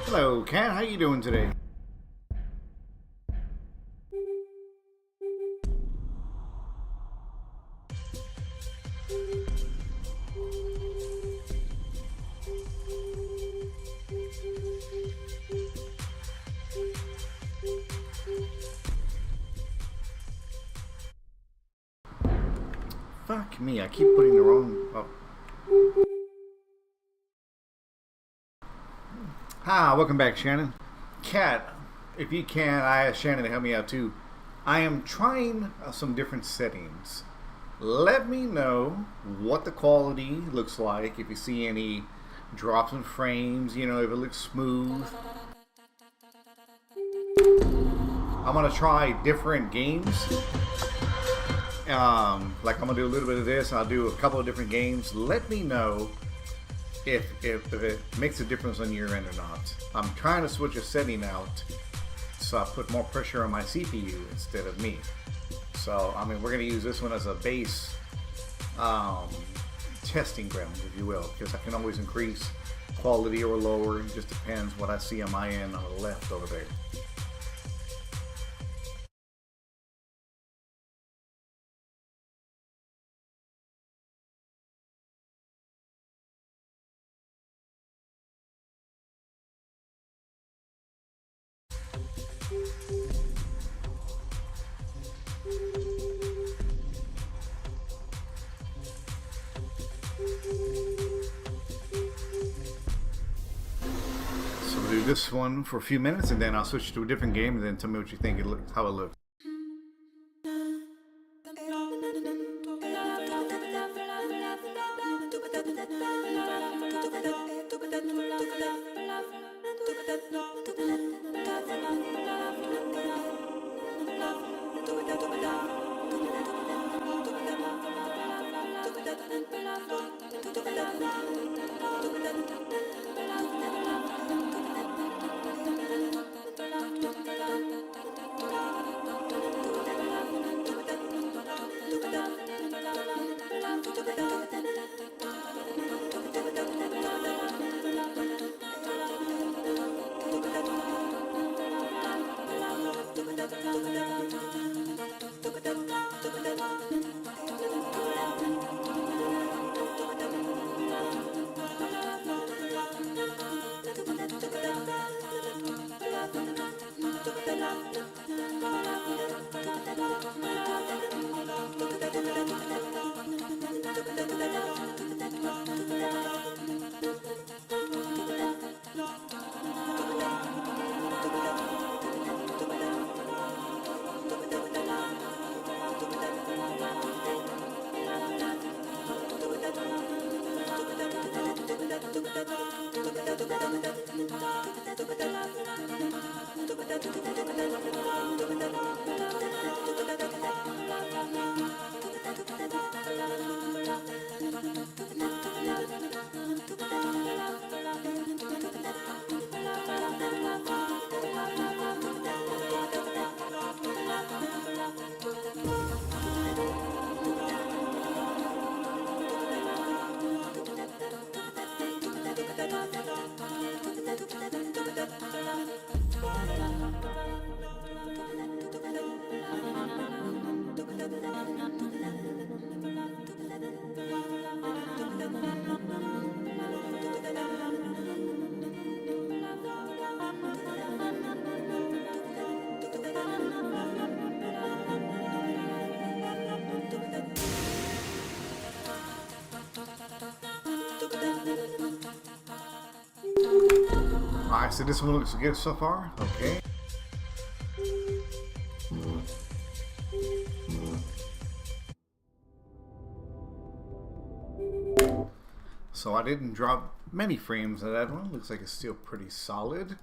Hello, Cat. How you doing today? Fuck me, I keep putting the wrong... Oh. Hi, welcome back, Shannon. Cat, if you can, I asked Shannon to help me out too. I am trying some different settings. Let me know what the quality looks like, if you see any drops in frames, you know, if it looks smooth. I'm going to try different games. Like I'm gonna do a little bit of this, and I'll do a couple of different games. Let me know if it makes a difference on your end or not. I'm trying to switch a setting out so I put more pressure on my CPU instead of me. So I mean, we're gonna use this one as a base testing ground, if you will, because I can always increase quality or lower. It just depends what I see on my end on the left over there. So we'll do this one for a few minutes, and then I'll switch to a different game, and then tell me what you think it looks, how it looks. Alright, so this one looks good so far. Okay. So I didn't drop many frames of that one. Looks like it's still pretty solid.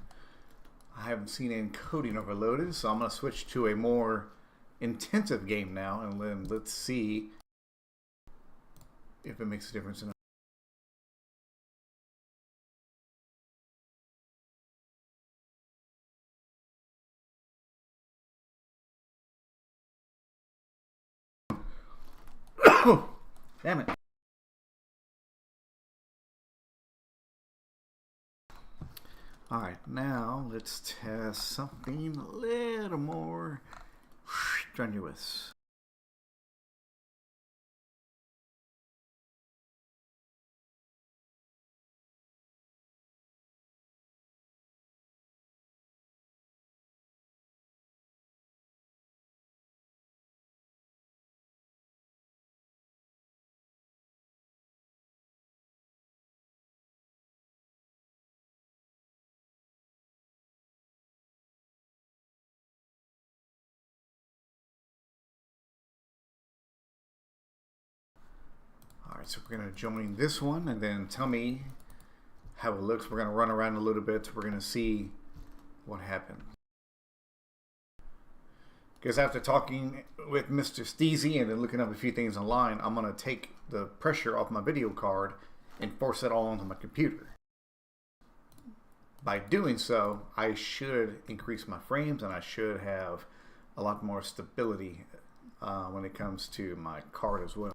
I haven't seen encoding overloaded, so I'm going to switch to a more intensive game now, and then let's see if it makes a difference in damn it. Alright, now let's test something a little more strenuous. Alright, so we're going to join this one and then tell me how it looks. We're going to run around a little bit. We're going to see what happens. Because after talking with Mr. Steezy and then looking up a few things online, I'm going to take the pressure off my video card and force it all onto my computer. By doing so, I should increase my frames and I should have a lot more stability when it comes to my card as well.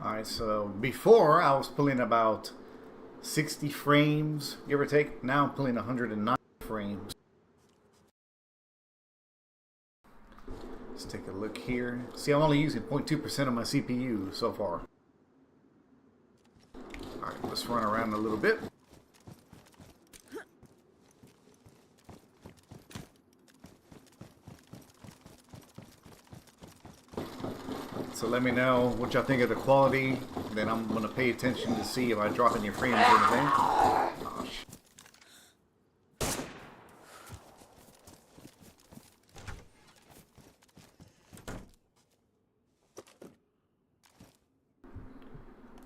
Alright, so before I was pulling about 60 frames, give or take. Now I'm pulling 109 frames. Let's take a look here. See, I'm only using 0.2% of my CPU so far. Alright, let's run around a little bit. So let me know what y'all think of the quality. Then I'm going to pay attention to see if I drop any frames or anything. Oh,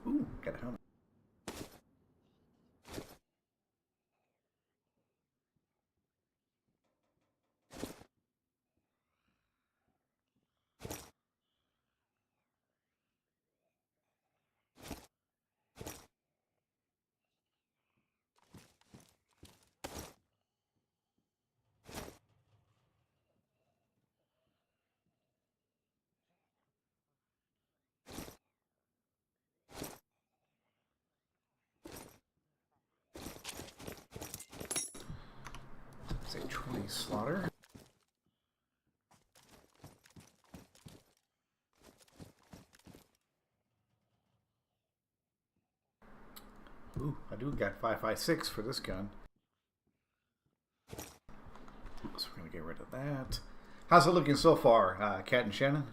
ooh, got a helmet. Say 20 slaughter. Ooh, I do got 5.56 for this gun. So we're going to get rid of that. How's it looking so far, Cat and Shannon?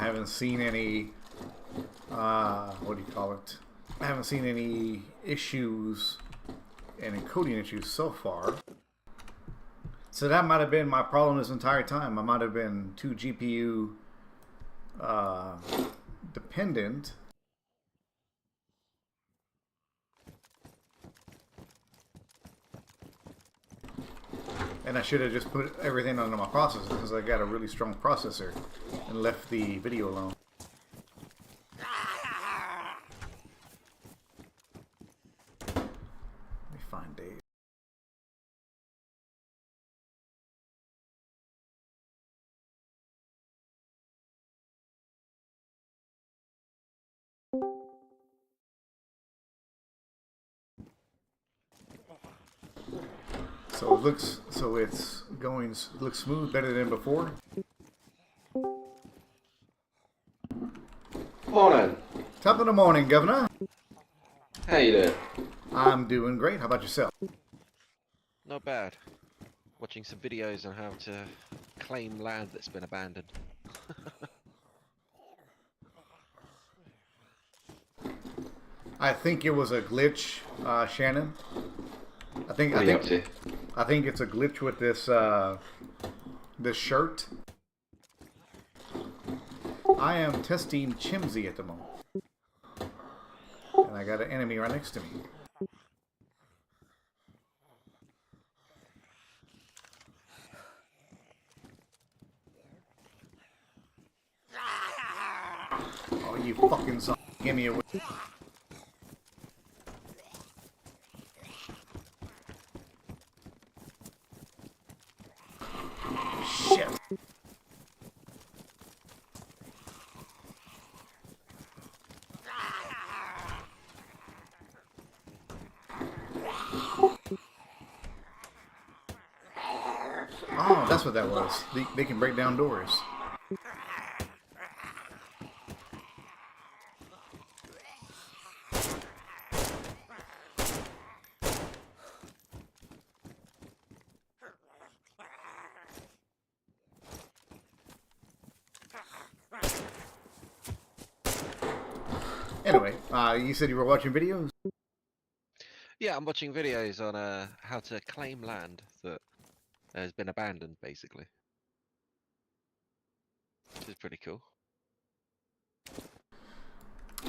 haven't seen any, what do you call it? I haven't seen any issues, any encoding issues so far. So that might have been my problem this entire time. I might have been too GPU dependent. And I should have just put everything onto my processor because I got a really strong processor and left the video alone. Let me find Dave. So it looks, so it's going, looks smooth, better than before. Morning. Top of the morning, Governor. How you doing? I'm doing great. How about yourself? Not bad. Watching some videos on how to claim land that's been abandoned. I think it was a glitch, Shannon. I think it's a glitch with this this shirt. I am testing Chimsy at the moment, and I got an enemy right next to me. Oh, you fucking son! Give me a. Shit. Oh, that's what that was. They can break down doors. Anyway, you said you were watching videos? Yeah, I'm watching videos on how to claim land that has been abandoned, basically. Which is pretty cool.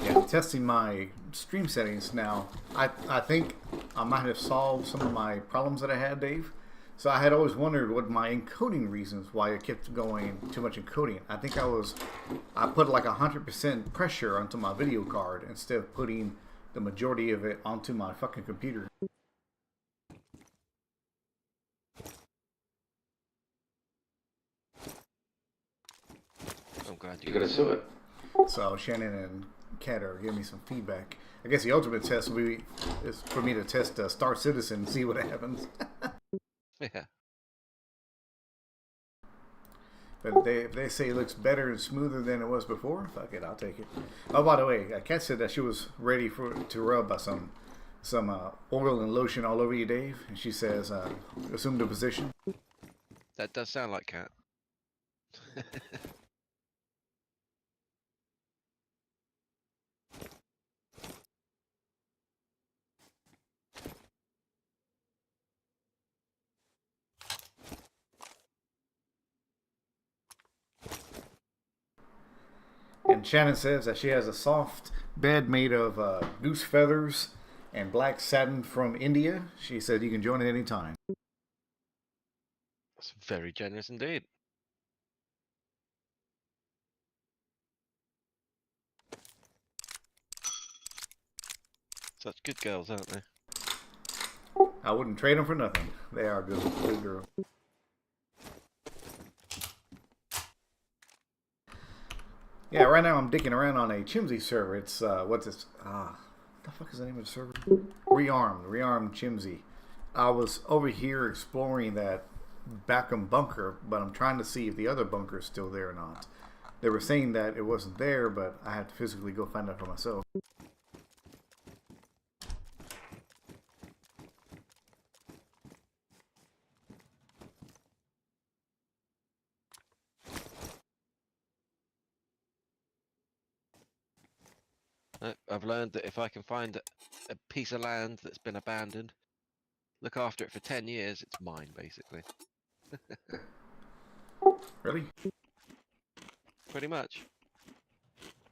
Yeah, I'm testing my stream settings now. I think I might have solved some of my problems that I had, Dave. So I had always wondered what my encoding reasons why I kept going too much encoding. I think I put like 100% pressure onto my video card instead of putting the majority of it onto my fucking computer. I'm glad You gotta sue it. So Shannon and Kat are giving me some feedback. I guess the ultimate test is for me to test Star Citizen and see what happens. Yeah. But if they say it looks better and smoother than it was before, fuck it, I'll take it. Oh, by the way, Kat said that she was ready to rub some oil and lotion all over you, Dave. And she says, assume the position. That does sound like Cat. And Shannon says that she has a soft bed made of goose feathers and black satin from India. She said you can join at any time. That's very generous indeed. Such good girls, aren't they? I wouldn't trade them for nothing. They are good girls. Yeah, right now I'm dicking around on a Chimsy server. It's, what's this? What the fuck is the name of the server? Rearmed Chimsy. I was over here exploring that Backham bunker, but I'm trying to see if the other bunker is still there or not. They were saying that it wasn't there, but I had to physically go find out for myself. I've learned that if I can find a piece of land that's been abandoned, look after it for 10 years, it's mine, basically. Really? Pretty much.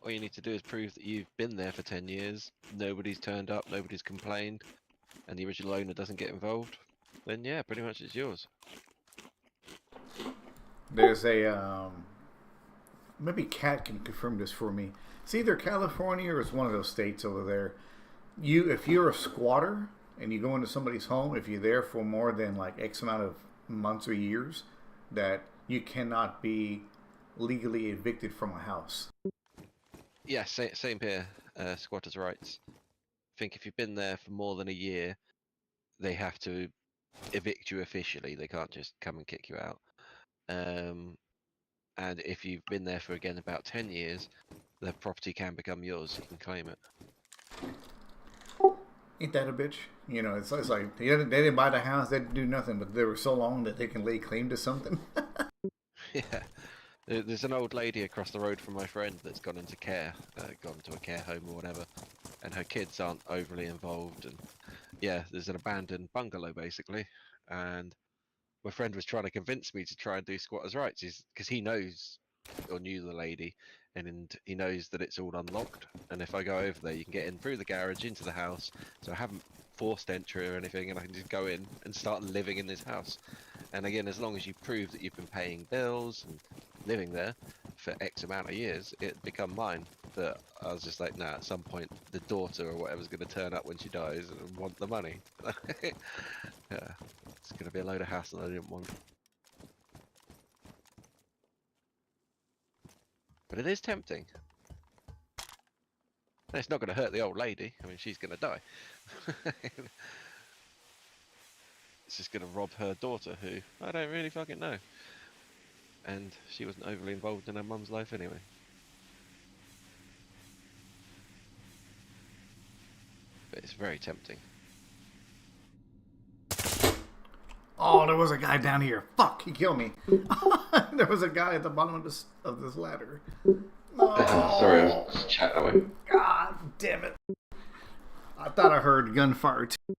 All you need to do is prove that you've been there for 10 years, nobody's turned up, nobody's complained, and the original owner doesn't get involved, then yeah, pretty much it's yours. There's a, maybe Kat can confirm this for me. It's either California or it's one of those states over there. If you're a squatter and you go into somebody's home, if you're there for more than like X amount of months or years, that you cannot be legally evicted from a house. Yeah, same here, squatters' rights. I think if you've been there for more than a year, they have to evict you officially. They can't just come and kick you out. And if you've been there for, again, about 10 years, the property can become yours. You can claim it. Ain't that a bitch? You know, it's like they didn't buy the house, they didn't do nothing, but they were so long that they can lay claim to something. Yeah. There's an old lady across the road from my friend that's gone into care, gone to a care home or whatever, and her kids aren't overly involved. And yeah, there's an abandoned bungalow basically, and my friend was trying to convince me to try and do squatters' rights, because he knows or knew the lady, and he knows that it's all unlocked. And if I go over there, you can get in through the garage into the house. So I haven't forced entry or anything, and I can just go in and start living in this house. And again, as long as you prove that you've been paying bills and living there for X amount of years, it become mine. But I was just like, nah, at some point the daughter or whatever's going to turn up when she dies and want the money. Yeah, it's going to be a load of hassle I didn't want. But it is tempting. And it's not going to hurt the old lady. I mean, she's going to die. It's just going to rob her daughter, who I don't really fucking know. And she wasn't overly involved in her mum's life anyway. But it's very tempting. Oh, there was a guy down here. Fuck, he killed me. There was a guy at the bottom of this ladder. Oh, Sorry, I was chatting away. God damn it. I thought I heard gunfire too.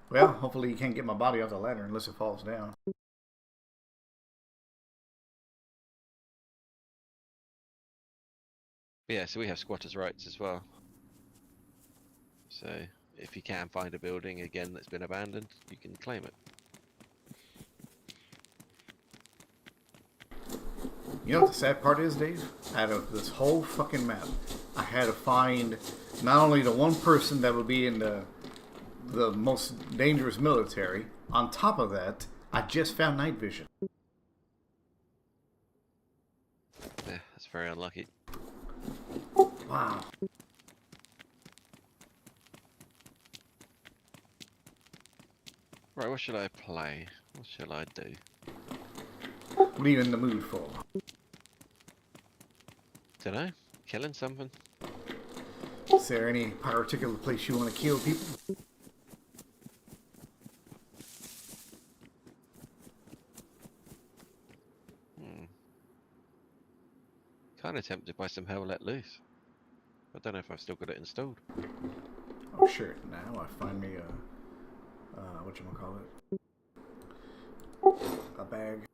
Well, hopefully you can't get my body off the ladder unless it falls down. Yeah, so we have squatters' rights as well. So if you can find a building, again, that's been abandoned, you can claim it. You know what the sad part is, Dave? Out of this whole fucking map, I had to find not only the one person that would be in the most dangerous military. On top of that, I just found night vision. Yeah, that's very unlucky. Wow. Right, what should I play? What shall I do? What are you in the mood for? Dunno. Killing something? Is there any particular place you want to kill people? Kind of tempted by some Hell Let Loose. I don't know if I've still got it installed. Oh shit, now I find me a, whatchamacallit, a bag.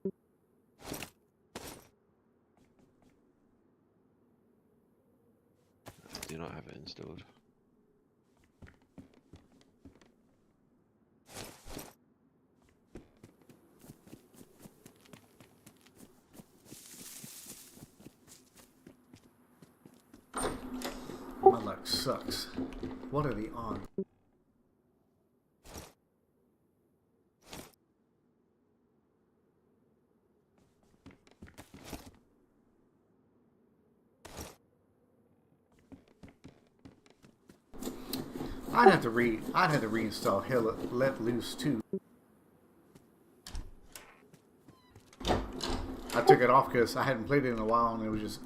I do not have it installed. My luck sucks. What are the odds? I'd have to reinstall Hell Let Loose too. I took it off because I hadn't played it in a while and it was just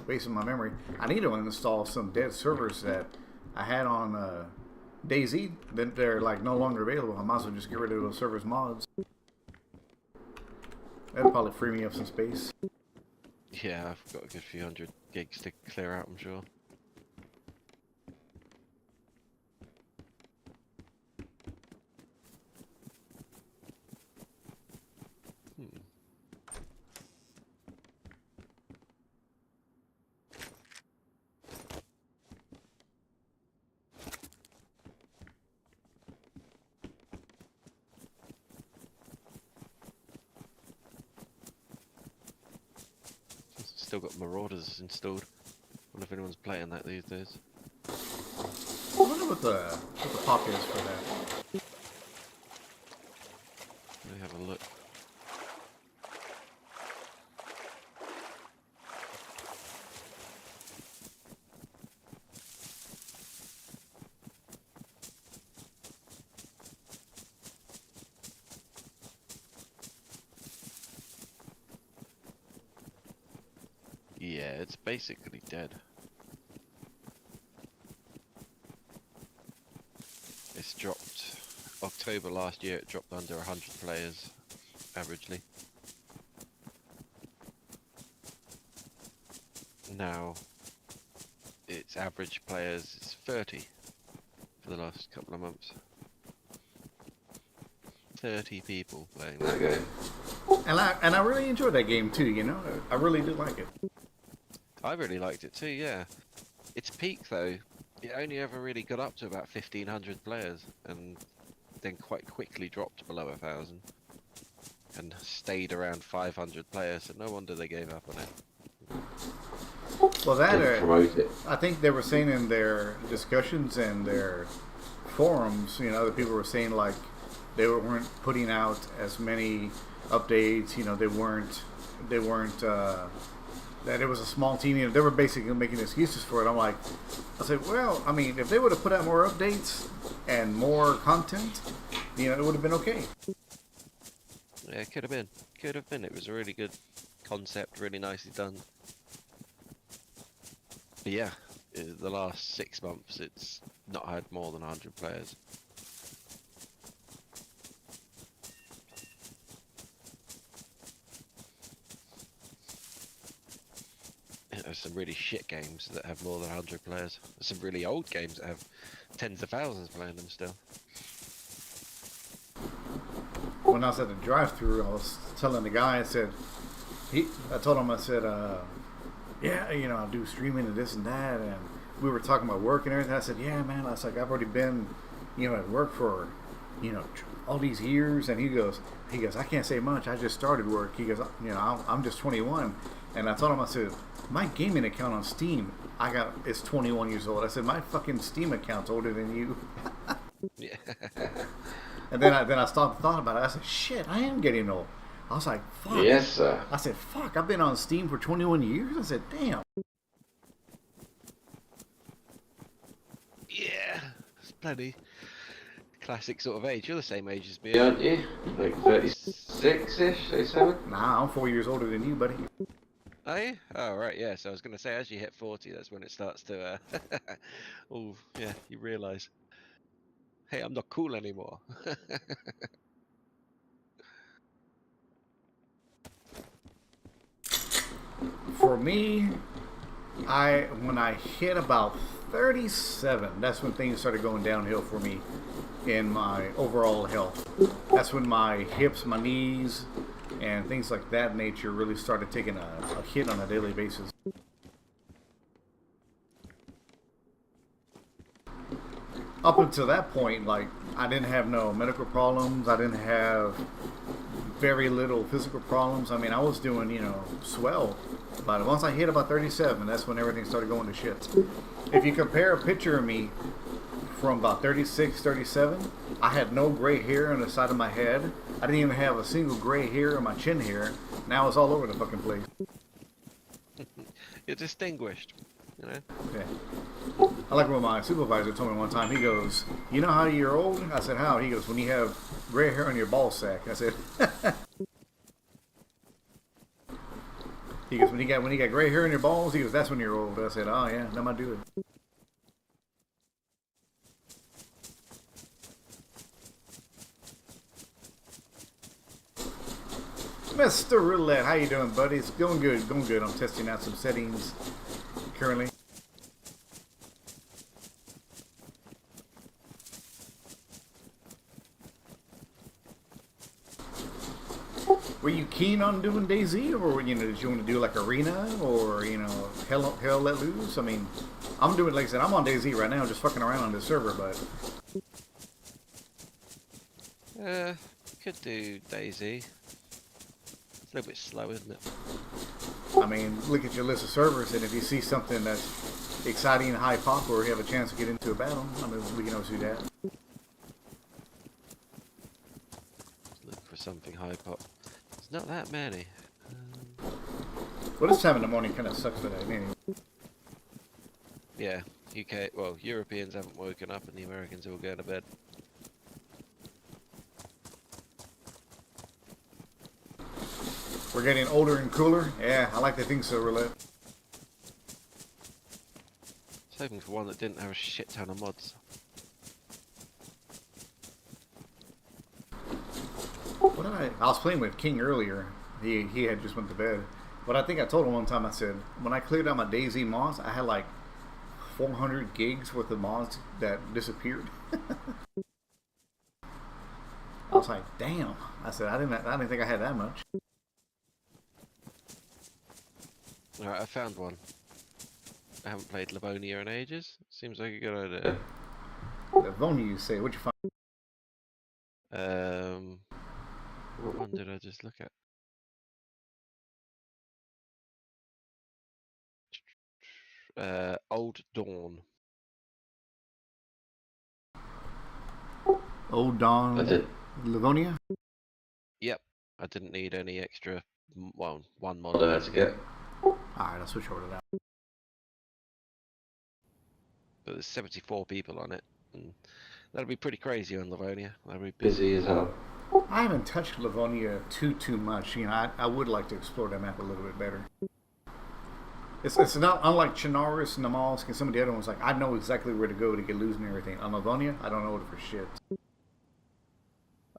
wasting my memory. I need to uninstall some dead servers that I had on DayZ. Then they're like no longer available. I might as well just get rid of those servers mods. That'll probably free me up some space. Yeah, I've got a good few hundred gigs to clear out, I'm sure. Hmm. Still got Marauders installed. Wonder if anyone's playing that these days. I wonder what the pop is for that. Let me have a look. Yeah, it's basically dead. It's dropped. October last year, it dropped under 100 players, averagely. Now, its average players is 30 for the last couple of months. 30 people playing that Okay. game. And I really enjoy that game too. You know, I really do like it. I really liked it too, yeah. Its peak though, it only ever really got up to about 1,500 players, and then quite quickly dropped below 1,000, and stayed around 500 players. So no wonder they gave up on it. Well, that Didn't promote it. I think they were saying in their discussions and their forums, you know, other people were saying like they weren't putting out as many updates. You know, they weren't that it was a small team. You know, they were basically making excuses for it. I'm like, I said, well, I mean, if they would have put out more updates and more content, you know, it would have been okay. Yeah, it could have been. Could have been. It was a really good concept, really nicely done. But yeah, the last 6 months, it's not had more than 100 players. There's some really shit games that have more than 100 players. There's some really old games that have tens of thousands playing them still. When I was at the drive-thru, I was telling the guy, I said, I told him, I said, yeah, you know, I do streaming and this and that, and we were talking about work and everything. I said, yeah, man, I was like, I've already been, you know, at work for, you know, all these years, and he goes, I can't say much. I just started work. He goes, you know, I'm just 21, and I told him, I said, my gaming account on Steam, it's 21 years old. I said, my fucking Steam account's older than you. Yeah. And then I stopped and thought about it. I said, shit, I am getting old. I was like, fuck. Yes, sir. I said, fuck, I've been on Steam for 21 years? I said, damn. Yeah, it's plenty. Classic sort of age. You're the same age as me. Aren't you? Like 36-ish, 37? Nah, I'm 4 years older than you, buddy. Are you? Oh, right, yeah. So I was going to say, as you hit 40, that's when it starts to, oh, yeah, you realise, hey, I'm not cool anymore. For me, when I hit about 37, that's when things started going downhill for me in my overall health. That's when my hips, my knees, and things like that nature really started taking a hit on a daily basis. Up until that point, like, I didn't have no medical problems. I didn't have very little physical problems. I mean, I was doing, you know, swell. But once I hit about 37, that's when everything started going to shit. If you compare a picture of me from about 36, 37, I had no gray hair on the side of my head. I didn't even have a single gray hair on my chin hair. Now it's all over the fucking place. You're distinguished, you know? Yeah. I like what my supervisor told me one time. He goes, you know how you're old? I said, how? He goes, when you have gray hair on your ball sack. I said, he goes, when you got gray hair on your balls, he goes, that's when you're old. I said, oh yeah, that might do it. Mr. Roulette, how you doing, buddy? It's going good, going good. I'm testing out some settings currently. Were you keen on doing DayZ, or you know, did you want to do like Arena, or you know, Hell Let Loose? I mean, I'm doing, like I said, I'm on DayZ right now, just fucking around on this server, but Could do Daisy. It's a little bit slow, isn't it? I mean, look at your list of servers, and if you see something that's exciting and high pop, or you have a chance to get into a battle, I mean, we can always do that. Look for something high pop. There's not that many. Well, this time in the morning kind of sucks for that anyway. Yeah, UK. Well, Europeans haven't woken up, and the Americans are all going to bed. We're getting older and cooler. Yeah, I like to think so, Roulette. I was hoping for one that didn't have a shit ton of mods. What did I was playing with King earlier. He had just went to bed. But I think I told him one time, I said, when I cleared out my DayZ mods, I had like 400 gigs worth of mods that disappeared. I was like, damn. I said, I didn't think I had that much. Alright, I found one. I haven't played Livonia in ages. Seems like a good idea. Livonia, you say? What'd you find? What one did I just look at? Old Dawn. Old Dawn. That's it. Livonia? Yep. I didn't need any extra. Well, one mod. So that's good. Alright, I'll switch over to that. But there's 74 people on it. And that'll be pretty crazy on Livonia. That'll be Busy as hell. I haven't touched Livonia too much. You know, I would like to explore that map a little bit better. It's not unlike Chernarus and Namalsk and some of the other ones. Like, I know exactly where to go to get loot and everything. On Livonia, I don't know it for shit.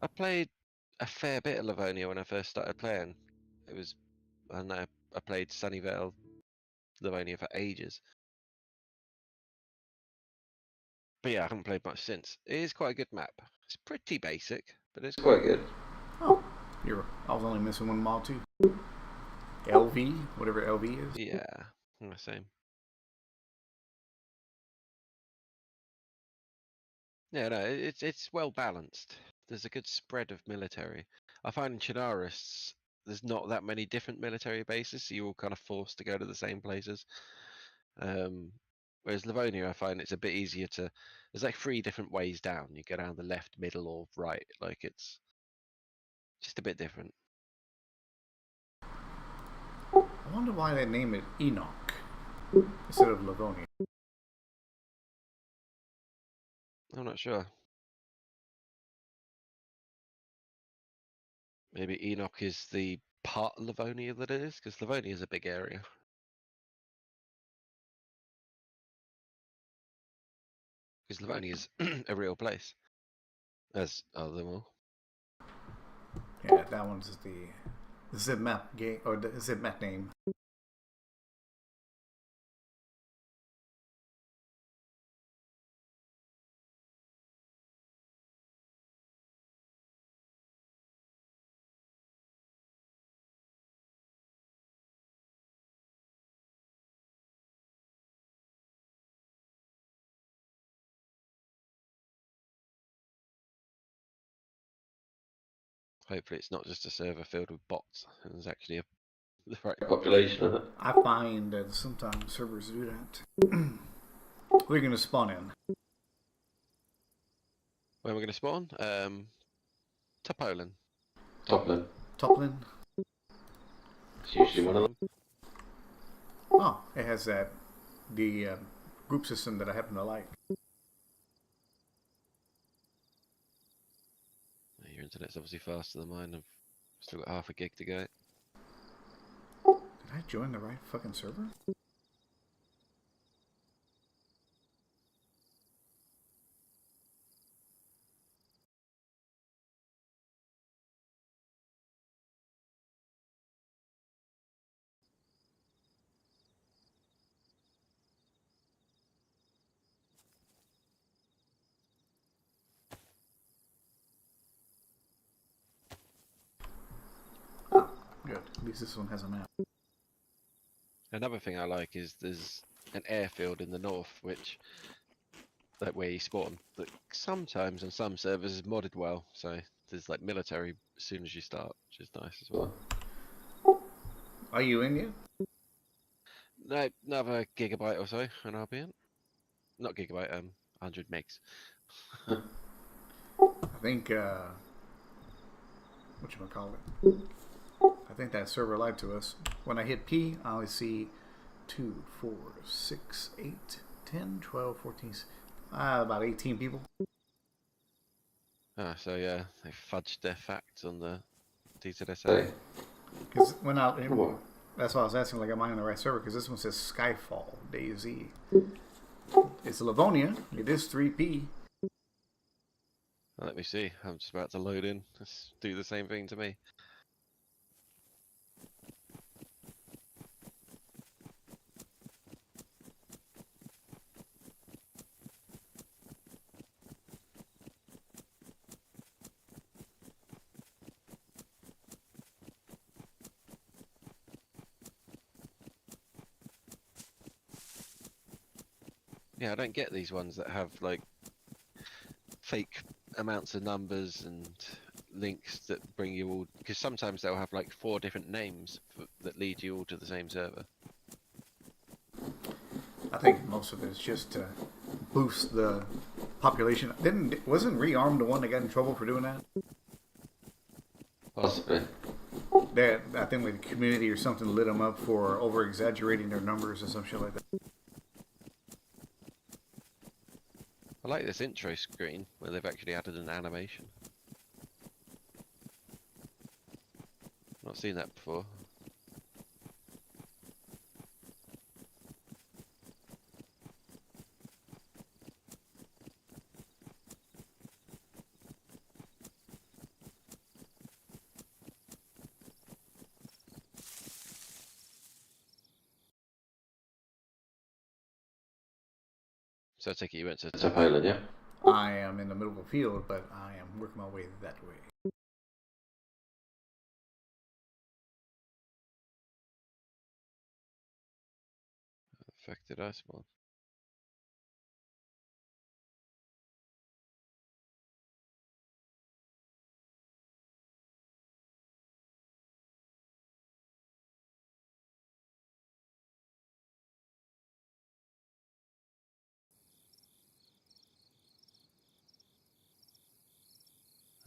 I played a fair bit of Livonia when I first started playing. It was, I don't know, I played Sunnyvale, Livonia for ages. But yeah, I haven't played much since. It is quite a good map. It's pretty basic, but it's Quite good. Oh, I was only missing one mod too. LV, whatever LV is. Yeah, the same. Yeah, no, it's well balanced. There's a good spread of military. I find in Chernarus, there's not that many different military bases, so you're all kind of forced to go to the same places. Whereas Livonia, I find it's a bit easier to. There's like 3 different ways down. You go down the left, middle, or right. Like it's just a bit different. I wonder why they name it Enoch instead of Livonia. I'm not sure. Maybe Enoch is the part of Livonia that it is, because Livonia is a big area. Because Livonia is a real place, as are them all. Yeah, that one's the zip map game or the zip map name. Hopefully, it's not just a server filled with bots. And there's actually the right Population of it. I find that sometimes servers do that. We're gonna spawn in. Where am I going to spawn? Topolin. Toplin. Toplin. It's usually one of them. Oh, it has the group system that I happen to like. Your internet's obviously faster than mine. I've still got half a gig to go. Did I join the right fucking server? At least this one has a map. Another thing I like is there's an airfield in the north, which like where you spawn, that sometimes on some servers is modded well. So there's like military as soon as you start, which is nice as well. Are you in yet? No, another gigabyte or so, and I'll be in. Not gigabyte, 100 megs. I think, whatchamacallit? I think that server lied to us. When I hit P, I only see 2, 4, 6, 8, 10, 12, 14, about 18 people. Ah, so yeah, they fudged their facts on the DZSA. Because when I, What? that's why I was asking, like, am I on the right server? Because this one says Skyfall DayZ. It's Livonia. It is 3P. Let me see. I'm just about to load in. Let's do the same thing to me. Yeah, I don't get these ones that have like fake amounts of numbers and links that bring you all, because sometimes they'll have like 4 different names that lead you all to the same server. I think most of it is just to boost the population. Wasn't Rearm the one that got in trouble for doing that? Possibly. I think like the community or something lit them up for over exaggerating their numbers or some shit like that. I like this intro screen where they've actually added an animation. Not seen that before. So I take it you went to To Poland, yeah? I am in the middle of a field, but I am working my way that way. affected us one.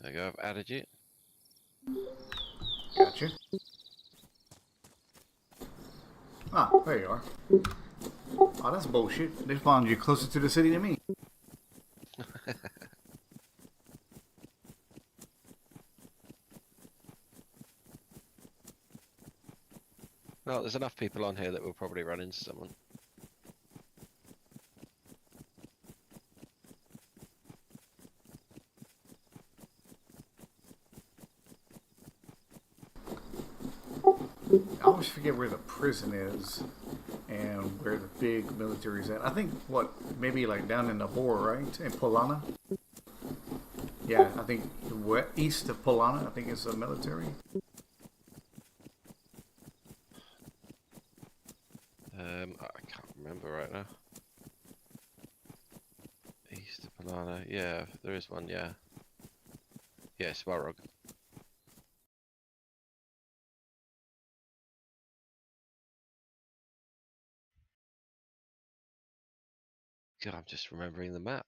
There you go, I've added you. Gotcha. Ah, there you are. Oh, that's bullshit. They found you closer to the city than me. Well, there's enough people on here that we'll probably run into someone. I always forget where the prison is and where the big military is at. I think, what, maybe like down in the Bor, right? In Polana? Yeah, I think east of Polana, I think it's the military. I can't remember right now. East of Polana, yeah, there is one, yeah. Yeah, Swarog. God, I'm just remembering the map.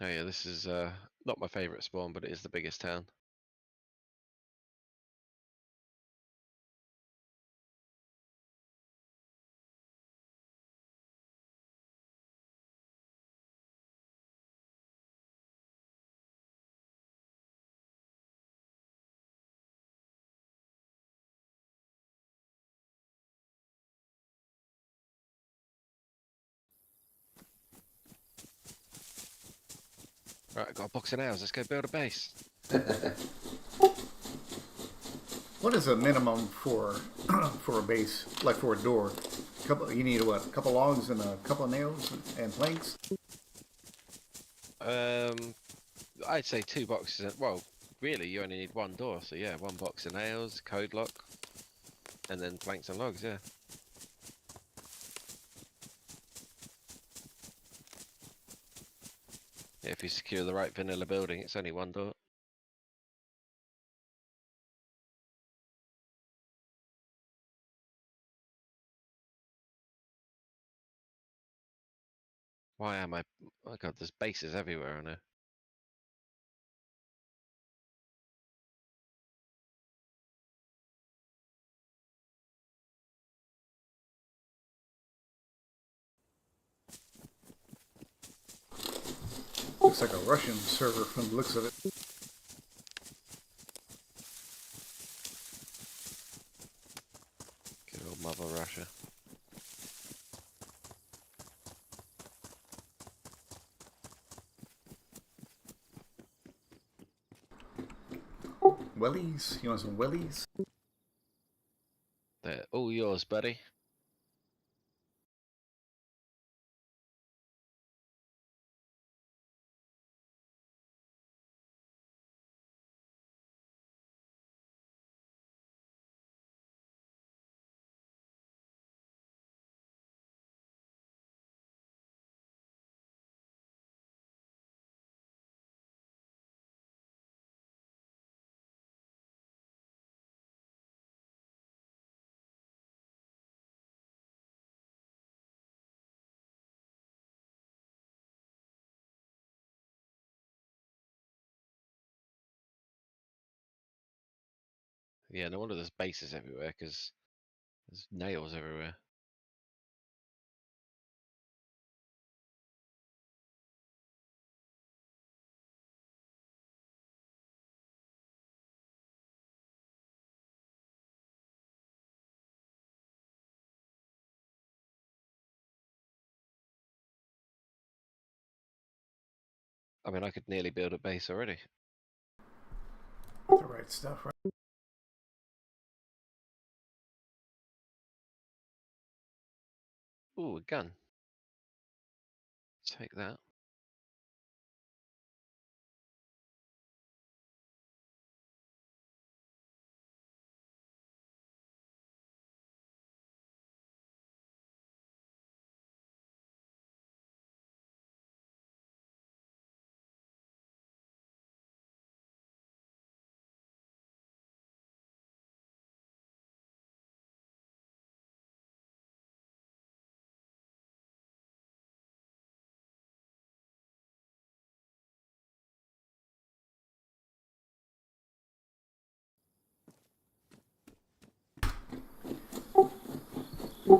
Oh yeah, this is not my favourite spawn, but it is the biggest town. Right, I've got a box of nails, let's go build a base. What is the minimum for for a base, like for a door? You need what? A couple logs and a couple of nails and planks? I'd say 2 boxes. Well, really, you only need 1 door. So yeah, 1 box of nails, code lock, and then planks and logs. Yeah. Yeah, if you secure the right vanilla building, it's only 1 door. Why am I? Oh god, there's bases everywhere on here. Looks like a Russian server from the looks of it. Good old mother Russia. Wellies? You want some wellies? They're all yours, buddy. Yeah, no wonder there's bases everywhere, because there's nails everywhere. I mean, I could nearly build a base already. The right stuff, right? Ooh, a gun. Take that.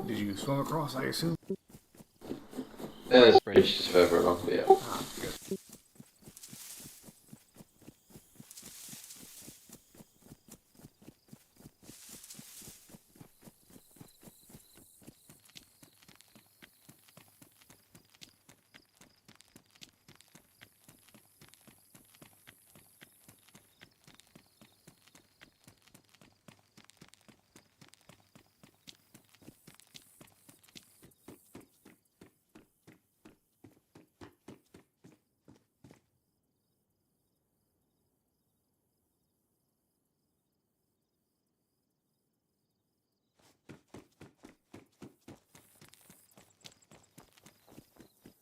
Did you swim across, I assume? There's a bridge just further along, but yeah. Ah, good.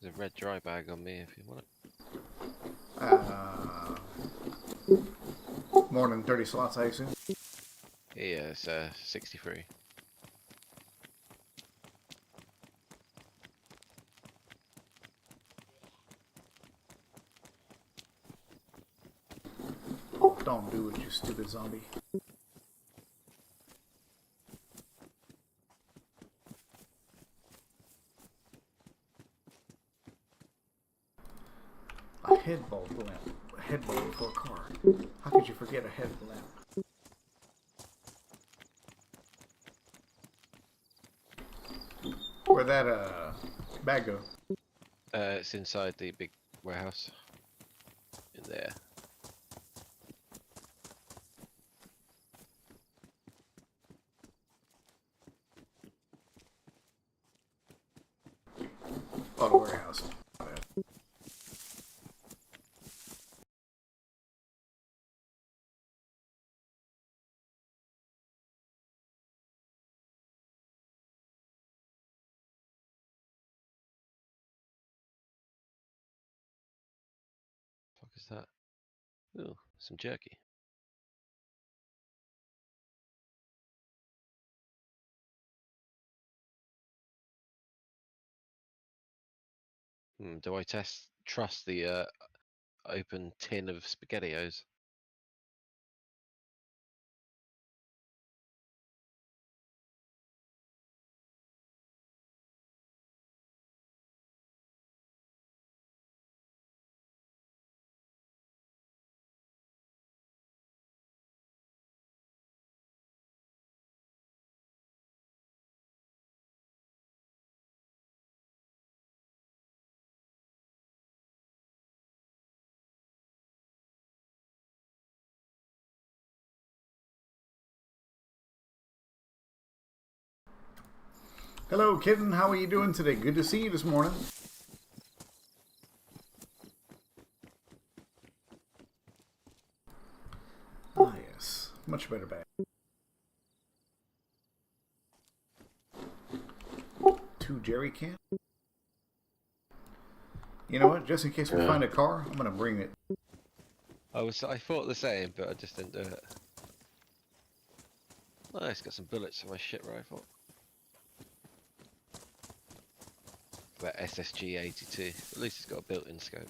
There's a red dry bag on me if you want it. More than 30 slots, I assume? Yeah, it's 63. Don't do it, you stupid zombie. A head bulb lamp. A head bulb for a car. How could you forget a head lamp? Where'd that bag go? It's inside the big warehouse. In there. Oh, the warehouse. was that? Oh, some jerky. Do I trust the open tin of SpaghettiOs? Hello, kitten. How are you doing today? Good to see you this morning. Ah, yes. Much better back. 2 jerry cans. You know what? Just in case we find a car, I'm gonna bring it. I thought the same, but I just didn't do it. Oh, it's got some bullets in my shit rifle. That SSG 82. At least it's got a built-in scope.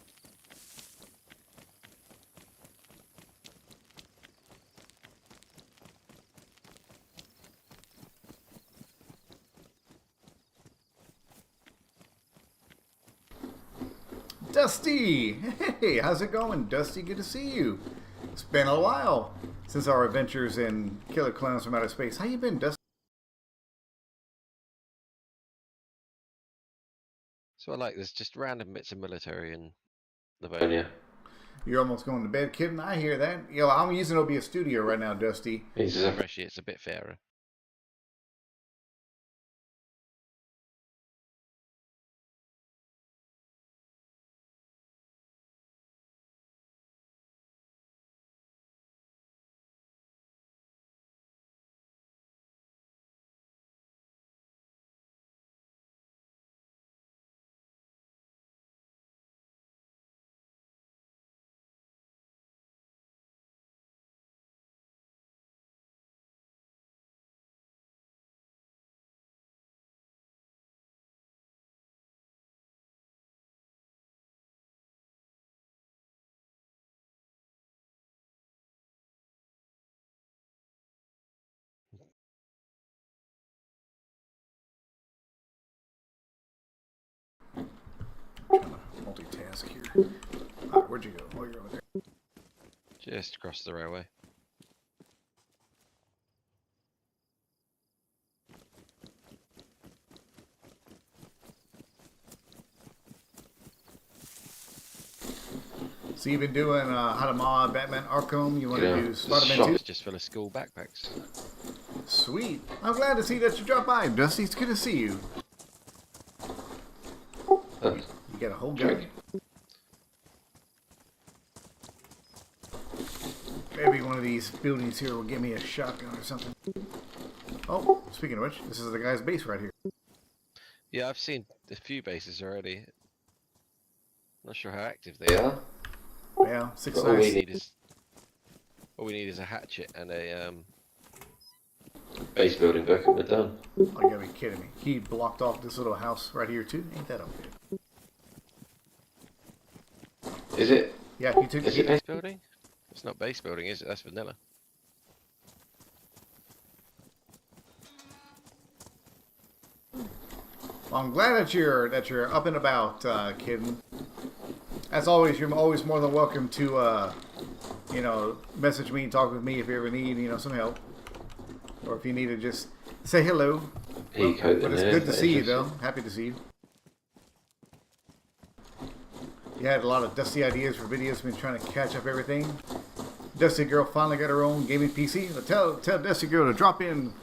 Dusty! Hey, how's it going, Dusty? Good to see you. It's been a while since our adventures in Killer Clowns from Outer Space. How you been, Dusty? So I like there's just random bits of military in Livonia. You're almost going to bed, kitten. I hear that. You know, I'm using OBS Studio right now, Dusty. Especially it's a bit fairer. Trying to multitask here. Alright, where'd you go? Oh, you're over there. Just across the railway. So you've been doing How to Mod Batman Arkham. You want to do Spider-Man 2? It's just full of school backpacks. Sweet. I'm glad to see that you dropped by, Dusty. It's good to see you. You got a whole gun? Maybe one of these buildings here will give me a shotgun or something. Oh, speaking of which, this is the guy's base right here. Yeah, I've seen a few bases already. Not sure how active they are. Yeah, 6 All we nights. need is a hatchet and a Base building book and we're done. Oh, you gotta be kidding me. He blocked off this little house right here too. Ain't that okay? Is it? Yeah, he took Is it. it base building. It's not base building, is it? That's vanilla. Well, I'm glad that you're up and about, kid. As always, you're always more than welcome to, you know, message me and talk with me if you ever need, you know, some help, or if you need to just say hello. Well, but it's good to see you, though. Happy to see you. You had a lot of Dusty ideas for videos. Been trying to catch up everything. Dusty Girl finally got her own gaming PC. Tell Dusty Girl to drop in,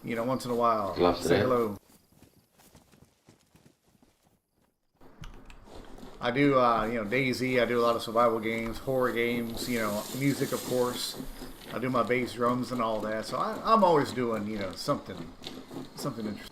you know, once in a while. Say hello. I do, you know, DayZ. I do a lot of survival games, horror games. You know, music, of course. I do my bass drums and all that. So I'm always doing, you know, something interesting.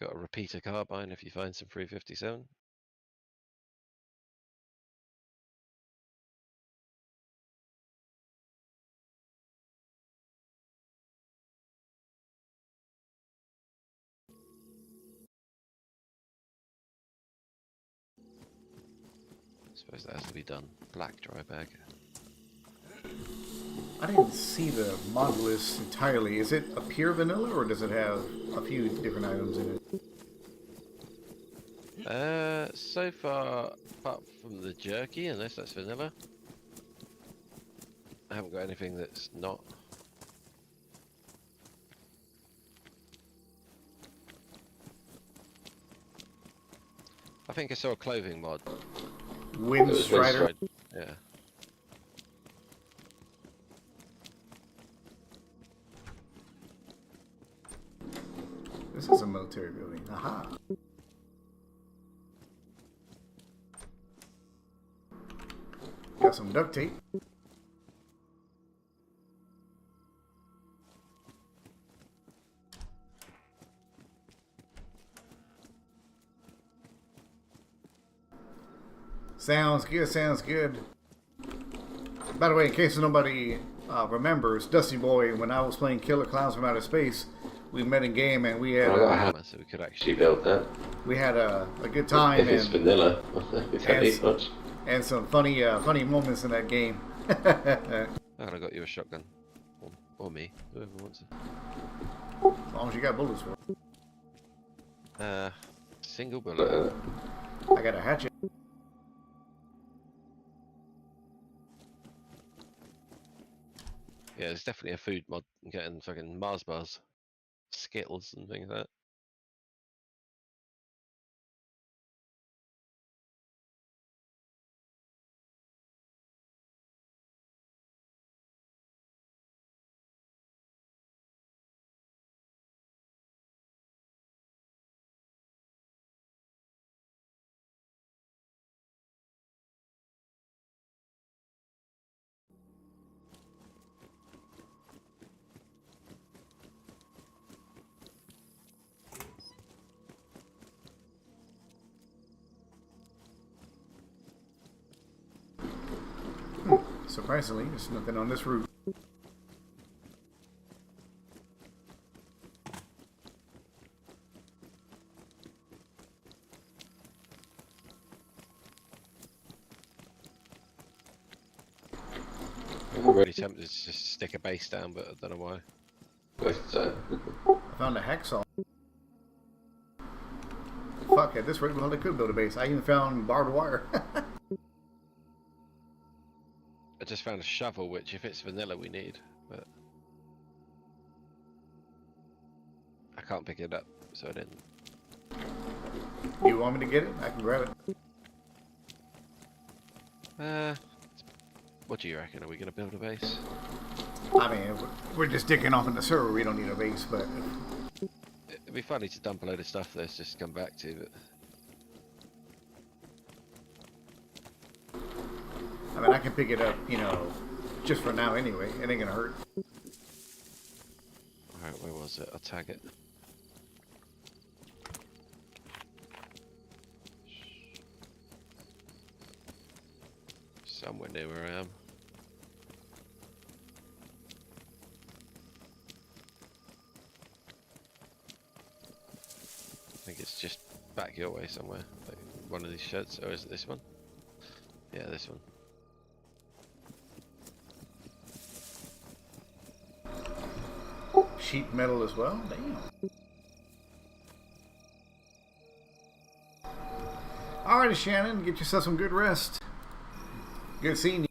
Got a repeater carbine if you find some 357. Suppose that has to be done. Black dry bag. I didn't see the mod list entirely. Is it a pure vanilla, or does it have a few different items in it? So far, apart from the jerky, unless that's vanilla, I haven't got anything that's not. I think I saw a clothing mod. Wind Strider. Yeah. This is a military building. Aha. Got some duct tape. Sounds good, sounds good. By the way, in case nobody remembers, Dusty Boy, when I was playing Killer Clowns from Outer Space, we met in game and we had I got a hammer, so we could actually build that. we had a good time If it's vanilla, we can't eat much. and some funny moments in that game. Oh, I got you a shotgun. Or me, whoever wants it. As long as you got bullets for it. Single bullet. I got a hatchet. Yeah, there's definitely a food mod. I'm getting fucking Mars bars, Skittles, and things like that. Surprisingly, there's nothing on this route. I'm really tempted to just stick a base down, but I don't know why. I found a hacksaw. Fuck, at this rate, we only could build a base. I even found barbed wire. I just found a shovel, which if it's vanilla we need, but I can't pick it up, so I didn't. You want me to get it? I can grab it. What do you reckon? Are we gonna build a base? I mean, we're just dicking off in the server. We don't need a base, but It'd be funny to dump a load of stuff there's just come back to, but I mean, I can pick it up, you know, just for now anyway. It ain't gonna hurt. alright, where was it? I'll tag it. Somewhere near where I am. I think it's just back your way somewhere. Like one of these sheds, or is it this one? Yeah, this one. Sheet metal as well? Damn. Alrighty, Shannon, get yourself some good rest. Good seeing you.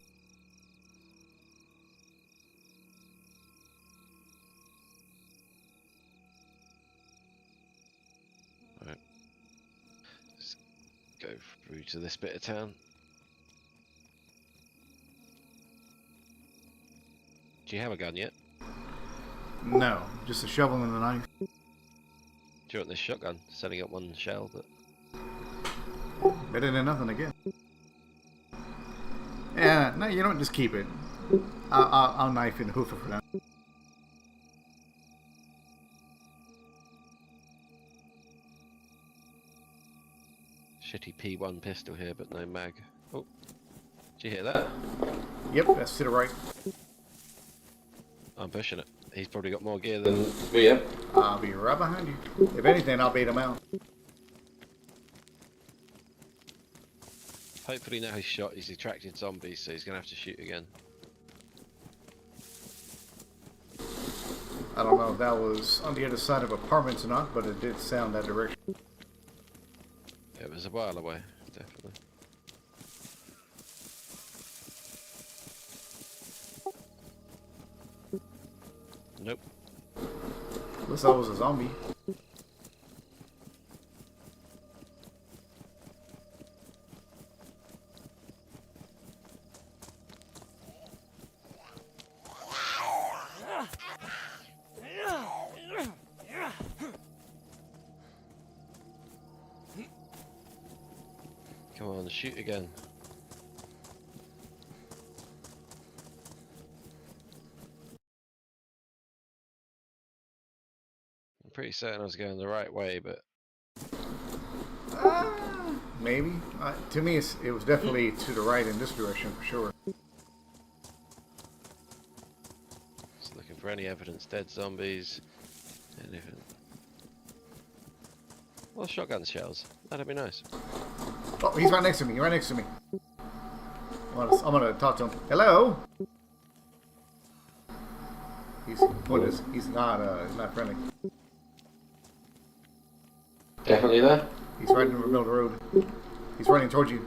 Alright. Let's go through to this bit of town. Do you have a gun yet? No, just a shovel and a knife. Do you want this shotgun? It's only got one shell, but Better than nothing again. Yeah, no, you don't just keep it. I'll knife and hoof it for now. shitty P1 pistol here, but no mag. Oh, did you hear that? Yep, that's to the right. I'm pushing it. He's probably got more gear than We have. I'll be right behind you. If anything, I'll bait him out. Hopefully now he's shot, he's attracting zombies, so he's going to have to shoot again. I don't know if that was on the other side of apartments or not, but it did sound that direction. It was a while away, definitely. Nope. Looks like it was a zombie. Come on, shoot again. I'm pretty certain I was going the right way, but Maybe. To me, it was definitely to the right in this direction for sure. just looking for any evidence. Dead zombies, anything. Well, shotgun shells. That'd be nice. Oh, he's right next to me. Right next to me. I'm gonna talk to him. Hello. He's not friendly. Definitely there. He's right in the middle of the road. He's running towards you.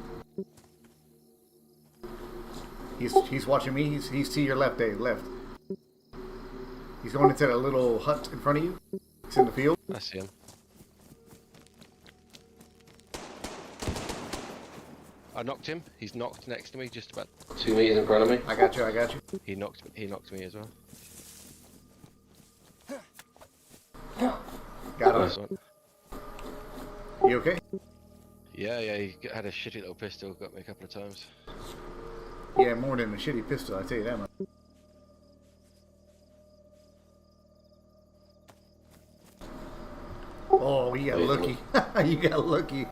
He's watching me. He's to your left, Dave. Left. He's going into that little hut in front of you. He's in the field. I see him. I knocked him. He's knocked next to me, just about. 2 meters in front of me. I got you. I got you. He knocked me as well. Got Nice him. one. You okay? Yeah, he had a shitty little pistol, got me a couple of times. Yeah, more than a shitty pistol. I tell you that much. Oh, you got lucky. You got lucky.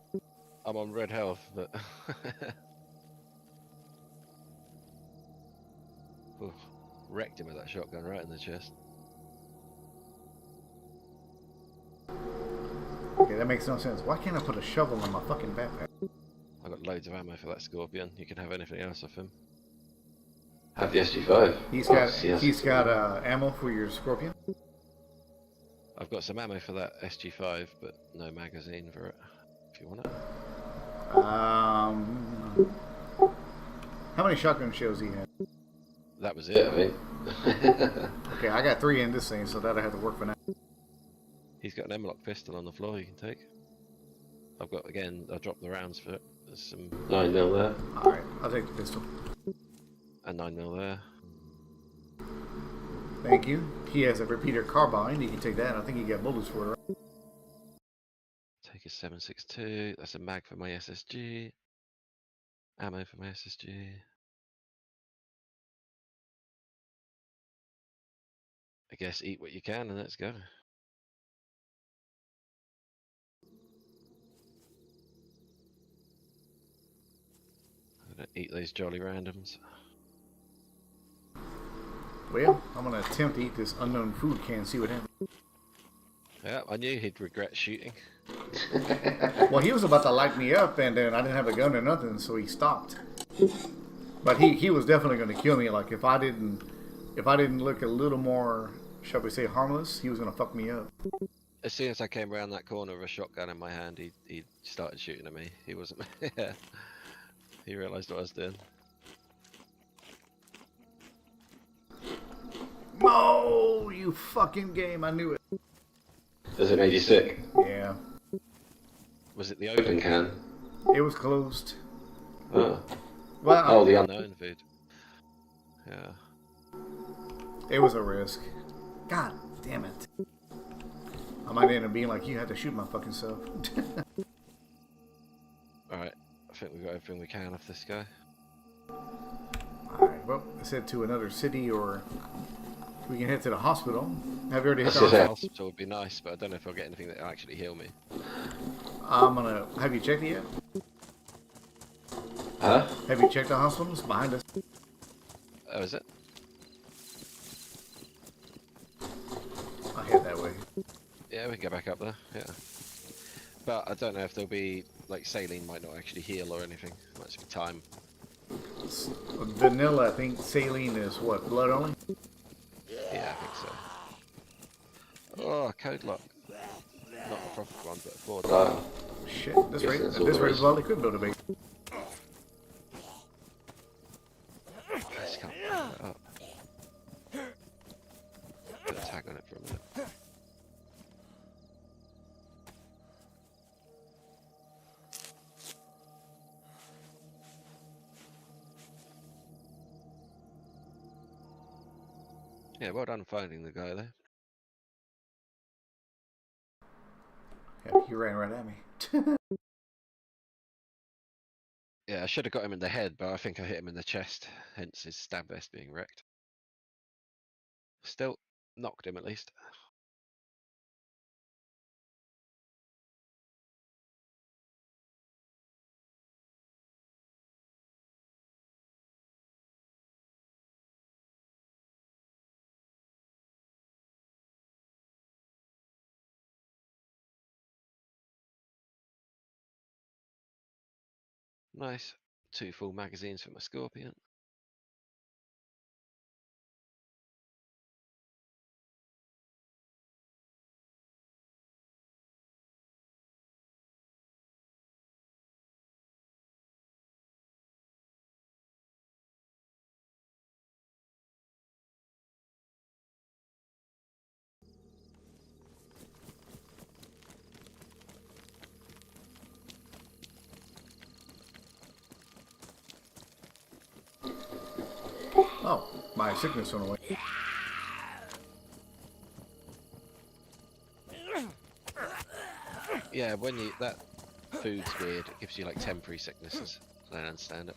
I'm on red health, but Oof, wrecked him with that shotgun right in the chest. Okay, that makes no sense. Why can't I put a shovel in my fucking backpack? I got loads of ammo for that scorpion. You can have anything else off him. Have the SG5. He's got ammo for your scorpion. I've got some ammo for that SG5, but no magazine for it. If you want it. How many shotgun shells do you have? That was Yeah, it. I mean. Okay, I got 3 in this thing, so that'll have to work for now. He's got an M-lock pistol on the floor you can take. I've got, again, I dropped the rounds for it. There's some 9 mil there. Alright, I'll take the pistol. a 9mm there. Thank you. He has a repeater carbine. You can take that. I think you got bullets for it, right? Take a 7.62. That's a mag for my SSG. Ammo for my SSG. I guess eat what you can and let's go. I'm gonna eat those jolly randoms. Well, I'm going to attempt to eat this unknown food can, see what happens. Yeah, I knew he'd regret shooting. Well, he was about to light me up, and then I didn't have a gun or nothing, so he stopped. But he was definitely going to kill me. Like, if I didn't look a little more, shall we say, harmless, he was going to fuck me up. As soon as I came around that corner with a shotgun in my hand, he started shooting at me. He wasn't. Yeah. He realised what I was doing. Oh, you fucking game! I knew it. Does it make you sick? Yeah, Was it the Open open can. it was closed. Oh. Well, Oh, the unknown food? Yeah. it was a risk. God damn it! I might end up being like, you had to shoot my fucking self. Alright, I think we've got everything we can off this guy. Alright, well, let's head to another city, or we can head to the hospital. Have you already hit the That's it. hospital? Hospital would be nice, but I don't know if I'll get anything that will actually heal me. Have you checked it yet? Huh? Have you checked the hospitals behind us? Oh, is it? I head that way. Yeah, we can go back up there. Yeah. But I don't know if there'll be like saline might not actually heal or anything. Might just be time. Vanilla, I think saline is what, blood only? Yeah, I think so. Oh, code lock. Not a proper one, but a forward lock. Right. Shit, this Guess rate, that's at all this there rate, is. we probably could build a base. I just can't pick that up. Put a tag on it for a minute. Yeah, well done finding the guy there. Yeah, he ran right at me. Yeah, I should have got him in the head, but I think I hit him in the chest, hence his stab vest being wrecked. Still, knocked him at least. Nice. 2 full magazines for my Scorpion. Oh, my sickness went away. Yeah, when you that food's weird, it gives you like temporary sicknesses. I don't understand it.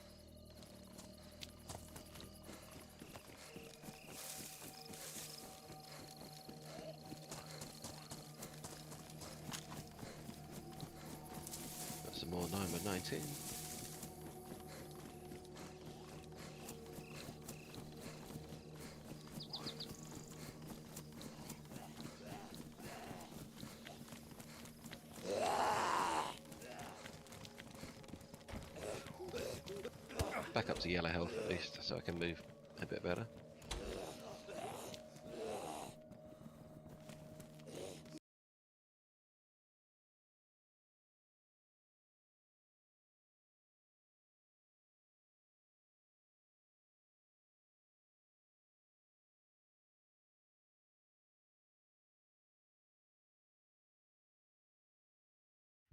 Got some more 9x19. Back up to yellow health at least, so I can move a bit better.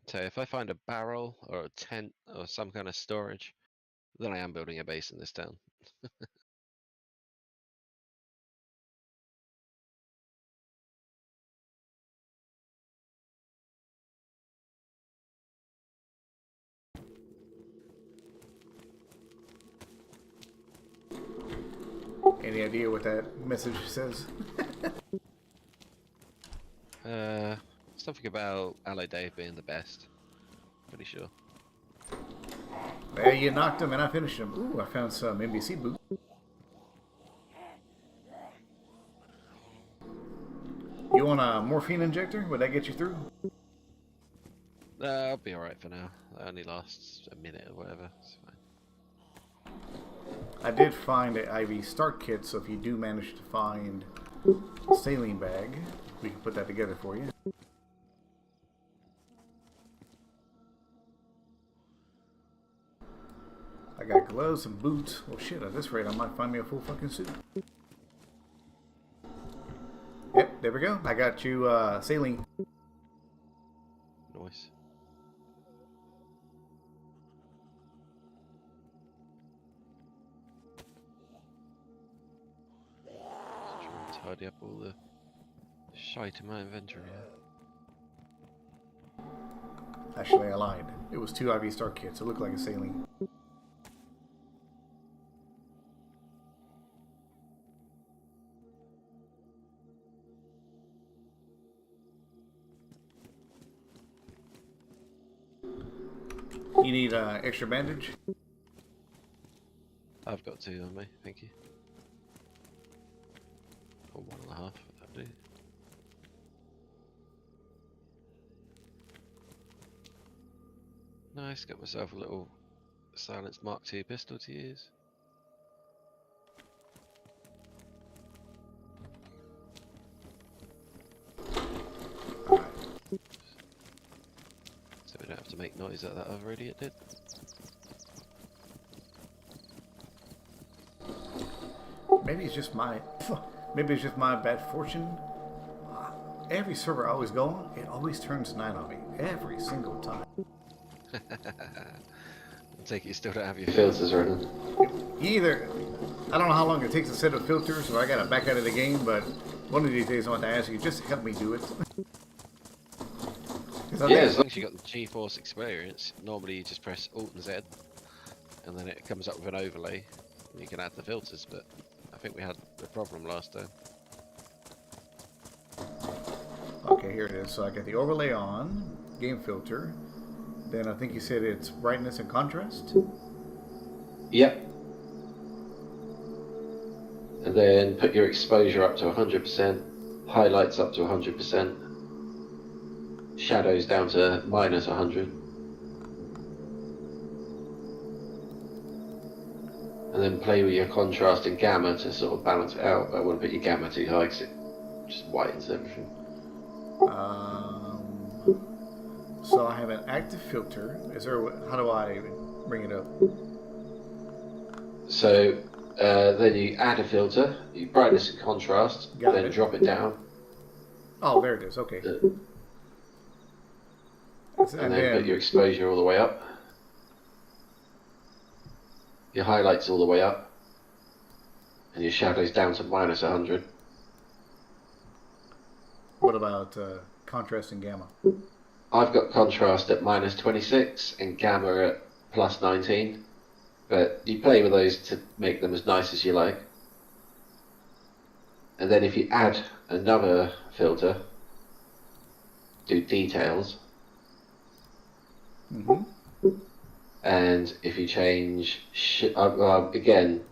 So if I find a barrel or a tent or some kind of storage, then I am building a base in this town. Any idea what that message says? Something about Aloe Dave being the best. Pretty sure. Well, you knocked him and I finished him. Ooh, I found some NBC boots. You want a morphine injector? Would that get you through? I'll be alright for now. That only lasts a minute or whatever. It's fine. I did find an IV start kit, so if you do manage to find a saline bag, we can put that together for you. I got gloves and boots. Well, shit, at this rate, I might find me a full fucking suit. Yep, there we go. I got you saline. Nice. Just trying to tidy up all the shite in my inventory here. Actually, I lied. It was 2 IV start kits. It looked like a saline. You need extra bandage? I've got 2 on me, thank you. Or 1.5, that'll do. Nice, got myself a little silenced Mark II pistol to use. Alright. So we don't have to make noise like that other idiot did. Maybe it's just my bad fortune. Every server I always go on, it always turns 9 on me. Every single time. I take it you still don't have your Filters running. Either, I don't know how long it takes to set up filters, or I gotta back out of the game, but one of these days I want to ask you, just help me do it. Yeah, as long as you got the GeForce experience, normally you just press Alt and Z, and then it comes up with an overlay, and you can add the filters, but I think we had the problem last time. Okay, here it is. So I got the overlay on, game filter. Then I think you said it's brightness and contrast. Yep. And then put your exposure up to 100%, highlights up to 100%, shadows down to -100. And then play with your contrast and gamma to sort of balance it out. I wouldn't put your gamma too high because it just whitens everything. So I have an active filter. How do I bring it up? So then you add a filter, you brightness and contrast, Got then it. drop it down. Oh, there it is. Okay. And then put your exposure all the way up. Your highlights all the way up. And your shadows down to -100. What about contrast and gamma? I've got contrast at -26 and gamma at +19. But you play with those to make them as nice as you like. And then if you add another filter, do details. Mm-hmm. And if you change, again,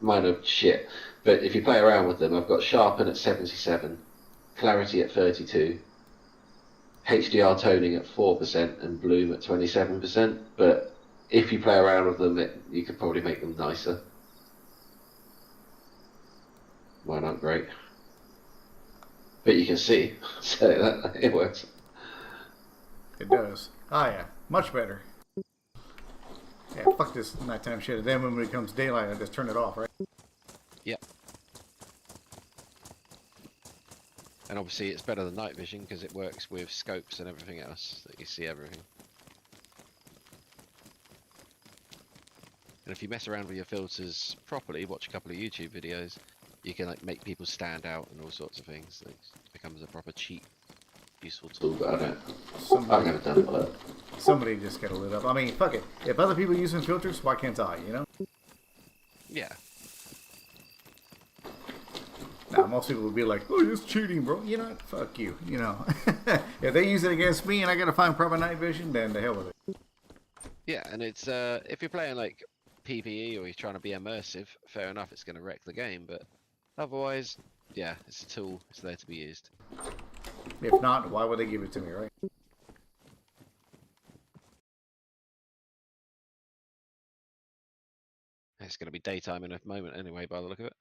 mine are shit, but if you play around with them, I've got sharpen at 77, clarity at 32, HDR toning at 4%, and bloom at 27%. But if you play around with them, you could probably make them nicer. Mine aren't great, but you can see, so it works. It does. Ah, yeah. Much better. Yeah, fuck this nighttime shit. And then when it becomes daylight, I just turn it off, right? Yep. And obviously it's better than night vision because it works with scopes and everything else, that you see everything. And if you mess around with your filters properly, watch a couple of YouTube videos, you can like make people stand out and all sorts of things. It becomes a proper cheap, useful tool. But I've never done it. Somebody just got to lit up. I mean, fuck it. If other people are using filters, why can't I, you know? Yeah. Now, most people would be like, oh, it's cheating, bro. You know what? Fuck you, you know. If they use it against me and I got to find proper night vision, then the hell with it. Yeah, and it's, if you're playing like PvE or you're trying to be immersive, fair enough, it's going to wreck the game, but otherwise, yeah, it's a tool, it's there to be used. If not, why would they give it to me, right? It's going to be daytime in a moment anyway, by the look of it.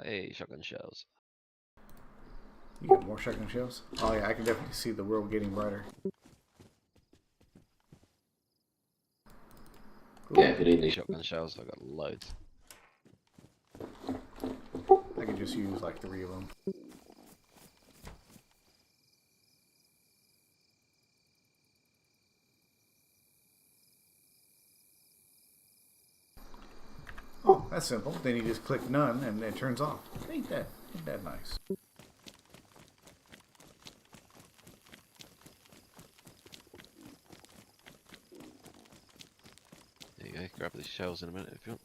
Hey, shotgun shells. You got more shotgun shells? Oh, yeah, I can definitely see the world getting brighter. Yeah, if you need any Shotgun shells, I've got loads. I can just use like 3 of them. Oh, that's simple. Then you just click none and it turns off. Ain't that nice? There you go, grab these shells in a minute if you want.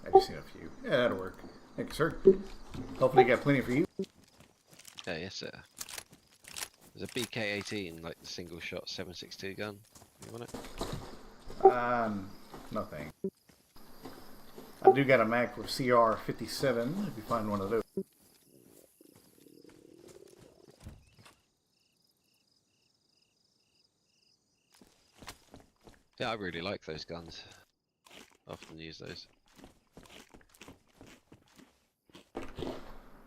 I just seen a few. Yeah, that'll work. Thank you, sir. Hopefully you got plenty for you. Yeah, yes sir. There's a BK-18, like the single shot 7.62 gun. You want it? No thanks. I do got a mag for CR57 if you find one of those. Yeah, I really like those guns. Often use those.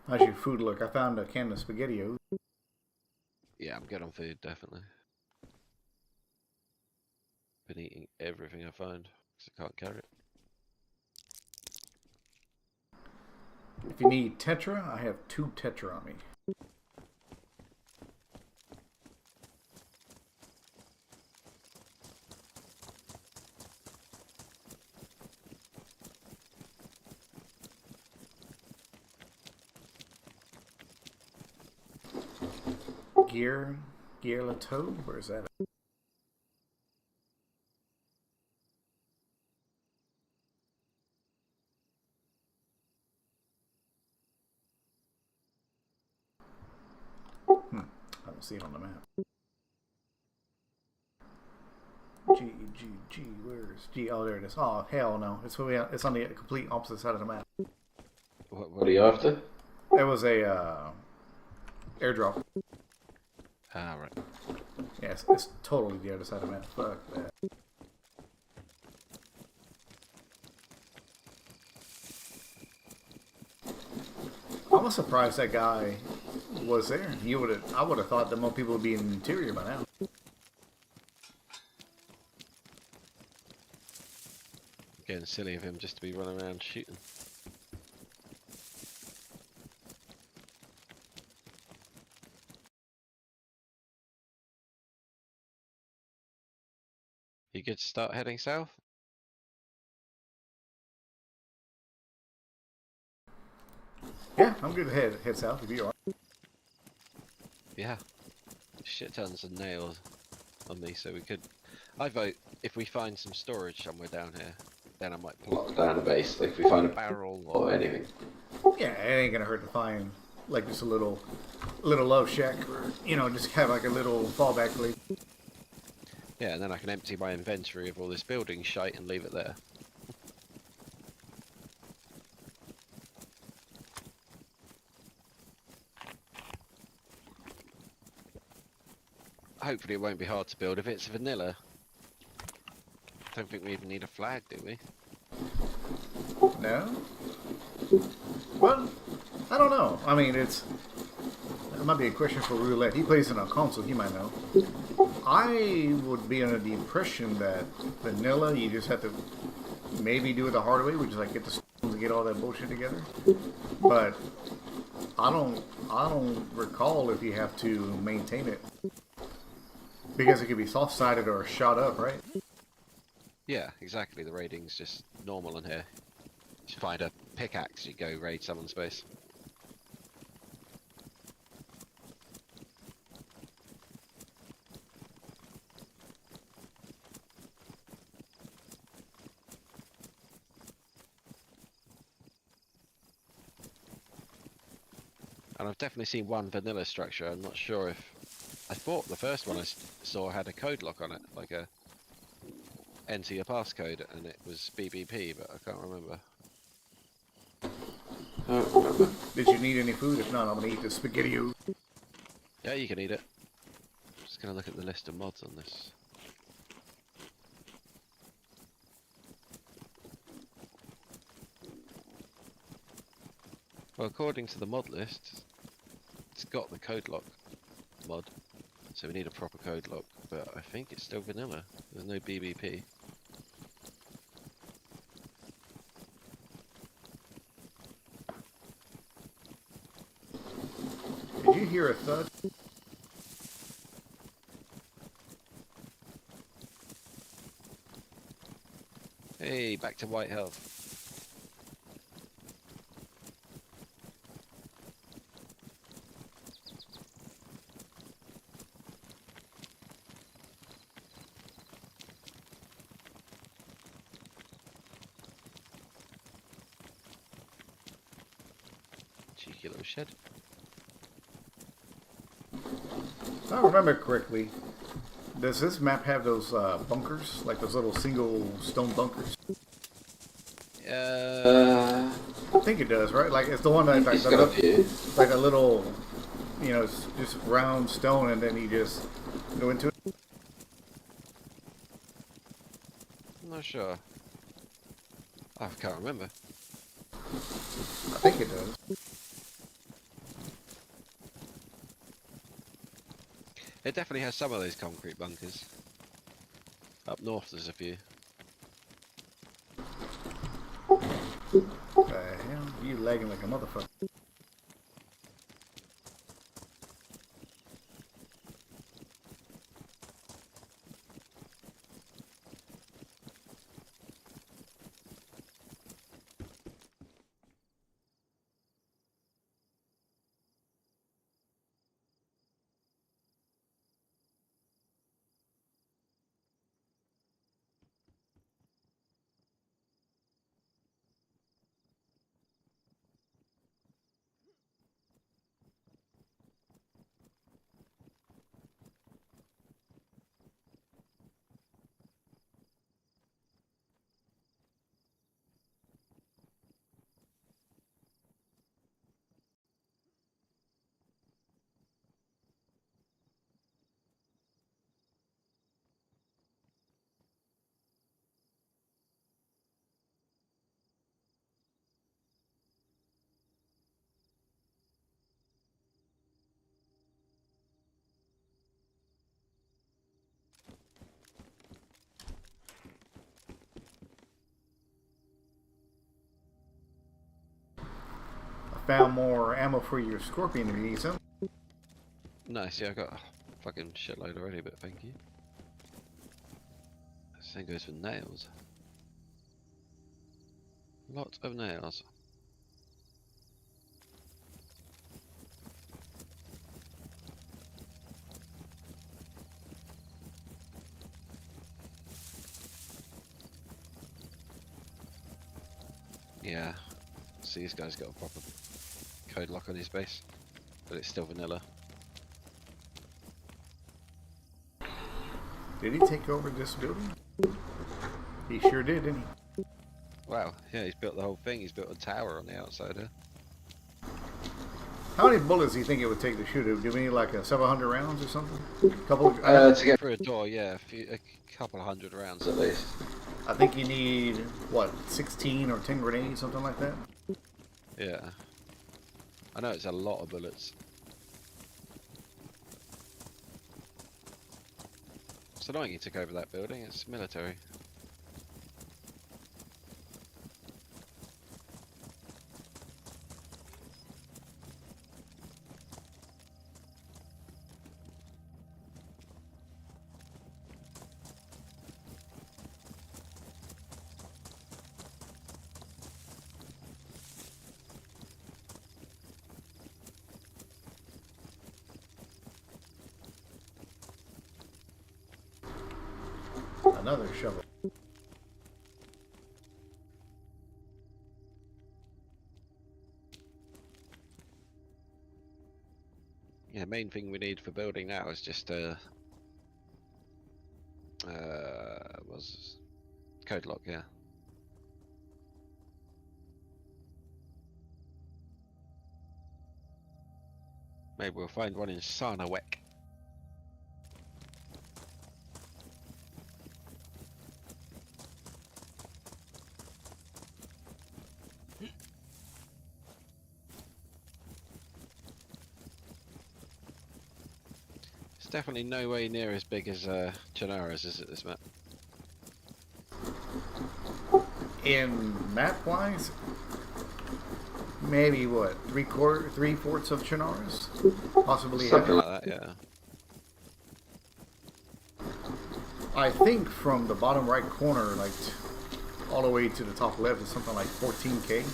How's your food look? I found a can of SpaghettiOs. Yeah, I'm good on food, definitely. Been eating everything I find, because I can't carry it. If you need Tetra, I have 2 Tetra on me. Gear Lateau? Where is that? I don't see it on the map. G, where's G? Oh, there it is. Oh, hell no. It's on the complete opposite side of the map. What are you after? There was a airdrop. Ah, right. Yeah, it's totally the other side of the map. Fuck that. I was surprised that guy was there. I would have thought that more people would be in the interior by now. Getting silly of him just to be running around shooting. You good to start heading south? Yeah, I'm good to head south if you are. Yeah. Shit tons of nails on me, so we could... I vote, if we find some storage somewhere down here, then I might plot Down a base, like if we find a barrel or anything. Yeah, it ain't gonna hurt to find like just a little love shack, or just have like a little fallback place. Yeah, and then I can empty my inventory of all this building shite and leave it there. Hopefully it won't be hard to build. If it's vanilla, I don't think we even need a flag, do we? No? Well, I don't know. I mean, that might be a question for Roulette. He plays in a console, he might know. I would be under the impression that vanilla, you just have to maybe do it the hard way, which is like get the stones and get all that bullshit together. But I don't recall if you have to maintain it. Because it could be soft-sided or shot up, right? Yeah, exactly. The raiding's just normal in here. Just find a pickaxe, you go raid someone's base. And I've definitely seen one vanilla structure. I'm not sure if... I thought the first one I saw had a code lock on it, like a enter your passcode, and it was BBP, but I can't remember. Did you need any food? If not, I'm gonna eat the SpaghettiOs. Yeah, you can eat it. Just gonna look at the list of mods on this. Well, according to the mod list, it's got the code lock mod, so we need a proper code lock, but I think it's still vanilla. There's no BBP. Did you hear a thud? Hey, back to white health. Cheeky little shed. I remember correctly, does this map have those bunkers, like those little single stone bunkers? I think it does, right? Like it's the one that like, it's got a few. like a little, you know, it's just round stone, and then you just go into it. I'm not sure. I can't remember. I think it does. It definitely has some of those concrete bunkers. Up north there's a few. The hell? You lagging like a motherfucker. Found more ammo for your scorpion if you need some. Nice, yeah, I got a fucking shitload already, but thank you. Same goes for nails. Lots of nails. Yeah, see, this guy's got a proper code lock on his base, but it's still vanilla. Did he take over this building? He sure did, didn't he? Wow, yeah, he's built the whole thing. He's built a tower on the outside here. How many bullets do you think it would take to shoot it? Do we need like a several hundred rounds or something? Couple. To get Through a door, yeah, a couple of hundred rounds. at least. I think you need what, 16 or 10 grenades, something like that. Yeah. I know it's a lot of bullets. It's annoying he took over that building. It's military. Another shovel. Yeah, main thing we need for building now is just was code lock, yeah. Maybe we'll find one in Sarnawek. It's definitely no way near as big as Chernara's, is it, this map? In map-wise, maybe what, three-fourths of Chernara's? Possibly. Something Like that, yeah. I think from the bottom right corner, like all the way to the top left, is something like 14K.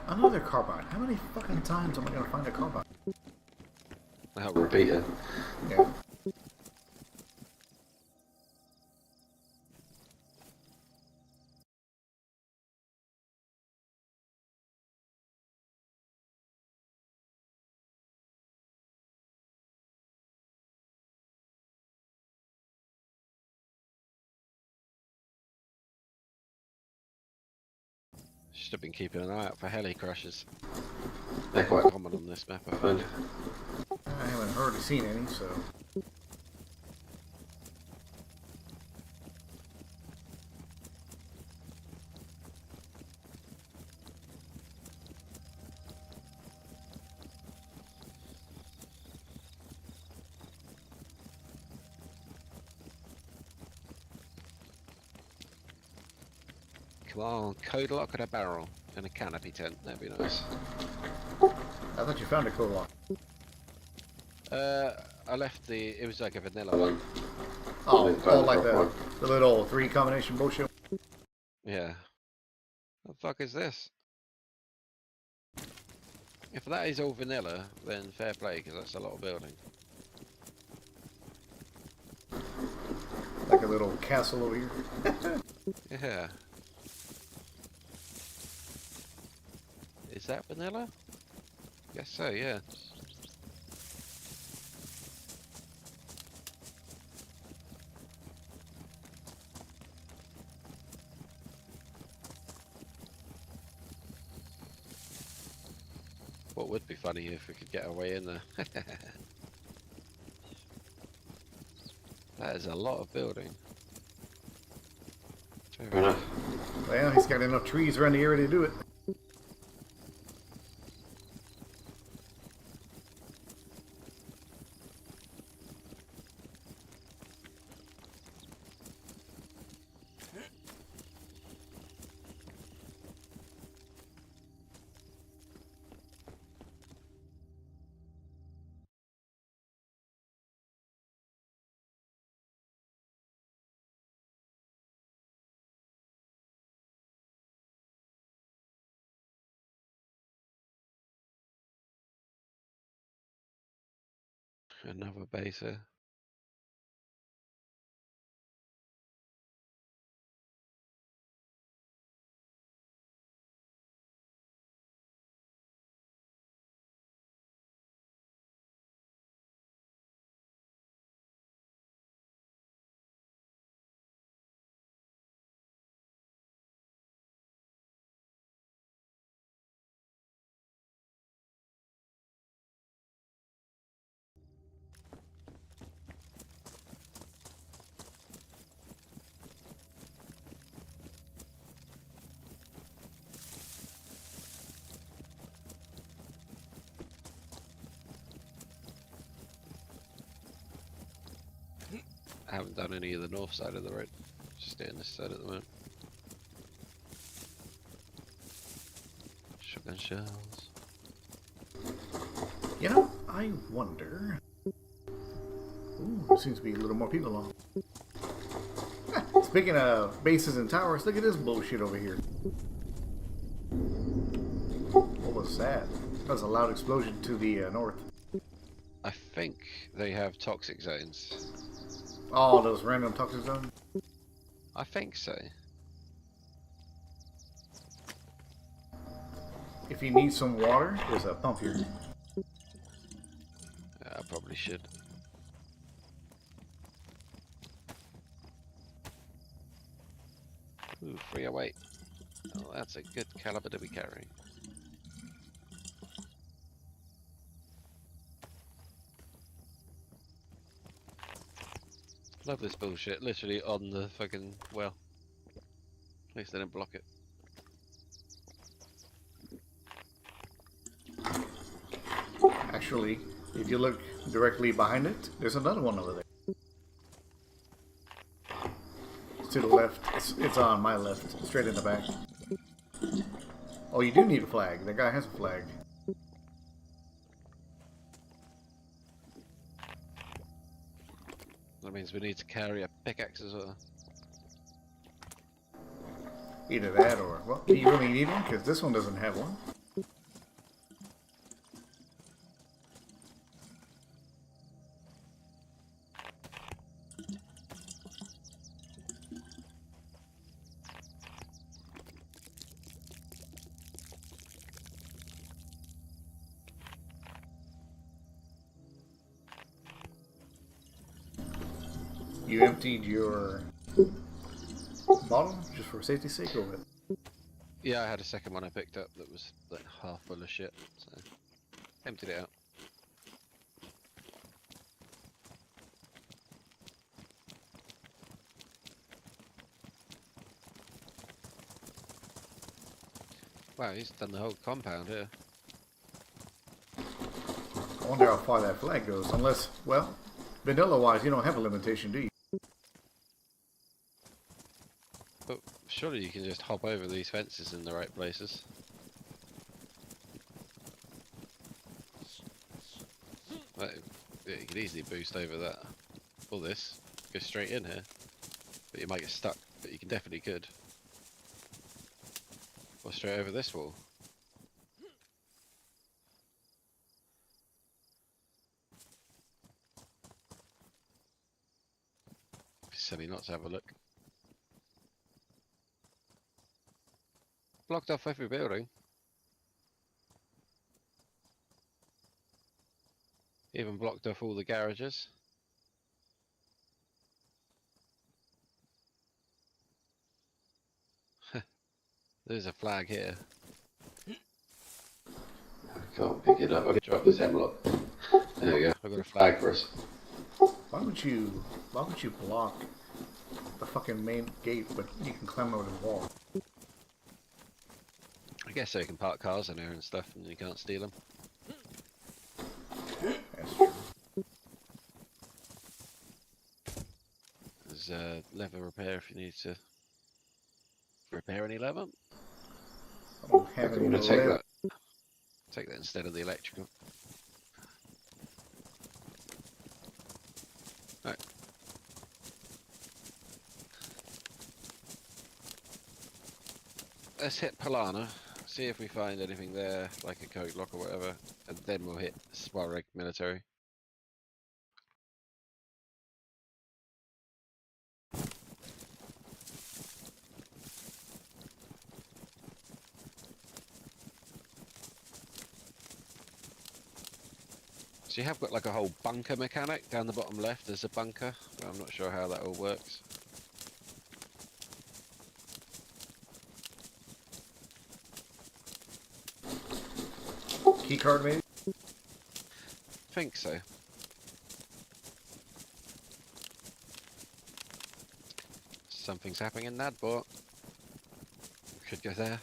Another carbine. How many fucking times am I gonna find a carbine? I hope Repeater. Yeah. Should have been keeping an eye out for heli crashes. They're quite Common on this map, I fun. find. I haven't heard or seen any, so. Come on, code lock and a barrel and a canopy tent. That'd be nice. I thought you found a code lock. I left the. It was like a vanilla one. Oh, Found the like top the little 3 combination bullshit. Yeah. What the fuck is this? If that is all vanilla, then fair play, because that's a lot of building. Like a little castle over here. Yeah. Is that vanilla? Guess so, yeah. What would be funny if we could get our way in there. That is a lot of building. Fair enough. Well, he's got enough trees around the area to do it. Another base here. I haven't done any of the north side of the road. Just stay on this side at the moment. Shotgun shells. You know, I wonder. Ooh, there seems to be a little more people on. Speaking of bases and towers, look at this bullshit over here. What was that? That was a loud explosion to the north. I think they have toxic zones. Oh, those random toxic zones? I think so. If you need some water, there's a pump here. Yeah, I probably should. Ooh, 308. Oh, that's a good caliber to be carrying. Love this bullshit. Literally on the fucking well. At least they didn't block it. Actually, if you look directly behind it, there's another one over there. It's to the left. It's on my left, straight in the back. Oh, you do need a flag. That guy has a flag. That means we need to carry a pickaxe as well. Either that or, well, do you really need one? Because this one doesn't have one. You emptied your bottle just for safety's sake, or what? Yeah, I had a second one I picked up that was like half full of shit, so emptied it out. Wow, he's done the whole compound here. I wonder how far that flag goes. Unless, well, vanilla-wise, you don't have a limitation, do you? But surely you can just hop over these fences in the right places. Like, yeah, you could easily boost over that. All this, go straight in here. But you might get stuck, but you can definitely could. Or straight over this wall. Be silly not to have a look. Blocked off every building. Even blocked off all the garages. There's a flag here. I can't pick it up. I can drop this hemlock. There we go. I've got a Flag flag. for us. Why would you block the fucking main gate, but you can climb over the wall? I guess so you can park cars in there and stuff and you can't steal them. That's true. There's leather repair if you need to repair any leather. I don't have I'm any going to take lead. that. Take that instead of the electrical. Right. Let's hit Polana, see if we find anything there, like a coat lock or whatever, and then we'll hit Swareg military. So you have got like a whole bunker mechanic down the bottom left. There's a bunker, but I'm not sure how that all works. Key card, maybe? Think so. Something's happening in Nadbort. Could go there.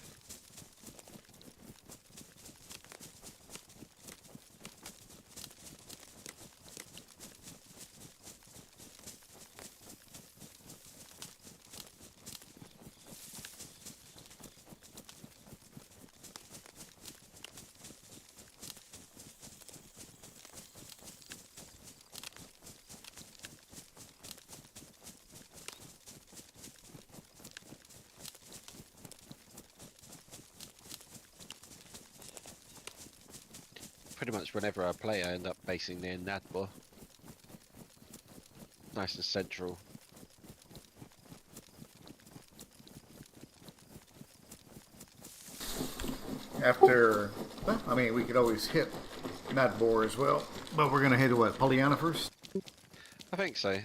Pretty much whenever I play, I end up basing near Nadbor. Nice and central. After, well, I mean, we could always hit Nadbor as well. But we're going to head to what, Pollyanna first? I think so.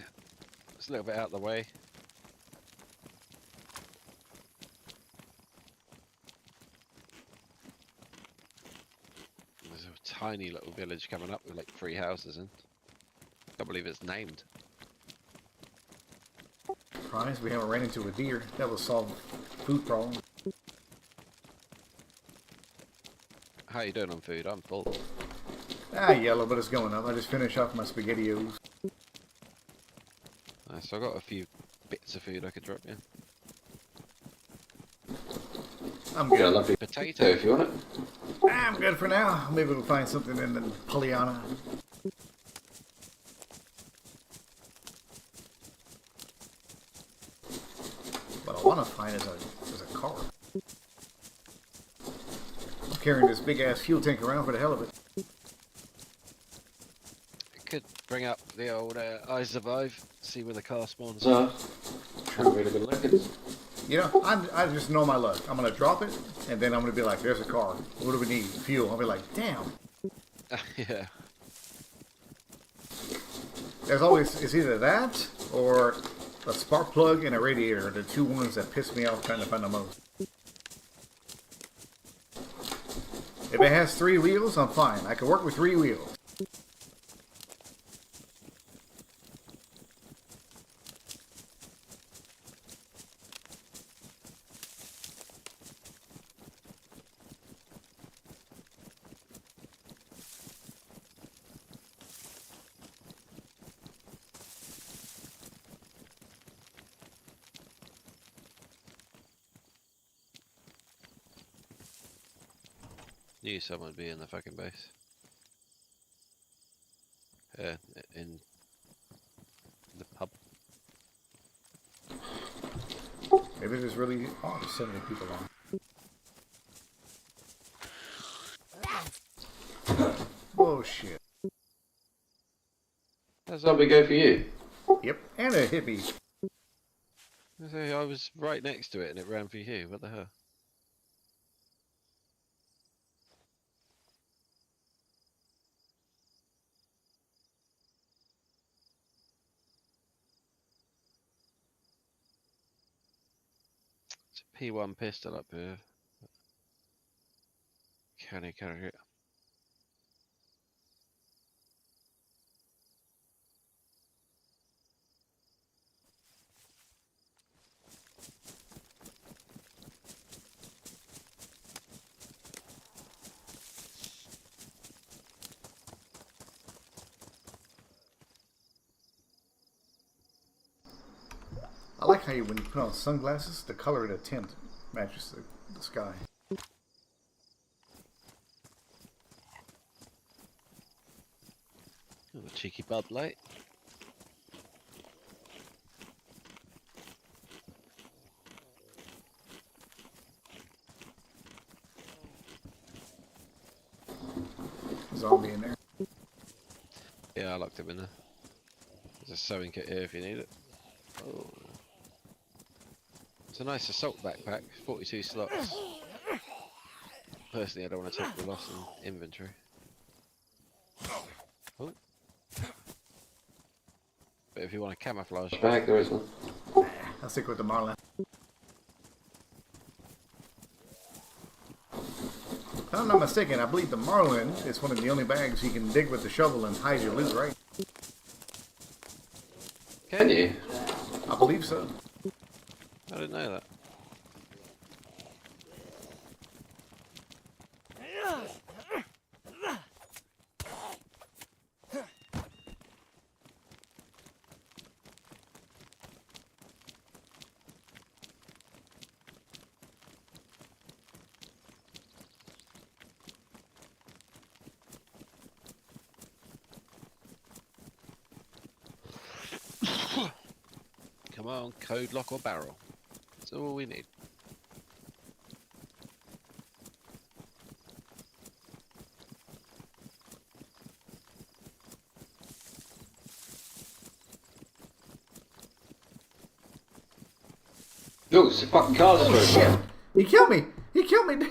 It's a little bit out of the way. There's a tiny little village coming up with like 3 houses in. Can't believe it's named. Surprised we haven't ran into a deer. That will solve food problems. How you doing on food? I'm full. Ah, yellow, but it's going up. I just finished off my SpaghettiOs. So I got a few bits of food I could drop you. I'm Got a good. lovely Potato. if you want it. I'm good for now. Maybe we'll find something in the Pollyanna. What I want to find is a car. I'm carrying this big ass fuel tank around for the hell of it. Could bring up the old I Survive, see where the car spawns. So, haven't really been looking. You know, I just know my luck. I'm gonna drop it, and then I'm gonna be like, "There's a car. What do we need? Fuel." I'll be like, "Damn." Yeah. There's always it's either that or a spark plug and a radiator. The two ones that piss me off trying to find the most. If it has 3 wheels, I'm fine. I can work with 3 wheels. Knew someone would be in the fucking base. Yeah, in the pub. Maybe there's really... Oh, there's so many people on. Oh, shit. How's zombie go for you? Yep, and a hippie. I was right next to it and it ran for you. What the hell? It's a P1 pistol up here. Can he carry it? I like how when you put on sunglasses, the color of the tint matches the sky. Oh, a cheeky Bud Light. Zombie in there. Yeah, I locked him in there. There's a sewing kit here if you need it. Oh. It's a nice assault backpack, 42 slots. Personally, I don't want to take the loss in inventory. Oh. But if you want a camouflage Bag, there is one. I'll stick with the Marlin. If I'm not mistaken, I believe the Marlin is one of the only bags you can dig with the shovel and hide your loot, right? Can you? I believe so. I didn't know that. Come on, code lock or barrel. That's all we need. Yo, it's a fucking car Oh just shit! He killed me! He killed me!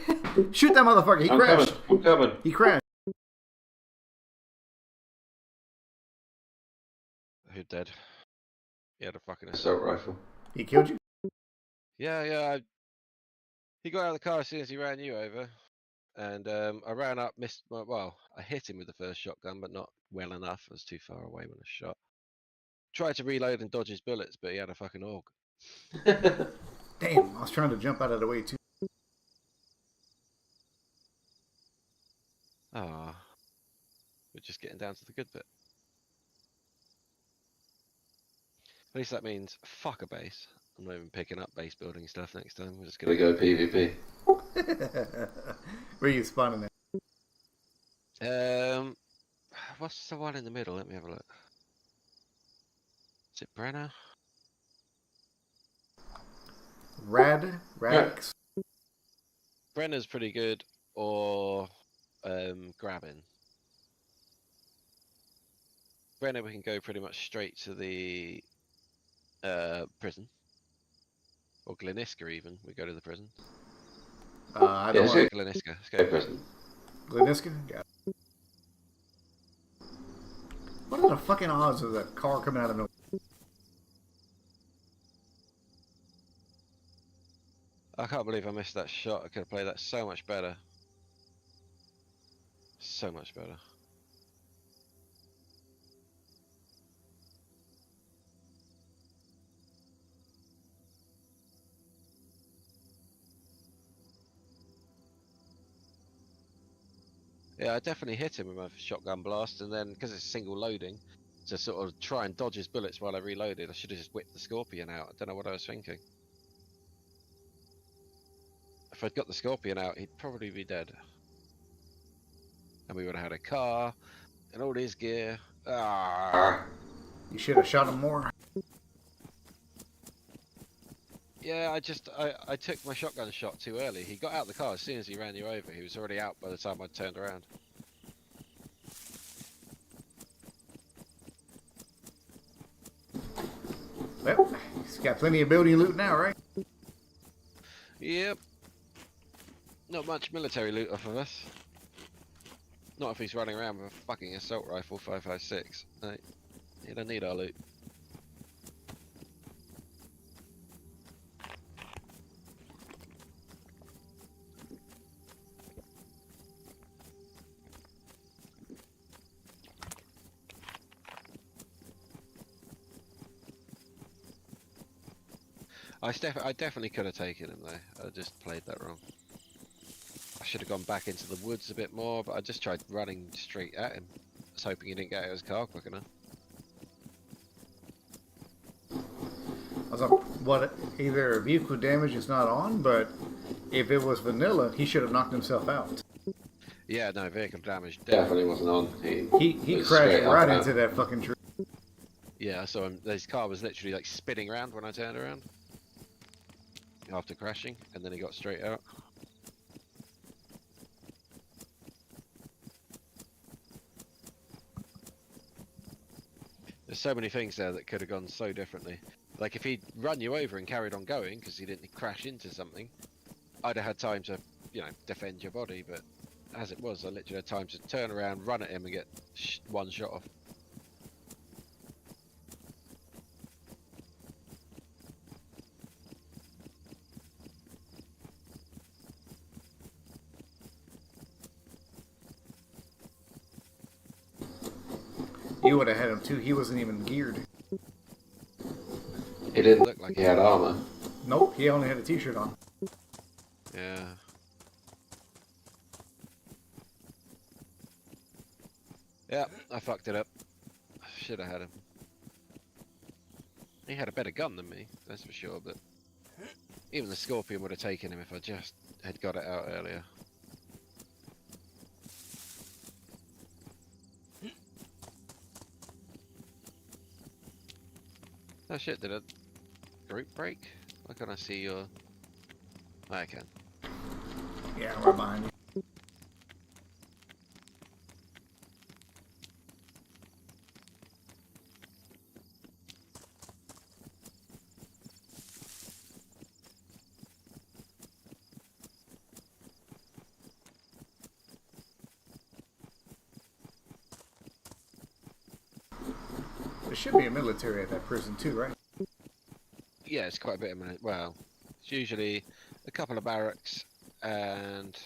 Shoot that motherfucker! He I'm crashed! coming, I'm coming. He crashed. Who dead? He had a fucking Assault rifle. He killed you? Yeah. He got out of the car as soon as he ran you over. And I ran up, missed. Well, I hit him with the first shotgun, but not well enough. I was too far away when I shot. Tried to reload and dodge his bullets, but he had a fucking AUG. Damn, I was trying to jump out of the way too. Ah, we're just getting down to the good bit. At least that means fuck a base. I'm not even picking up base building stuff next time. We're just gonna We go PvP. Where are you spawning at? What's the one in the middle? Let me have a look. Is it Brenner? Radix? Brenner's pretty good, or grabbing. Brenner, we can go pretty much straight to the prison, or Gleniska even. We go to the prison. I don't want Gleniska. Let's Go go. prison. Gleniska? Yeah. What are the fucking odds of that car coming out of nowhere? I can't believe I missed that shot. I could have played that so much better. So much better. Yeah, I definitely hit him with my shotgun blast, and then because it's single loading, to sort of try and dodge his bullets while I reloaded, I should have just whipped the Scorpion out. I don't know what I was thinking. If I'd got the Scorpion out, he'd probably be dead. And we would have had a car and all his gear. Ah. You should have shot him more. Yeah, I took my shotgun shot too early. He got out of the car as soon as he ran you over. He was already out by the time I turned around. Well, he's got plenty of building loot now, right? Yep. Not much military loot off of us. Not if he's running around with a fucking assault rifle 5.56. No, you don't need our loot. I definitely could have taken him though. I just played that wrong. I should have gone back into the woods a bit more, but I just tried running straight at him. I was hoping he didn't get out of his car quick enough. I was like, what? Either vehicle damage is not on, but if it was vanilla, he should have knocked himself out. Yeah, no, vehicle damage Definitely wasn't on. He was crashed straight up right out. into that fucking tree. Yeah, I saw him. His car was literally like spinning around when I turned around. After crashing, and then he got straight out. There's so many things there that could have gone so differently. Like if he'd run you over and carried on going because he didn't crash into something, I'd have had time to, you know, defend your body. But as it was, I literally had time to turn around, run at him, and get one shot off. You would have had him too. He wasn't even geared. He didn't Look like he had armor. Nope, he only had a t-shirt on. Yeah. Yeah, I fucked it up. Should have had him. He had a better gun than me, that's for sure, but even the Scorpion would have taken him if I just had got it out earlier. Oh shit, did a group break? Why can't I see your... I can. Yeah, I'm right behind you. There should be a military at that prison too, right? Yeah, it's quite a bit of money. Well, it's usually a couple of barracks and...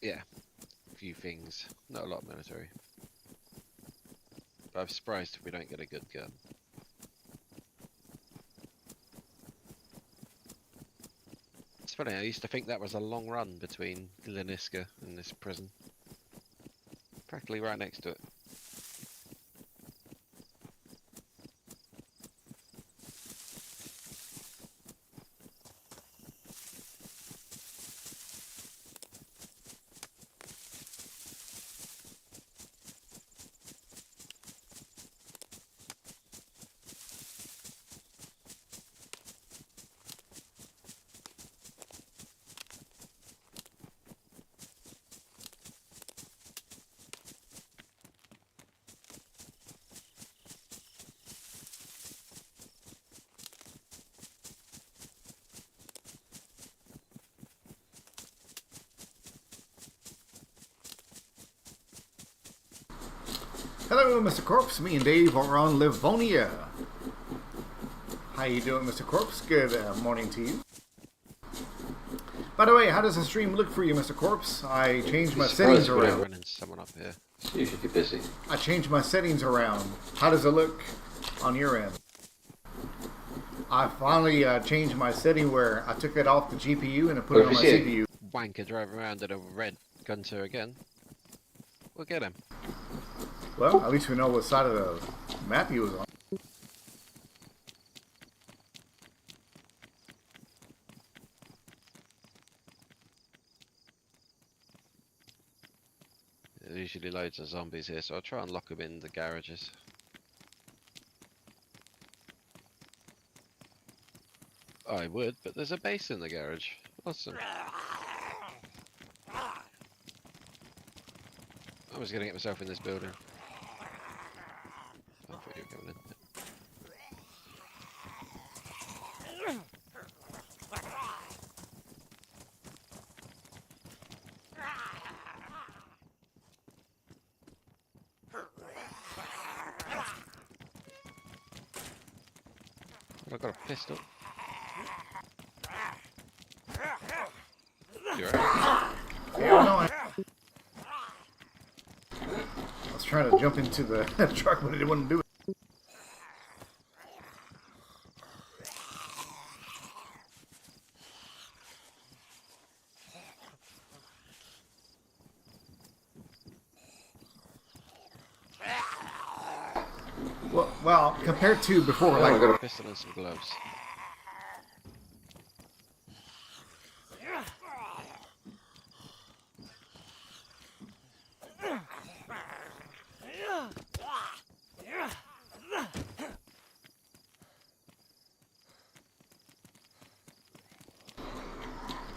yeah, a few things. Not a lot of military. But I'm surprised if we don't get a good gun. It's funny, I used to think that was a long run between Liniska and this prison. Practically right next to it. Hello, Mr. Corpse. Me and Dave are on Livonia. How you doing, Mr. Corpse? Good morning to you. By the way, how does the stream look for you, Mr. Corpse? I changed my It's settings surprising, around. Run into someone up here. It's usually busy. I changed my settings around. How does it look on your end? I finally changed my setting where I took it off the GPU and I put it on my CPU. Wanker driving around in a red Gunter again. We'll get him. Well, at least we know what side of the map he was on. There's usually loads of zombies here, so I'll try and lock them in the garages. I would, but there's a base in the garage. Awesome. I was gonna get myself in this building. I thought you were coming in. I've got a pistol. You're right. Yeah, no, I was trying to jump into the truck, but it wouldn't do it. Well, compared to before, Oh, I like, got a Pistol and some gloves.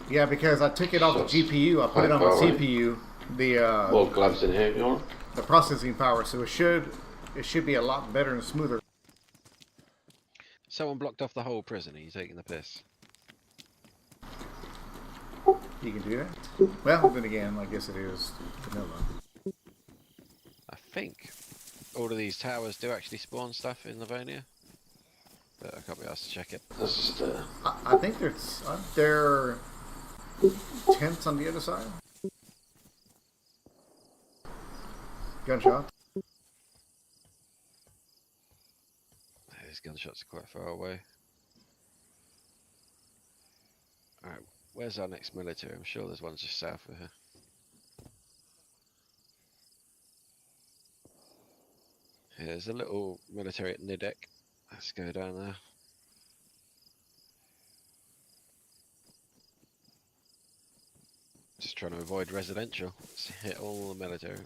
yeah, because I took it off the GPU, I put it on the CPU, more gloves in here, you want? the processing power, so it should be a lot better and smoother. Someone blocked off the whole prison. Are you taking the piss? You can do that. Well, then again, I guess it is vanilla. I think all of these towers do actually spawn stuff in Livonia, but I can't be asked to check it. That's just, I think there's there tents on the other side. Gunshot. These gunshots are quite far away. Alright, where's our next military? I'm sure there's one just south of here. There's a little military at Nidek. Let's go down there. Just trying to avoid residential. Let's hit all the military.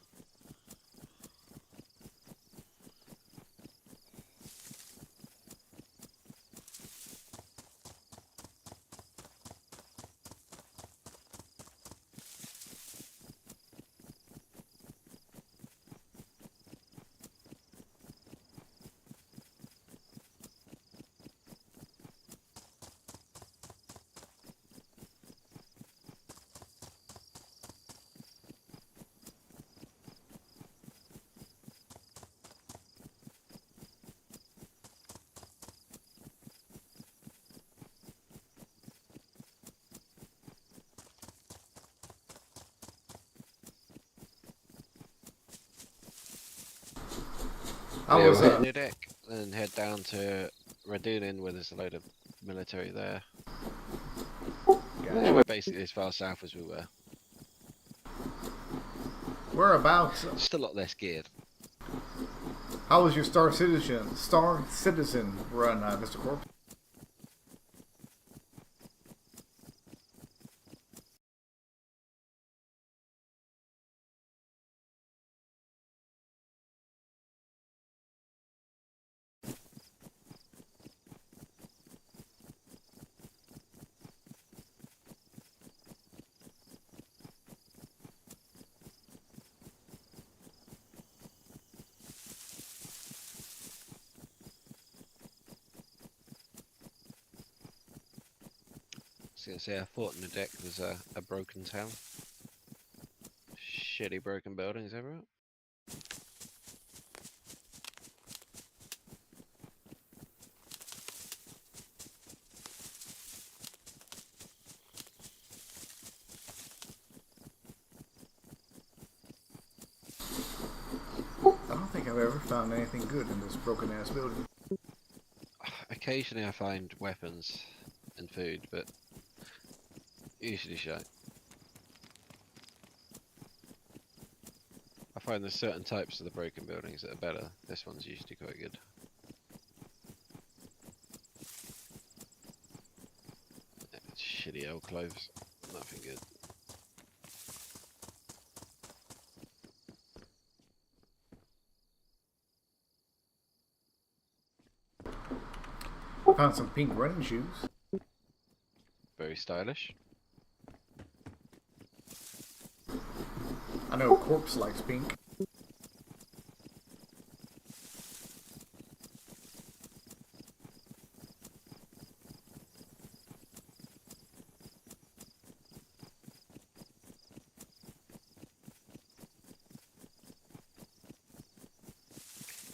I was Nidek, then head down to Radunin where there's a load of military there. yeah, We're basically as far south as we were. whereabouts? Just a lot less geared. How was your Star Citizen run, Mr. Corp? I was going to say, I thought Nidek was a broken town. Shitty broken buildings everywhere. think I've ever found anything good in this broken ass building. Occasionally I find weapons and food, but usually shite. I find there's certain types of the broken buildings that are better. This one's usually quite good. Yeah, shitty old clothes. Nothing good. Found some pink running shoes. Very stylish. I know Corpse likes pink.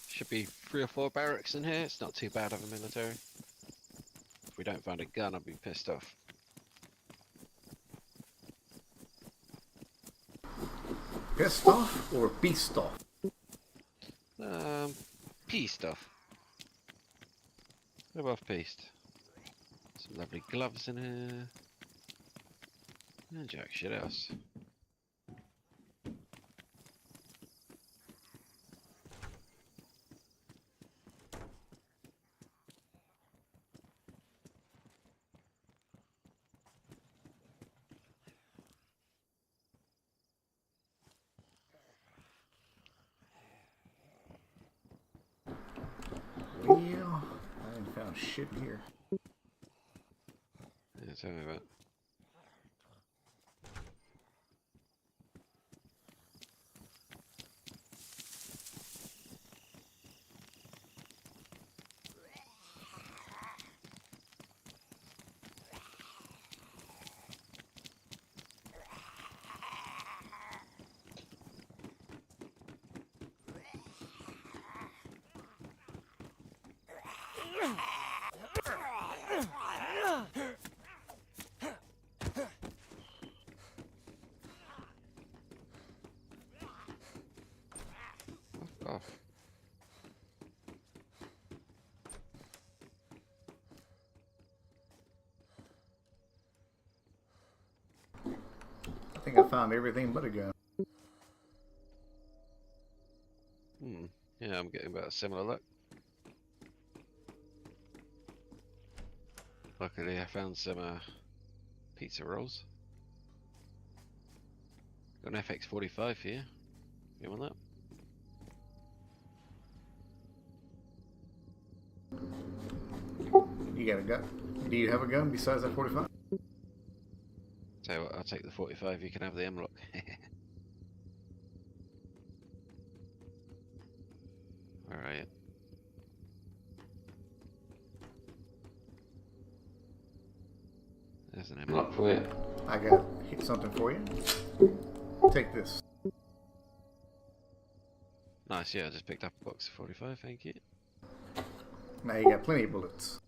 Should be 3 or 4 barracks in here. It's not too bad of a military. If we don't find a gun, I'll be pissed off. Pissed off or beast off? Pea stuff. What about pieced? Some lovely gloves in here. And jack shit else. Well, I ain't found shit here. Yeah, tell me about it. Fuck off. I think I found everything but a gun. Yeah, I'm getting about similar luck. Luckily, I found some pizza rolls. Got an FX45 here. You want that? You got a gun? Do you have a gun besides that 45? Tell you what, I'll take the 45. You can have the M-lock. Where are you? There's an M-lock. Lock for you. I got something for you. Take this. Nice, yeah, I just picked up a box of 45, thank you. Now you got plenty of bullets.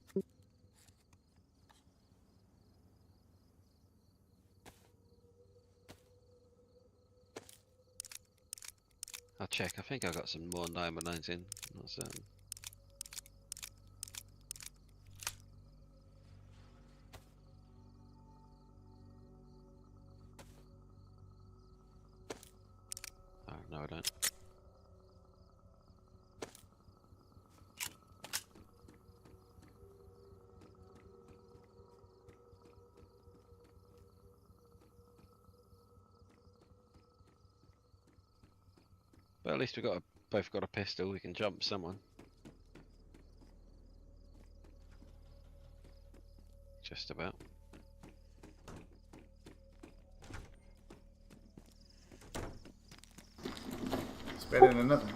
I'll check, I think I got some more 9x9s in, I'm not certain. Oh, no I don't. But at least we got both got a pistol, we can jump someone. Just about. It's better than nothing.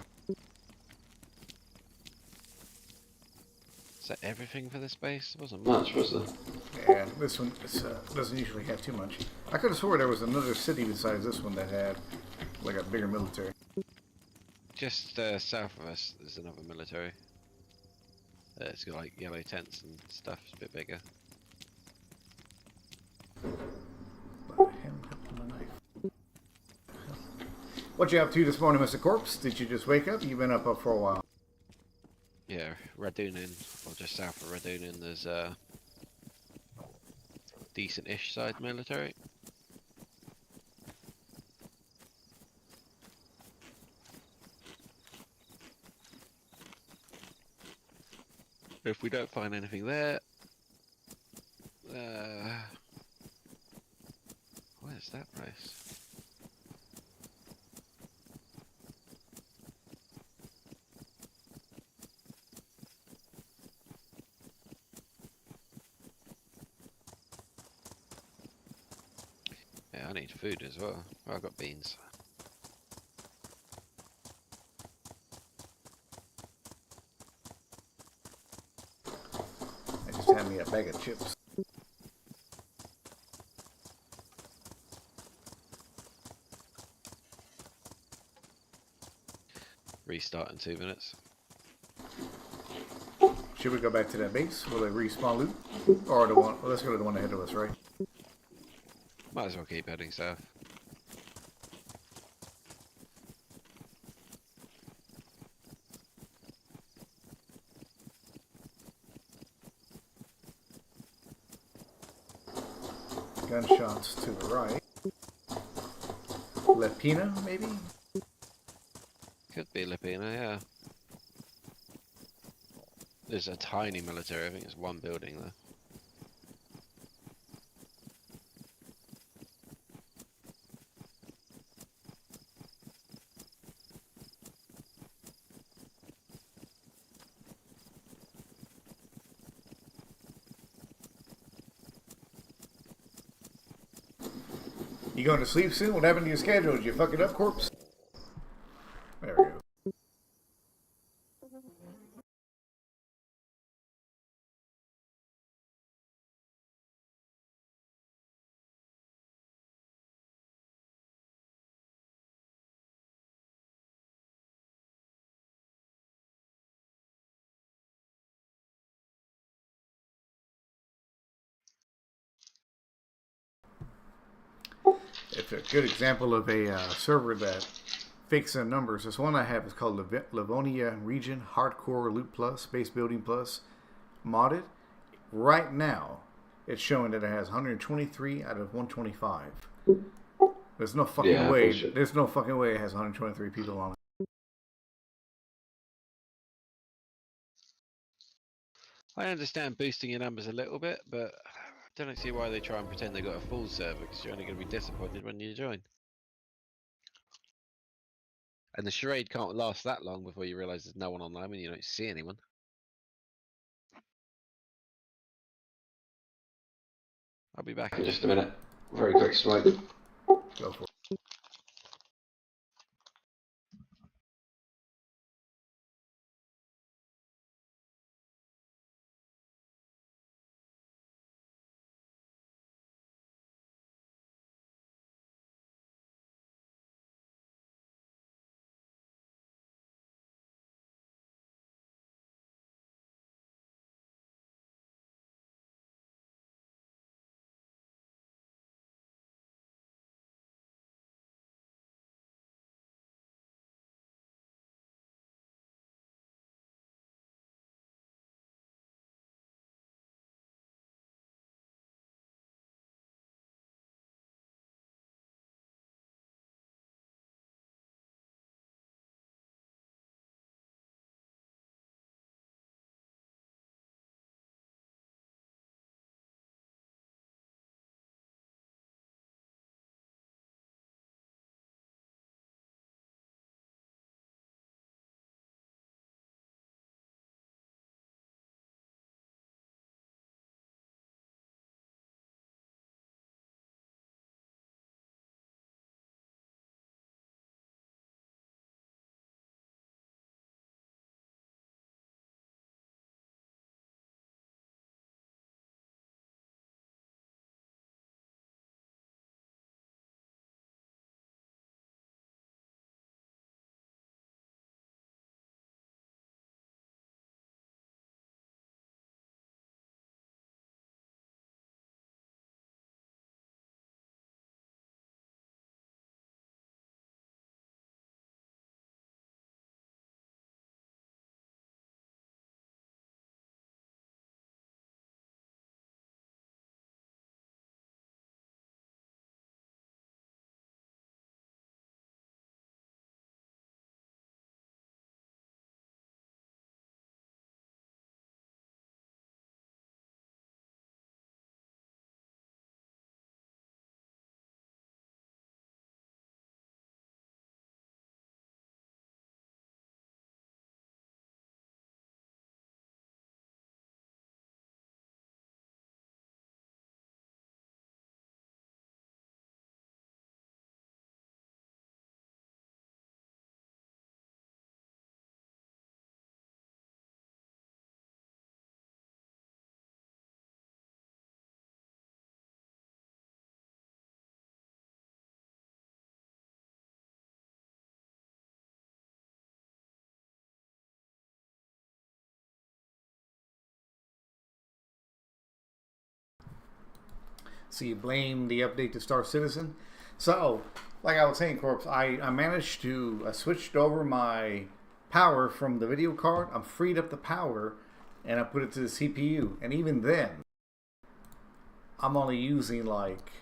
Is that everything for this base? It wasn't Much, was there? Yeah, this one doesn't usually have too much. I could have swore there was another city besides this one that had like a bigger military. Just south of us, there's another military. It's got like yellow tents and stuff, it's a bit bigger. What the hell happened to my knife? What you up to this morning, Mr. Corpse? Did you just wake up? You've been up for a while. Yeah, Radunin, or just south of Radunin, there's a decent-ish sized military. If we don't find anything there, where's that place? Yeah, I need food as well. Oh, I've got beans. I just had me a bag of chips. Restart in 2 minutes. Should we go back to that base? Will they respawn loot? Or the one? Well, let's go to the one ahead of us, right? Might as well keep heading south. Gunshots to the right. Lepina, maybe? Could be Lipina, yeah. There's a tiny military, I think it's one building there. You going to sleep soon? What happened to your schedule? Did you fuck it up, Corpse? There we go. It's a good example of a server that fakes in numbers. This one I have is called Livonia Region Hardcore Loot Plus, Base Building Plus, modded. Right now, it's showing that it has 123 out of 125. There's no fucking way. Bullshit. There's no fucking way it has 123 people on it. I understand boosting your numbers a little bit, but I don't see why they try and pretend they got a full server, because you're only going to be disappointed when you join. And the charade can't last that long before you realise there's no one online when you don't see anyone. I'll be back In just a minute. Very quick smoke. Go for it. So you blame the update to Star Citizen. So, like I was saying, Corpse, I managed to I switched over my power from the video card. I'm freed up the power, and I put it to the CPU. And even then, I'm only using like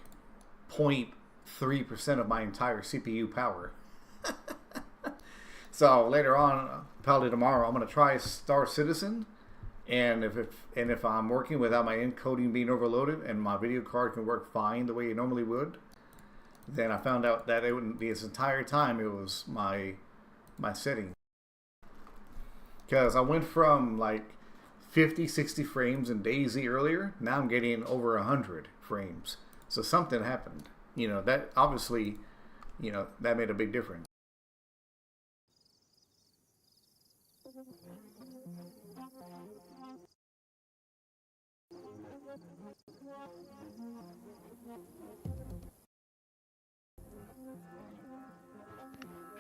0.3% of my entire CPU power. So later on, probably tomorrow, I'm gonna try Star Citizen, and if I'm working without my encoding being overloaded and my video card can work fine the way it normally would, then I found out that it wouldn't be this entire time it was my setting. Because I went from like 50, 60 frames in DayZ earlier. Now I'm getting over 100 frames. So something happened. You know, that obviously, you know, that made a big difference.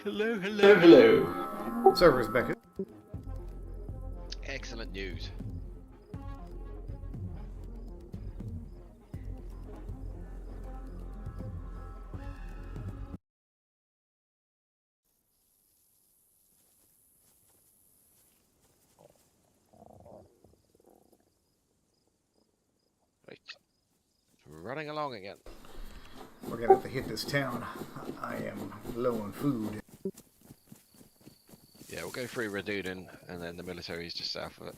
Hello, Hello, hello. Servers, Beckett. Excellent news. Right. Running along again. We're gonna have to hit this town. I am low on food. Yeah, we'll go through Radunin, and then the military is just south of it.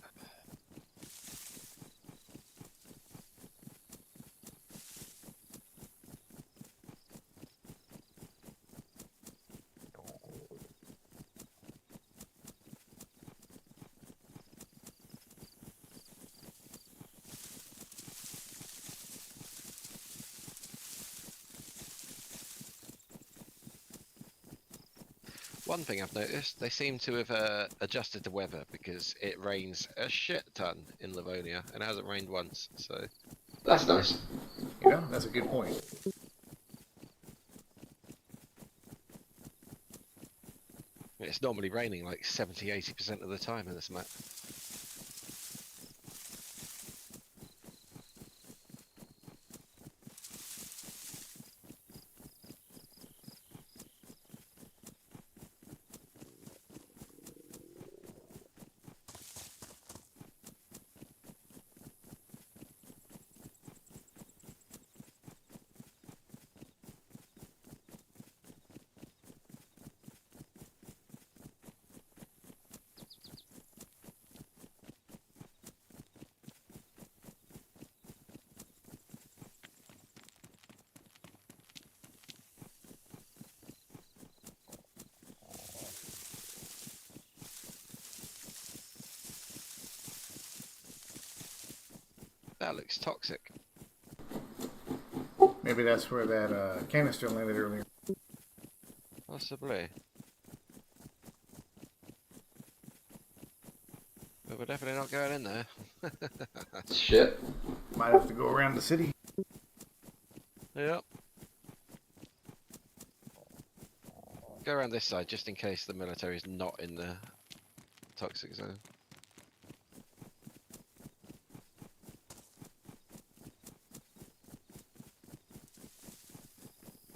One thing I've noticed, they seem to have adjusted the weather because it rains a shit ton in Livonia, and it hasn't rained once, so... That's nice. You know, that's a good point. It's normally raining like 70-80% of the time in this map. That looks toxic. Maybe that's where that canister landed earlier. Possibly. But we're definitely not going in there. Shit. Might have to go around the city. Yep. Go around this side just in case the military is not in the toxic zone.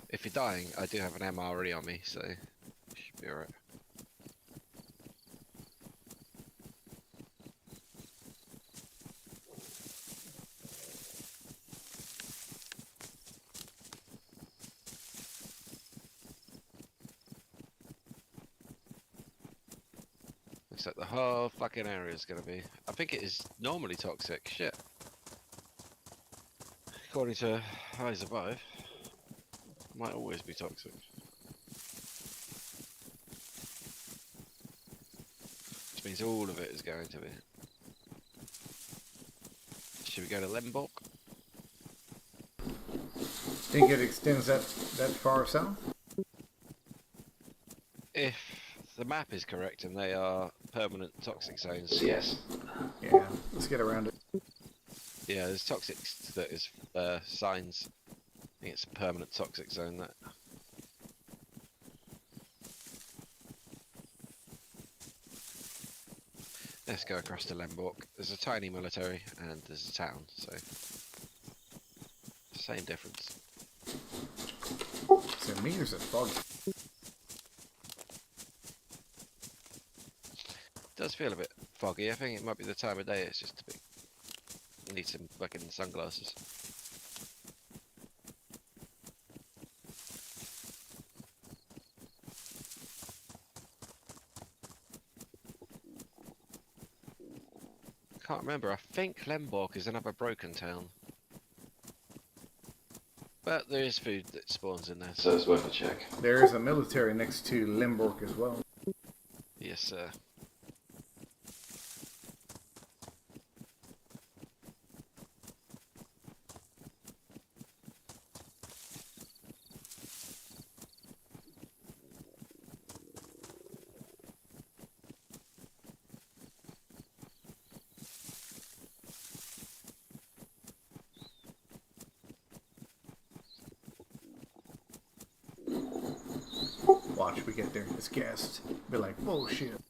If you're dying, I do have an MRE on me, so should be alright. Looks like the whole fucking area is gonna be. I think it is normally toxic. Shit. According to Eyes Above, might always be toxic. Which means all of it is going to be. Should we go to Lemborg? Think it extends that far south? If the map is correct and they are permanent toxic zones, Yes. Yeah, let's get around it. yeah, there's toxic that is signs. I think it's a permanent toxic zone. That. Let's go across to Lemborg. There's a tiny military and there's a town, so same difference. Is it me or is it foggy? It does feel a bit foggy. I think it might be the time of day. It's just a bit. Need some fucking sunglasses. Can't remember. I think Lemborg is another broken town. But there is food that spawns in there. So it's worth a check. There is a military next to Limburg as well. Yes, sir. Watch, we get there. It's gassed. Be like, bullshit.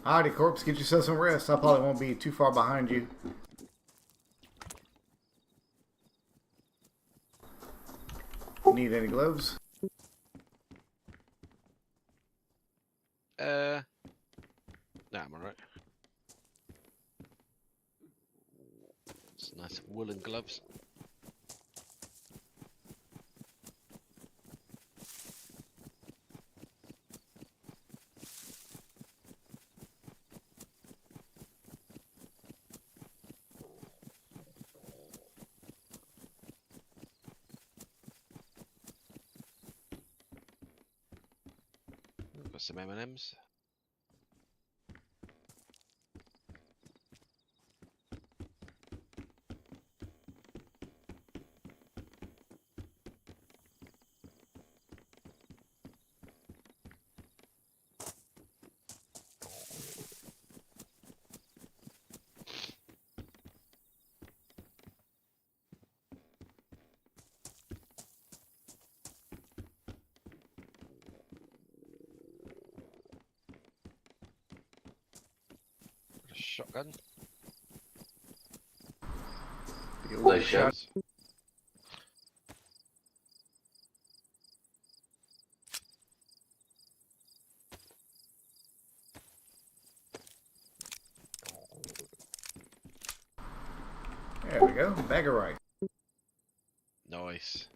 Howdy, corpse. Get yourself some rest. I probably won't be too far behind you. Need any gloves? Nah, I'm alright. It's nice woolen gloves. Got some M&Ms. Got a shotgun. The old No shot. shots. There we go. Bag of rice. Nice.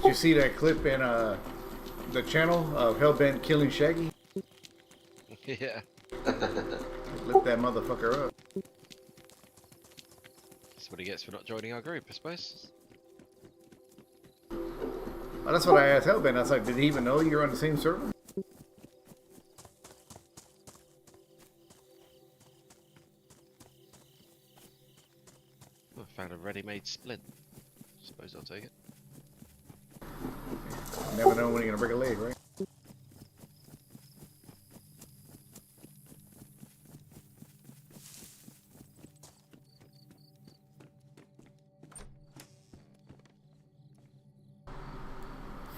you see that clip in the channel of Hellbent killing Shaggy? Yeah. Lit that motherfucker up. That's what he gets for not joining our group, I suppose. Well, that's what I asked Hellbent. I was like, did he even know you're on the same server? I found a ready-made splint. Suppose I'll take it. You never know when you're gonna break a leg, right?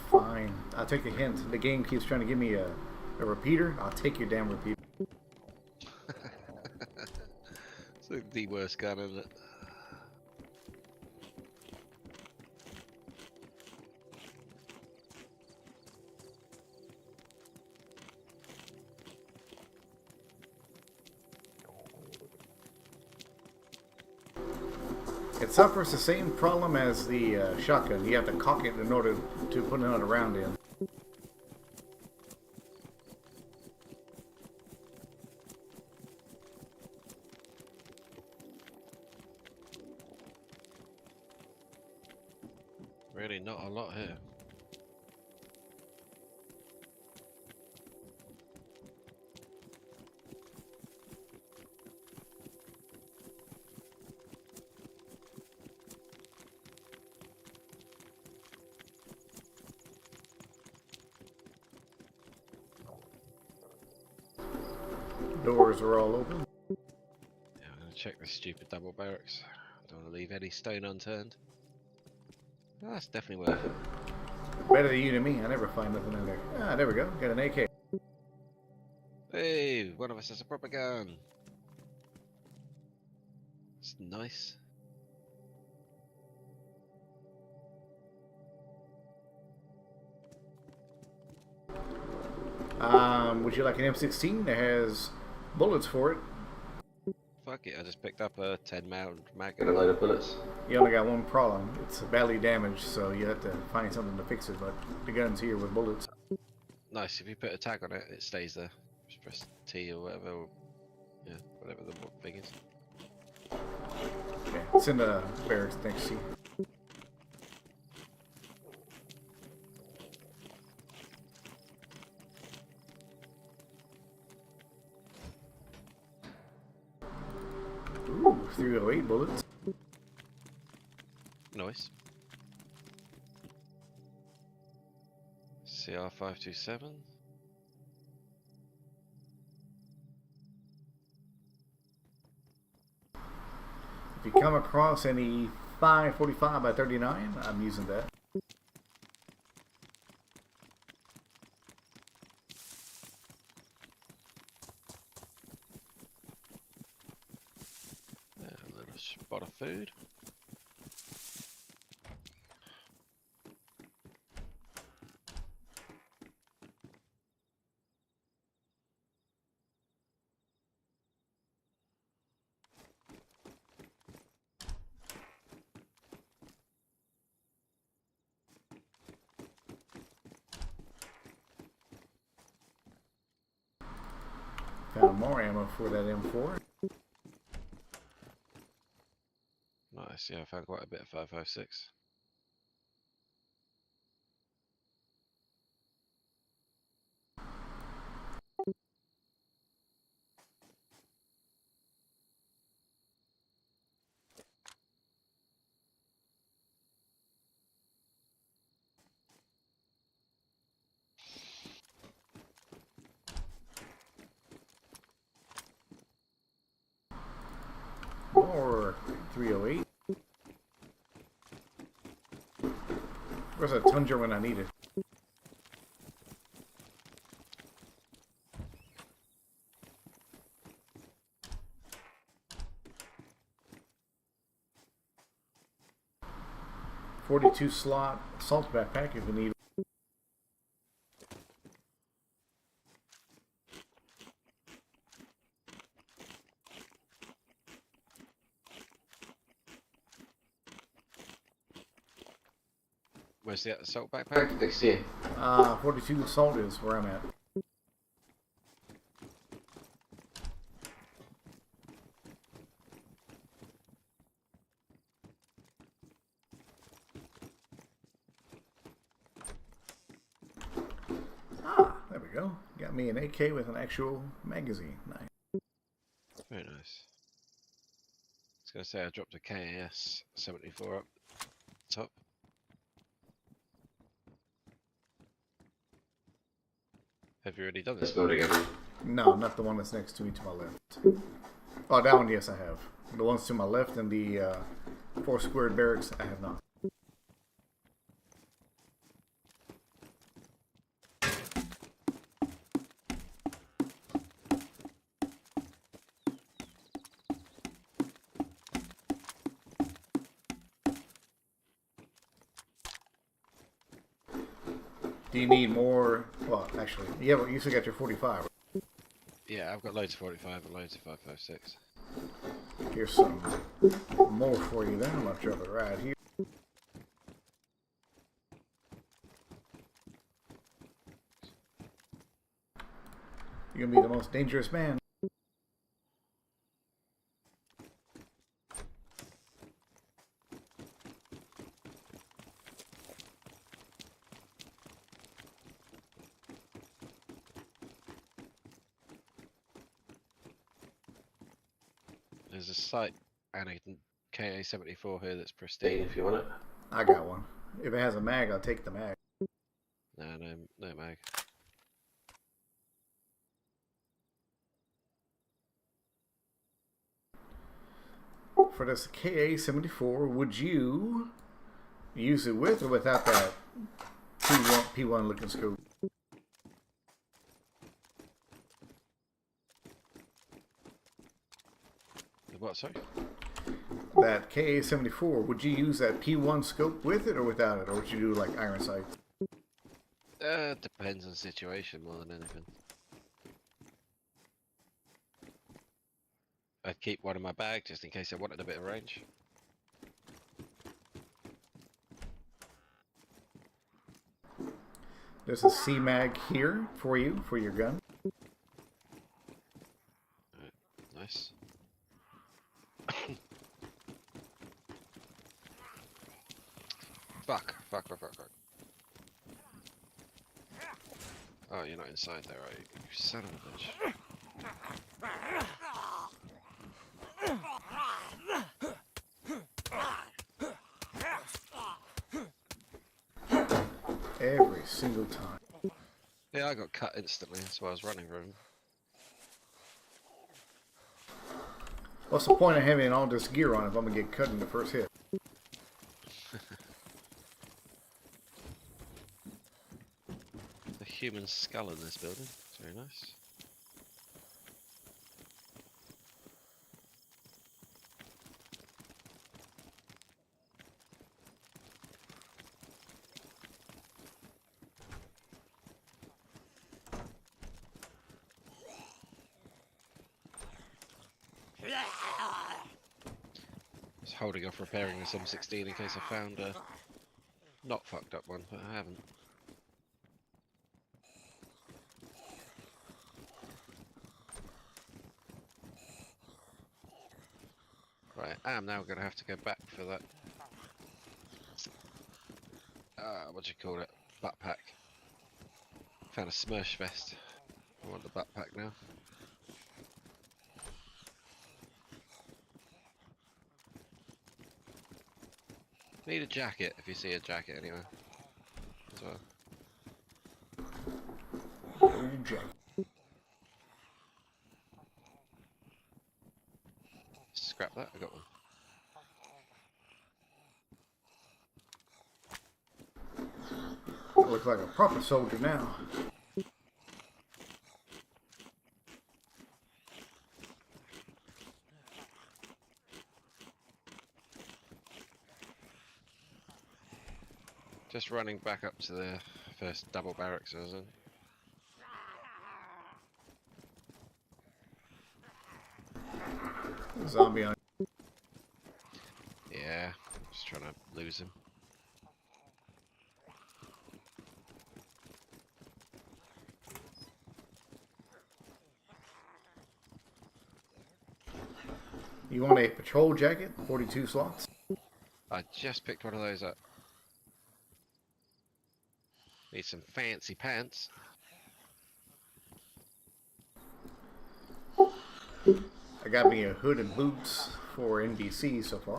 Fine. I'll take the hint. The game keeps trying to give me a repeater. I'll take your damn repeater. It's like the worst gun, isn't it? It suffers the same problem as the shotgun. You have to cock it in order to put another round in. Really not a lot here. Doors are all open. Yeah, I'm gonna check this stupid double barracks. I don't want to leave any stone unturned. Oh, that's definitely worth it. Better than you to me. I never find nothing in there. Ah, there we go. Got an AK. Hey, one of us has a proper gun. It's nice. Would you like an M16 that has bullets for it? Fuck it, I just picked up a 10 round mag. Get a load of bullets. You only got one problem. It's badly damaged, so you have to find something to fix it. But the gun's here with bullets. Nice, if you put a tag on it, it stays there. Just press T or whatever, or, yeah, whatever the thing is. Yeah, it's in the barracks next to you. Ooh, 308 bullets. Nice. CR527. If you come across any 545 by 39, I'm using that. A little spot of food. Found more ammo for that M4. Nice, yeah, I found quite a bit of 556. Or 308. Where's a Tundra when I need it? .42 slot assault backpack if you need. Where's the assault backpack? Back next year. 42 assault is where I'm at. There we go. Got me an AK with an actual magazine. Nice. Very nice. I was going to say I dropped a KAS 74 up top. Have you already done this building? No, not the one that's next to me to my left. Oh, that one, yes, I have. The ones to my left and the 4 squared barracks, I have not. Do you need more? Well, actually, yeah, but you still got your 45. Yeah, I've got loads of 45 and loads of 5.56. Here's some more for you then. I'm going to drop it right here. You're going to be the most dangerous man. There's a sight and a KA-74 here that's pristine if you want it. I got one. If it has a mag, I'll take the mag. No mag. For this KA-74, would you use it with or without that P1 looking scope? What, sorry? That KA-74, would you use that P1 scope with it or without it? Or would you do like iron sights? Depends on the situation more than anything. I'd keep one in my bag just in case I wanted a bit of range. There's a C-mag here for you, for your gun. Alright, nice. Fuck. Oh, you're not inside there, are you? You son of a bitch. Every single time. Yeah, I got cut instantly, that's why I was running from him. What's the point of having all this gear on if I'm going to get cut in the first hit? The human skull in this building. It's very nice. I was holding off repairing this M16 in case I found a not fucked up one, but I haven't. Right, I am now going to have to go back for that. What do you call it? Butt pack. Found a Smursh vest. I want the butt pack now. Need a jacket if you see a jacket anywhere. As well. Oh, Jack. Scrap that, I got one. I look like a proper soldier now. Just running back up to the first double barracks I was in. Zombie on. Yeah, just trying to lose him. You want a patrol jacket? 42 slots. I just picked one of those up. Need some fancy pants. I got me a hood and boots for NBC so far.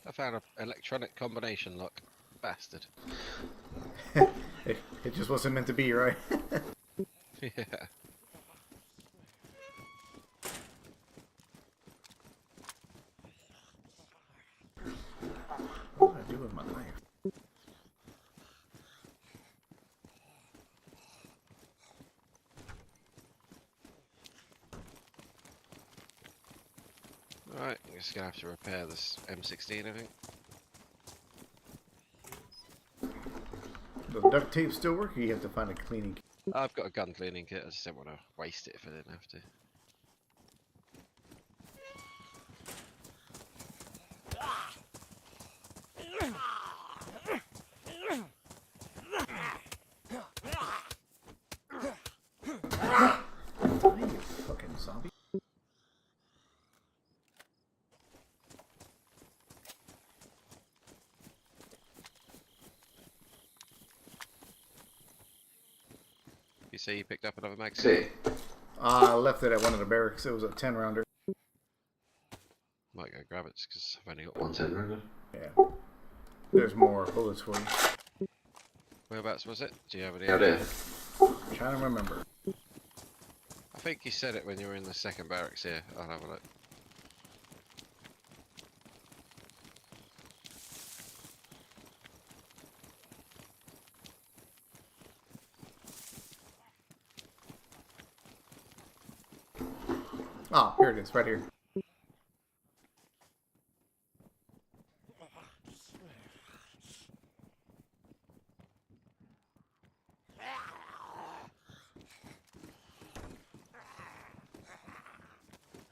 I found an electronic combination lock. Bastard. It just wasn't meant to be, right? Yeah. What did I do with my knife? Alright, I'm just gonna have to repair this M16, I think. Does duct tape still work, or you have to find a cleaning kit? I've got a gun cleaning kit, I just don't want to waste it if I didn't have to. You fucking zombie. You say you picked up another magazine? See, I left it at one of the barracks. It was a 10-rounder. Might go grab it because I've only got one one. 10 rounder. Yeah. There's more bullets for you. Whereabouts was it? Do you have any Out idea? there. I'm trying to remember. I think you said it when you were in the second barracks here. I'll have a look. Ah, here it is, right here.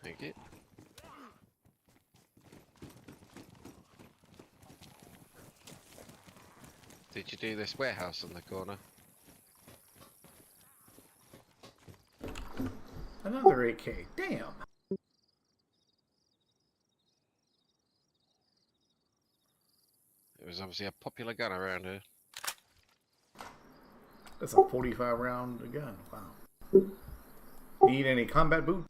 Thank you. Did you do this warehouse on the corner? Another AK. Damn. It was obviously a popular gun around here. That's a 45-round gun. Wow. Need any combat boots?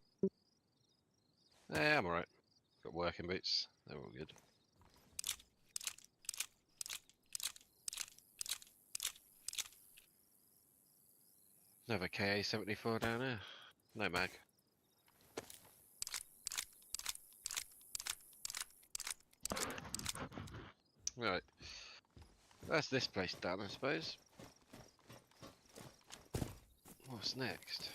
Yeah, I'm alright. Got working boots. They're all good. Another KA-74 down there. No mag. Right. That's this place done, I suppose. What's next?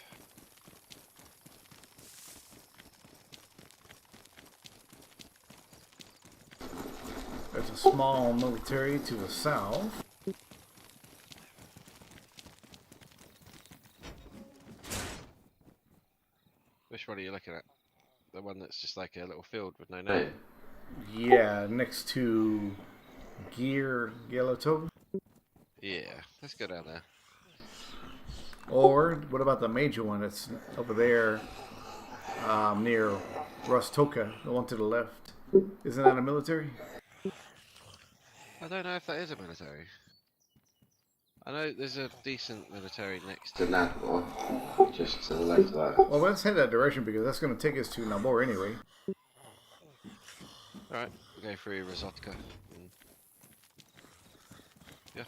There's a small military to the south. Which one are you looking at? The one that's just like a little field with no name? Yeah, next to Gear Galatov. Yeah, let's go down there. Or what about the major one that's over there near Rostoka, the one to the left? Isn't that a military? I don't know if that is a military. I know there's a decent military next To to Nadmor, just to the left of that. Well, let's head that direction because that's going to take us to Nabor anyway. Alright, we'll go through Rozotka. And... yeah.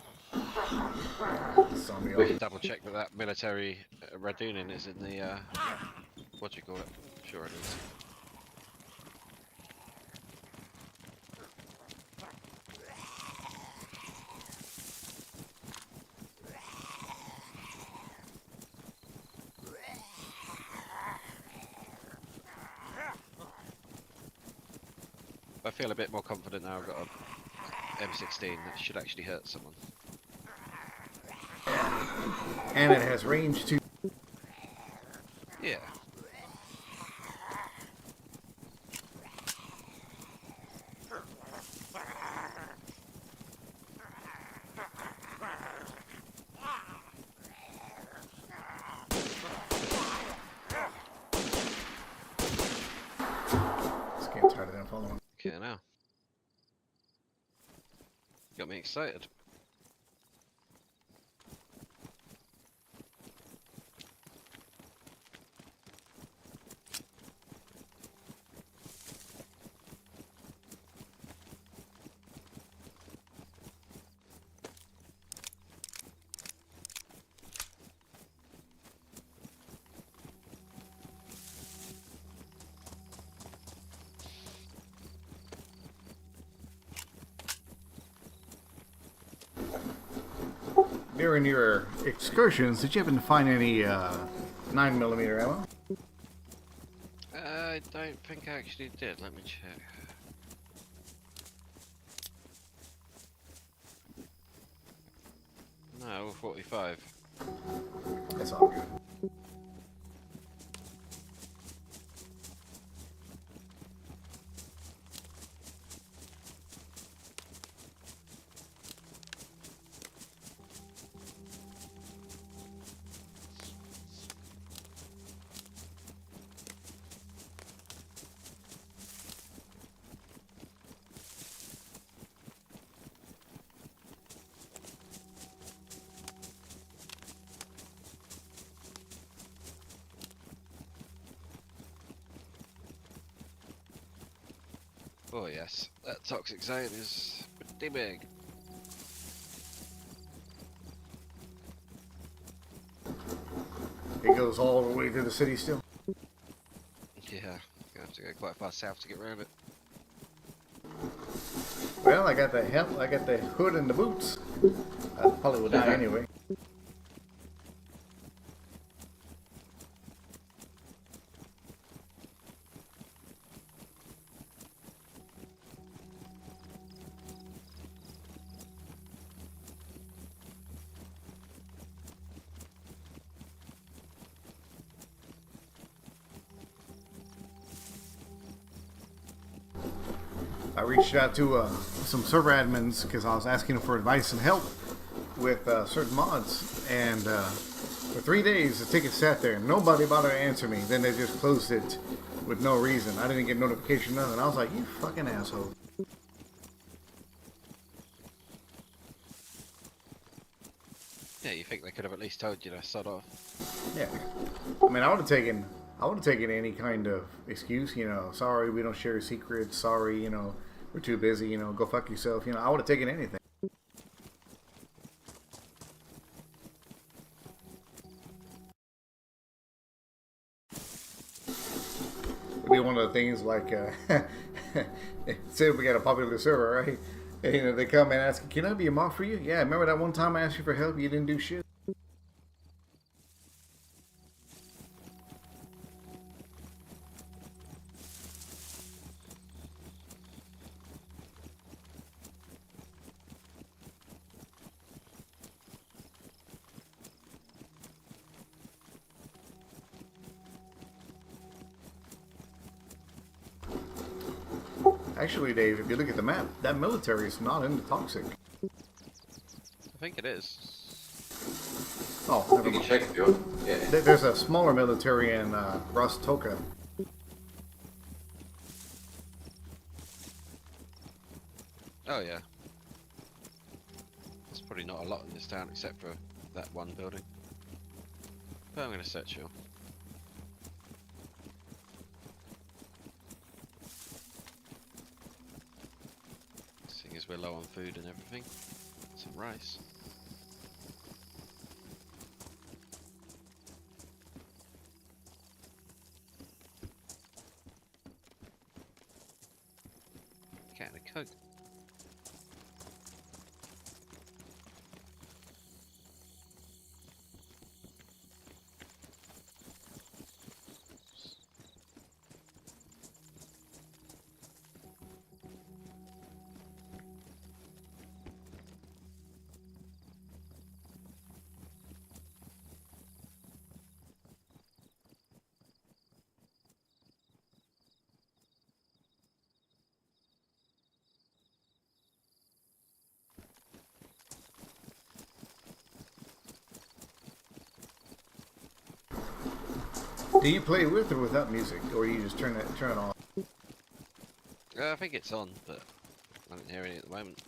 Zombie We off. can- Double check that that military Radunin is in the, what do you call it? Sure it is. I feel a bit more confident now I've got a M16 that should actually hurt someone. And it has range too. Yeah. Just getting tired of them following. Okay, now. Got me excited. During your excursions, did you happen to find any 9mm ammo? I don't think I actually did. Let me check. No, 45. That's all good. Oh yes, that toxic zone is pretty big. It goes all the way to the city still. Yeah, you have to go quite far south to get around it. Well, I got the help, I got the hood and the boots. I probably will die anyway. I reached out to some server admins because I was asking them for advice and help with certain mods, and for 3 days the ticket sat there. Nobody bothered to answer me. Then they just closed it with no reason. I didn't get notification, nothing. I was like, you fucking asshole. Yeah, you think they could have at least told you to sod off? Yeah, I mean, I would have taken any kind of excuse. You know, sorry, we don't share secrets. Sorry, you know, we're too busy. You know, go fuck yourself. You know, I would have taken anything. It'd be one of the things like, say we got a popular server, right? And, you know, they come and ask, "Can I be a mod for you?" Yeah, remember that one time I asked you for help? You didn't do shit. Actually, Dave, if you look at the map, that military is not in the toxic. I think it is. Oh, You never can mind. check if you want. Yeah. There's a smaller military in Rostoka. Oh yeah. There's probably not a lot in this town except for that one building. But I'm going to search you. Seeing as we're low on food and everything. Some rice. Can of Coke. Do you play with or without music, or you just turn it on? I think it's on, but I don't hear any at the moment.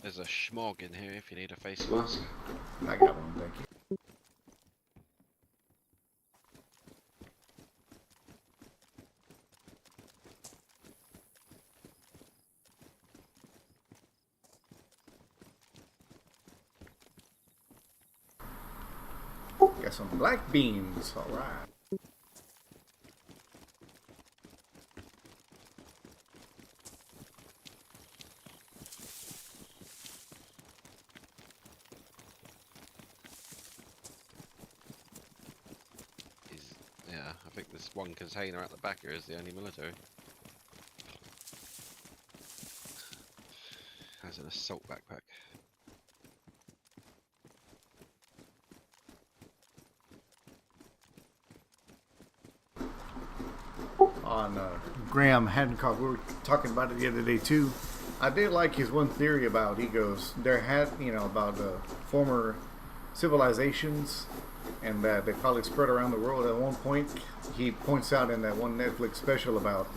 There's a schmog in here if you need a face mask. I got one, thank you. Got some black beans, alright. Yeah, I think this one container at the back here is the only military. Has an assault backpack. On Graham Hancock, we were talking about it the other day too. I did like his one theory about, he goes, there had, about the former civilizations and that they probably spread around the world. At one point, he points out in that one Netflix special about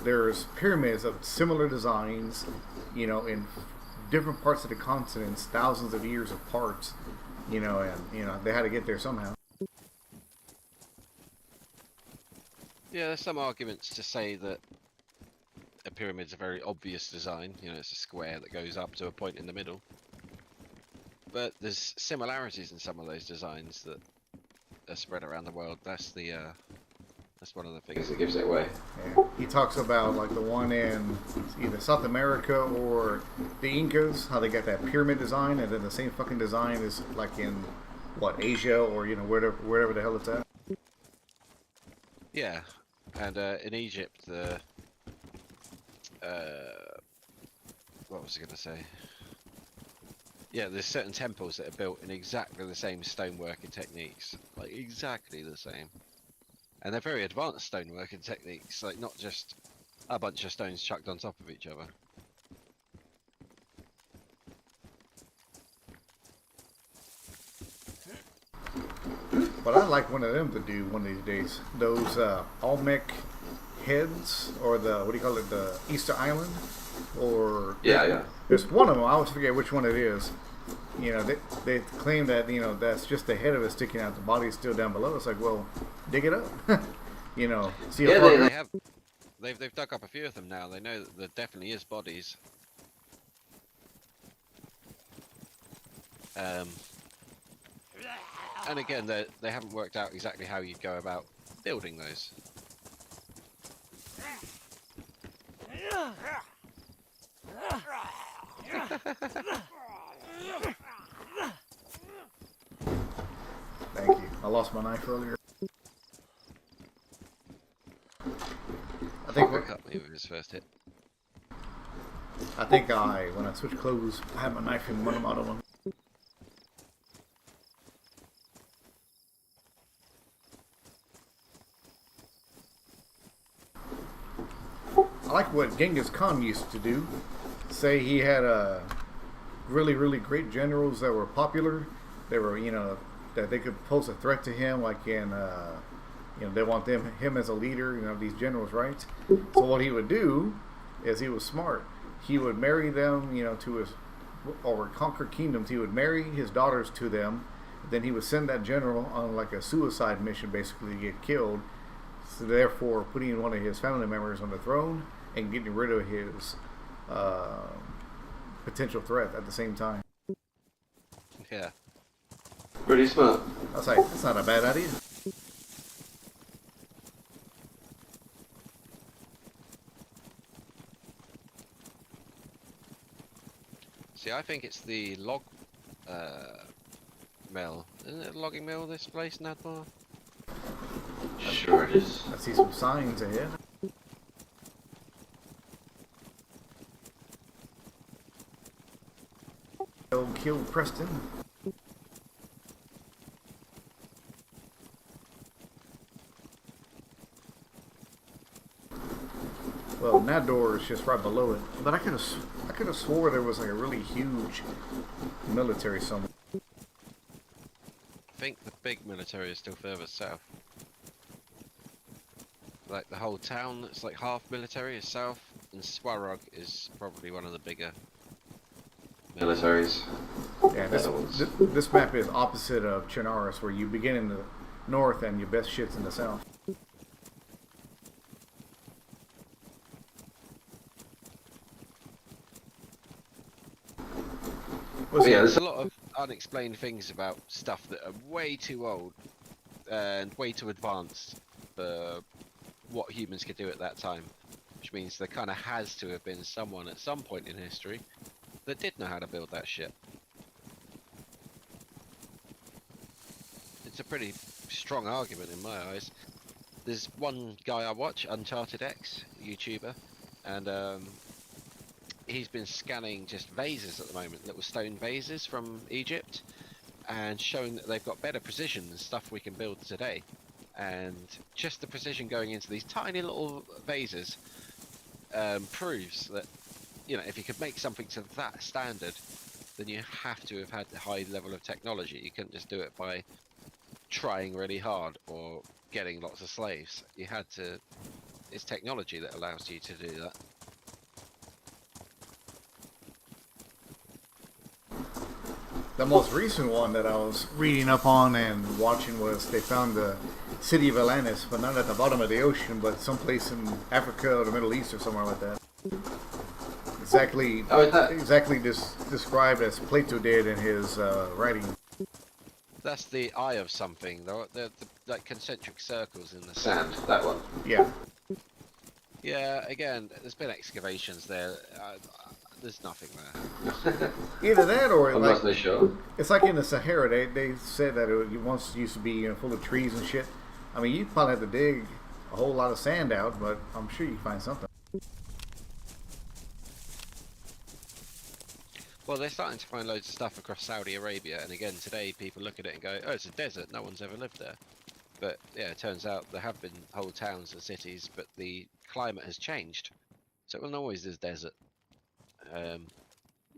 there's pyramids of similar designs, in different parts of the continents, thousands of years apart, and they had to get there somehow. Yeah, there's some arguments to say that a pyramid's a very obvious design. It's a square that goes up to a point in the middle. But there's similarities in some of those designs that are spread around the world. That's one of the things that gives it away. Yeah. He talks about like the one in either South America or the Incas, how they got that pyramid design, and then the same fucking design is like in Asia or wherever the hell it's at. Yeah, and in Egypt, what was I going to say? Yeah, there's certain temples that are built in exactly the same stoneworking techniques, like exactly the same, and they're very advanced stoneworking techniques, like not just a bunch of stones chucked on top of each other. But I'd like one of them to do one of these days. Those Olmec heads, or the Easter Island, or Yeah. There's one of them. I always forget which one it is. They claim that that's just the head of it sticking out. The body's still down below. It's like, well, dig it up. See Yeah, how far. they've dug up a few of them now. They know that there definitely is bodies. And again, they haven't worked out exactly how you'd go about building those. Thank you. I lost my knife earlier. I think Walker cut me with his first hit. when I switch clothes, I had my knife in one of my other ones. I like what Genghis Khan used to do. Say he had really, really great generals that were popular. They were, that they could pose a threat to him, like in, they want him as a leader. These generals, right? So what he would do is he was smart. He would marry them, to his, or conquer kingdoms. He would marry his daughters to them. Then he would send that general on like a suicide mission, basically to get killed. So therefore, putting one of his family members on the throne and getting rid of his potential threat at the same time. Yeah. Pretty smart. I was like, that's not a bad idea. See, I think it's the log mill. Isn't it a logging mill, this place, Nadmar? Sure it is. I see some signs ahead. Kill Preston. Well, that door is just right below it. But I could have swore there was like a really huge military somewhere. think the big military is still further south. Like the whole town that's like half military is south, and Swarog is probably one of the bigger Militaries. Yeah, this map is opposite of Chinaris, where you begin in the north and your best shit's in the south. Yeah, There's a lot of unexplained things about stuff that are way too old and way too advanced for what humans could do at that time. Which means there kind of has to have been someone at some point in history that did know how to build that shit. It's a pretty strong argument in my eyes. There's one guy I watch, Uncharted X, YouTuber, and he's been scanning just vases at the moment, little stone vases from Egypt, and showing that they've got better precision than stuff we can build today. And just the precision going into these tiny little vases proves that, you know, if you could make something to that standard, then you have to have had a high level of technology. You couldn't just do it by trying really hard or getting lots of slaves. You had to. It's technology that allows you to do that. The most recent one that I was reading up on and watching was they found the city of Atlantis, but not at the bottom of the ocean, but someplace in Africa or the Middle East or somewhere like that. Exactly, described as Plato did in his writing. That's the eye of something. The like concentric circles in the sand, that one. Yeah. Yeah. Again, there's been excavations there. There's nothing there. Either that or I'm like, not so sure. It's like in the Sahara. They said that it once used to be full of trees and shit. I mean, you probably have to dig a whole lot of sand out, but I'm sure you can find something. Well, they're starting to find loads of stuff across Saudi Arabia, and again today people look at it and go, "Oh, it's a desert. No one's ever lived there." But yeah, it turns out there have been whole towns and cities, but the climate has changed, so it wasn't always this desert.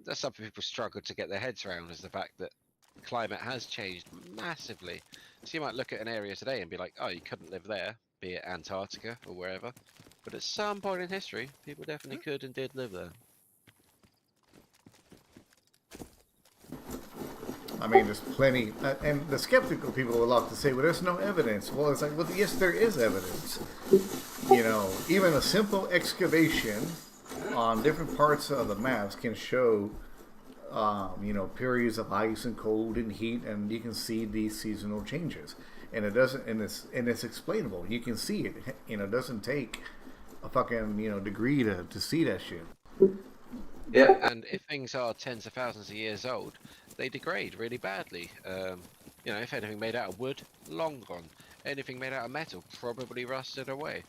That's something people struggle to get their heads around, is the fact that climate has changed massively. So you might look at an area today and be like, "Oh, you couldn't live there," be it Antarctica or wherever. But at some point in history, people definitely could and did live there. I mean, there's plenty, and the skeptical people will love to say, "Well, there's no evidence." Well, it's like, well, yes, there is evidence. You know, even a simple excavation on different parts of the maps can show, you know, periods of ice and cold and heat, and you can see these seasonal changes. And it doesn't, and it's explainable. You can see it. You know, it doesn't take a fucking degree to see that shit. Yeah. And if things are tens of thousands of years old, they degrade really badly. You know, if anything made out of wood, long gone. Anything made out of metal, probably rusted away.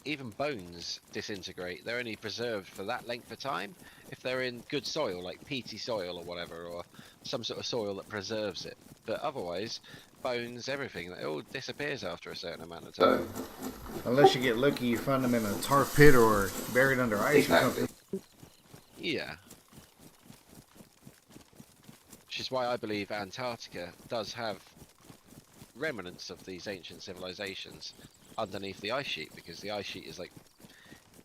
Even bones disintegrate. They're only preserved for that length of time if they're in good soil, like peaty soil or whatever, or some sort of soil that preserves it. But otherwise, bones, everything, it all disappears after a certain amount of time. Unless you get lucky, you find them in a tar pit or buried under ice or something. Yeah. Which is why I believe Antarctica does have remnants of these ancient civilizations underneath the ice sheet, because the ice sheet is like,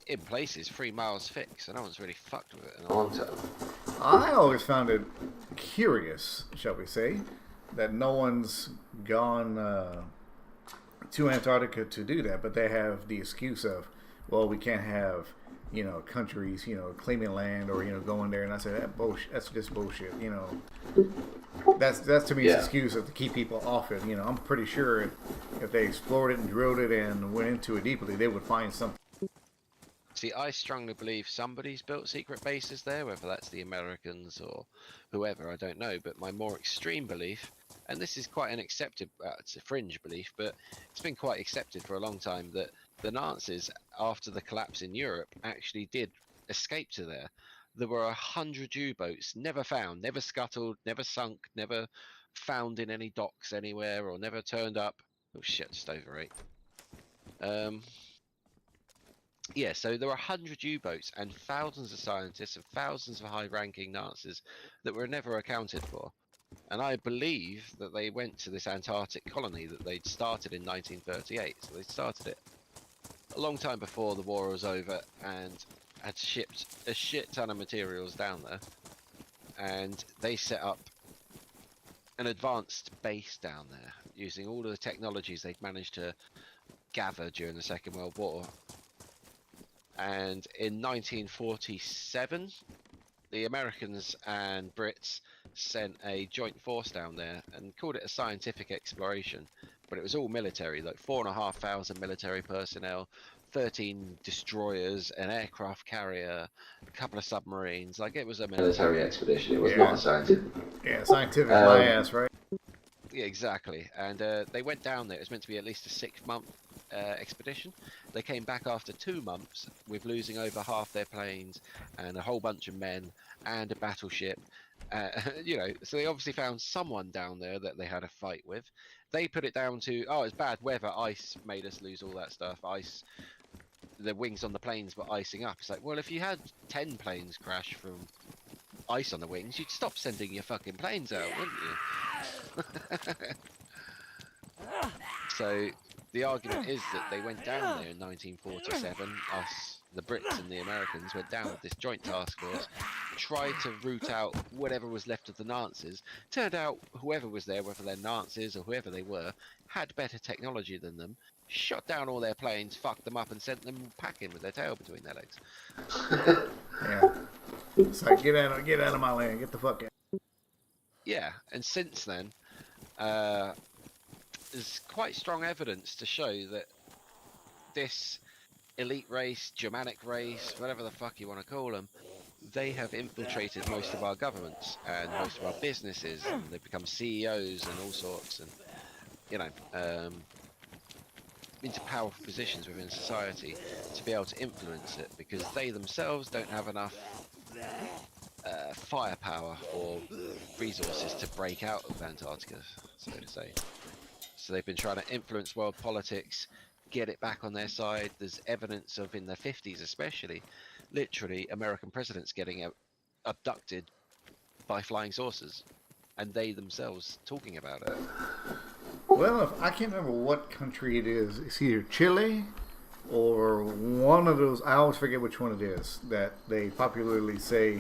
in places, 3 miles thick, so no one's really fucked with it in a long time. I always found it curious, shall we say, that no one's gone to Antarctica to do that, but they have the excuse of, well, we can't have countries claiming land or going there. And I said, that's just bullshit. That's to me an excuse to keep people off it. I'm pretty sure if they explored it and drilled it and went into it deeply, they would find something. See, I strongly believe somebody's built secret bases there, whether that's the Americans or whoever, I don't know. But my more extreme belief, and this is quite an accepted, it's a fringe belief, but it's been quite accepted for a long time, that the Nazis, after the collapse in Europe, actually did escape to there. There were 100 U-boats, never found, never scuttled, never sunk, never found in any docks anywhere, or never turned up. Oh shit, just overate. Yeah, so there were 100 U-boats and thousands of scientists and thousands of high-ranking Nazis that were never accounted for. And I believe that they went to this Antarctic colony that they'd started in 1938. So they started it a long time before the war was over and had shipped a shit ton of materials down there. And they set up an advanced base down there using all of the technologies they'd managed to gather during the Second World War. And in 1947, the Americans and Brits sent a joint force down there and called it a scientific exploration, but it was all military, like 4,500 military personnel, 13 destroyers, an aircraft carrier, a couple of submarines. Like, it was a Military expedition. It was Yeah. not a scientific. Yeah, scientific my ass, right? Yeah, exactly. And they went down there. It was meant to be at least a 6-month expedition. They came back after 2 months with losing over half their planes and a whole bunch of men and a battleship. You know, so they obviously found someone down there that they had a fight with. They put it down to, oh, it's bad weather. Ice made us lose all that stuff. Ice, the wings on the planes were icing up. It's like, well, if you had 10 planes crash from ice on the wings, you'd stop sending your fucking planes out, wouldn't you? So the argument is that they went down there in 1947, us, the Brits and the Americans went down with this joint task force, tried to root out whatever was left of the Nazis. Turned out whoever was there, whether they're Nazis or whoever they were, had better technology than them, shot down all their planes, fucked them up and sent them packing with their tail between their legs. Yeah. It's like, get out of my land, get the fuck out. Yeah, and since then, there's quite strong evidence to show that this elite race, Germanic race, whatever the fuck you want to call them, they have infiltrated most of our governments and most of our businesses, and they've become CEOs and all sorts, and you know, into powerful positions within society to be able to influence it, because they themselves don't have enough firepower or resources to break out of Antarctica, so to say. So they've been trying to influence world politics, get it back on their side. There's evidence of, in the 50s especially, literally American presidents getting abducted by flying saucers, and they themselves talking about it. Well, I can't remember what country it is. It's either Chile or one of those. I always forget which one it is that they popularly say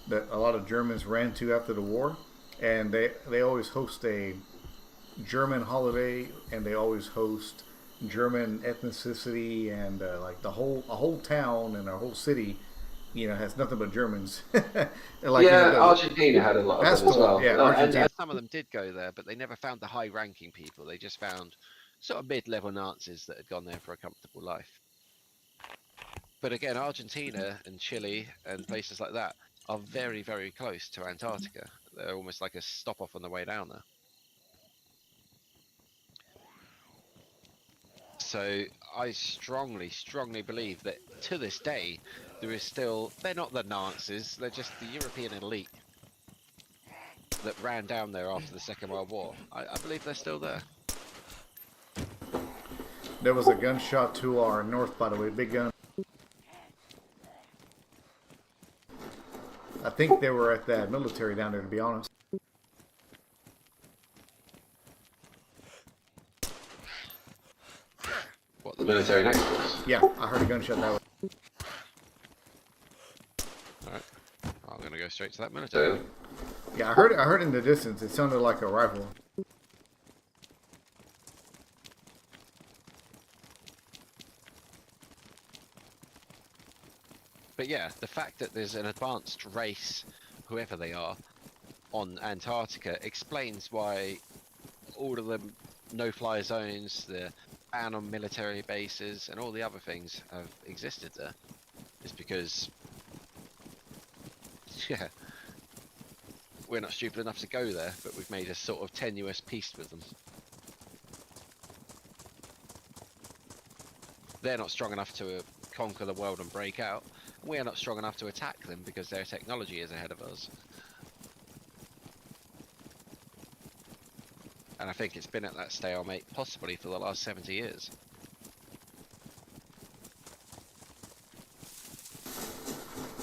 that a lot of Germans ran to after the war, and they always host a German holiday, and they always host German ethnicity, and like a whole town and a whole city, you know, has nothing but Germans. Like, yeah, you know, Argentina had a lot of them as well. Yeah, And Argentina. some of them did go there, but they never found the high-ranking people. They just found sort of mid-level Nazis that had gone there for a comfortable life. But again, Argentina and Chile and places like that are very, very close to Antarctica. They're almost like a stop-off on the way down there. So I strongly, strongly believe that to this day, there is still, they're not the Nazis, they're just the European elite that ran down there after the Second World War. I believe they're still there. There was a gunshot to our north, by the way, big gun. I think they were at that military down there, to be honest. What, The military next to us. Yeah, I heard a gunshot that way. Alright, I'm gonna go straight to that military. So, Yeah, I heard in the distance. It sounded like a rifle. But yeah, the fact that there's an advanced race, whoever they are, on Antarctica explains why all of the no-fly zones, the ban on military bases, and all the other things have existed there. It's because, yeah, we're not stupid enough to go there, but we've made a sort of tenuous peace with them. They're not strong enough to conquer the world and break out. We're not strong enough to attack them because their technology is ahead of us. And I think it's been at that stalemate possibly for the last 70 years.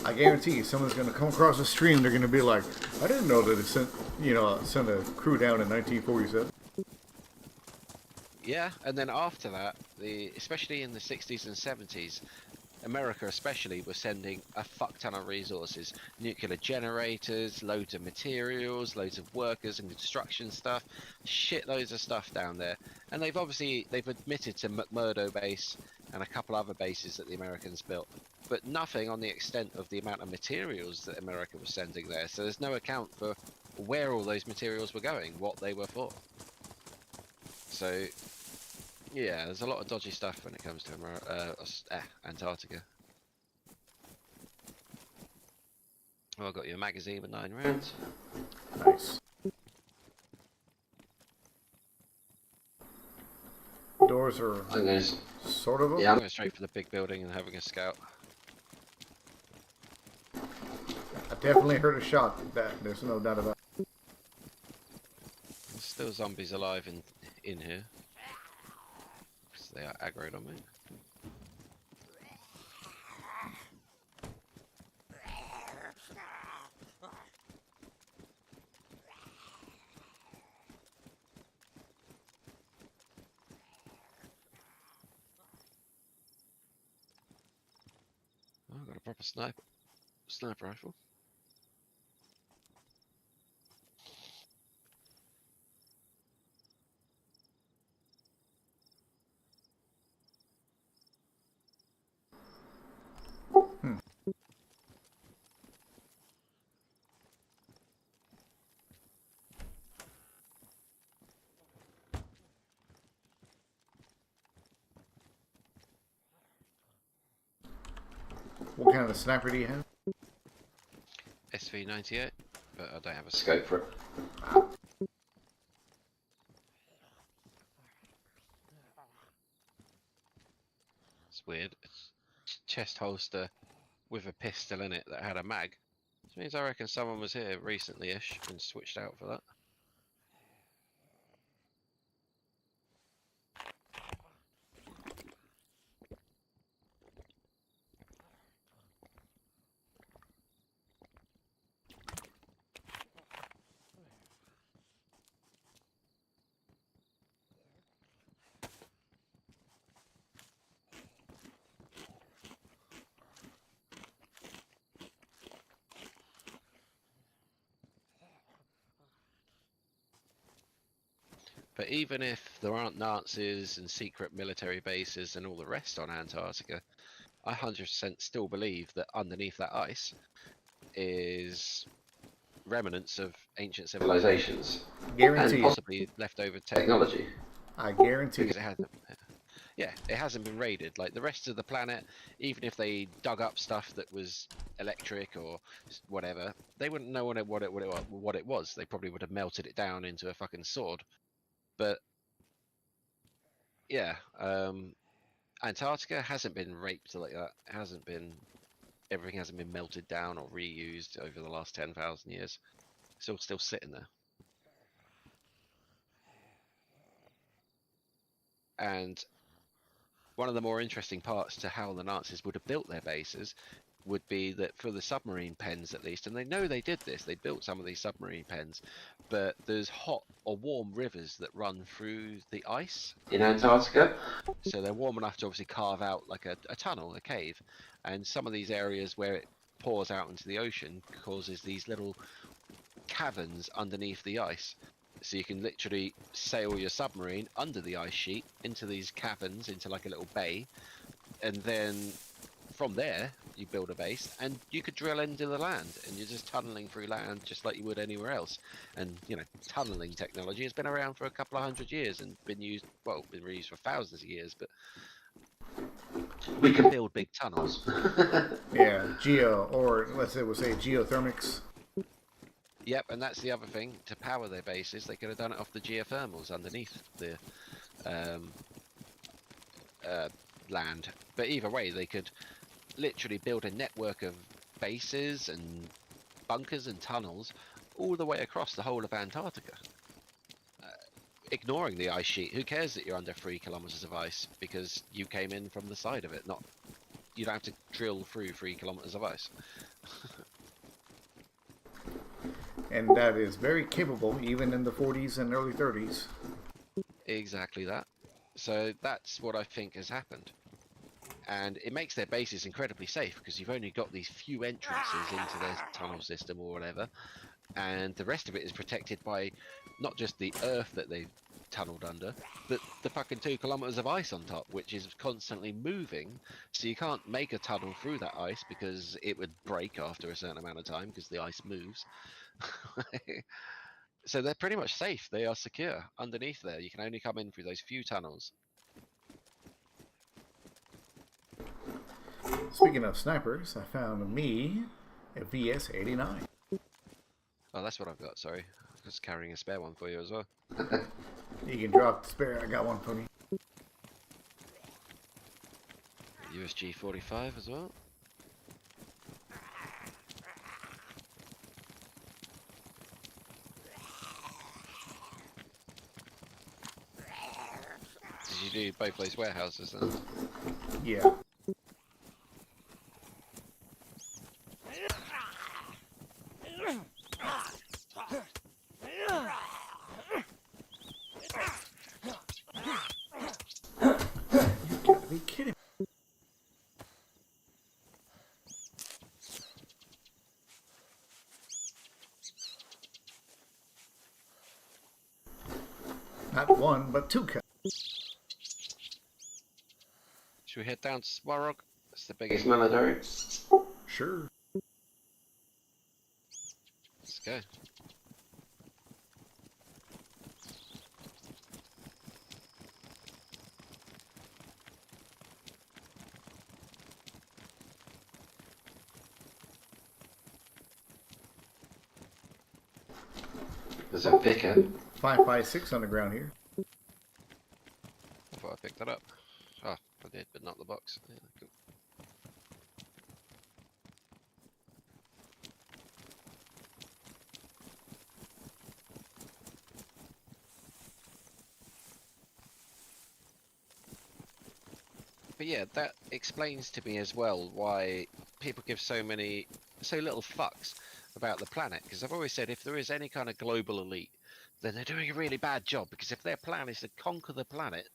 I guarantee you, someone's going to come across the stream. They're going to be like, "I didn't know that it sent a crew down in 1947." Yeah, and then after that, especially in the 60s and 70s, America especially was sending a fuck ton of resources, nuclear generators, loads of materials, loads of workers and construction stuff, shitloads of stuff down there. And they've admitted to McMurdo base and a couple other bases that the Americans built, but nothing on the extent of the amount of materials that America was sending there. So there's no account for where all those materials were going, what they were for. So yeah, there's a lot of dodgy stuff when it comes to Antarctica. Oh, I got you a magazine with 9 rounds. Nice. Doors are sort of open. Yeah. I'm going straight for the big building and having a scout. I definitely heard a shot. There's no doubt about it. There's still zombies alive in here. Because they are aggroed on me. Oh, I've got a proper sniper rifle. What kind of sniper do you have? SV98, but I don't have a Scope for it. It's weird. It's chest holster with a pistol in it that had a mag. Which means I reckon someone was here recently-ish and switched out for that. But even if there aren't Nazis and secret military bases and all the rest on Antarctica, I 100% still believe that underneath that ice is remnants of ancient civilizations. Guarantee. And Possibly leftover technology. I guarantee. Because it hasn't. Yeah, it hasn't been raided. Like the rest of the planet, even if they dug up stuff that was electric or whatever, they wouldn't know what it was. They probably would have melted it down into a fucking sword. But yeah, Antarctica hasn't been raped like that. It hasn't been. Everything hasn't been melted down or reused over the last 10,000 years. It's all still sitting there. And one of the more interesting parts to how the Nazis would have built their bases would be that for the submarine pens at least, and they know they did this, they built some of these submarine pens, but there's hot or warm rivers that run through the ice. In Antarctica? So they're warm enough to obviously carve out like a tunnel, a cave, and some of these areas where it pours out into the ocean causes these little caverns underneath the ice. So you can literally sail your submarine under the ice sheet into these caverns, into like a little bay, and then from there you build a base and you could drill into the land and you're just tunneling through land just like you would anywhere else. And you know, tunneling technology has been around for a couple of 100 years and been used, well, been reused for thousands of years, but we can build big tunnels. Yeah, or let's say we'll say geothermics. Yep, and that's the other thing. To power their bases, they could have done it off the geothermals underneath the land. But either way, they could literally build a network of bases and bunkers and tunnels all the way across the whole of Antarctica. Ignoring the ice sheet. Who cares that you're under 3 kilometers of ice because you came in from the side of it? You don't have to drill through 3 kilometers of ice. and that is very capable, even in the 40s and early 30s. Exactly that. So that's what I think has happened. And it makes their bases incredibly safe because you've only got these few entrances into their tunnel system or whatever, and the rest of it is protected by not just the earth that they've tunneled under, but the fucking 2 kilometers of ice on top, which is constantly moving. So you can't make a tunnel through that ice because it would break after a certain amount of time because the ice moves. So they're pretty much safe. They are secure underneath there. You can only come in through those few tunnels. Speaking of snipers, I found me a VS-89. Oh, that's what I've got. Sorry, I was carrying a spare one for you as well. You can drop the spare. I got one for you. USG 45 as well. Did you do both those warehouses then? Yeah. You gotta be kidding. Not one, but 2 cuts. Should we head down to Swarog? That's the biggest. military. Sure. Let's go. There's a picker. 5.56 on the ground here. I thought I picked that up. Oh, I did, but not the box. Yeah, cool. But yeah, that explains to me as well why people give so little fucks about the planet. Because I've always said if there is any kind of global elite, then they're doing a really bad job. Because if their plan is to conquer the planet,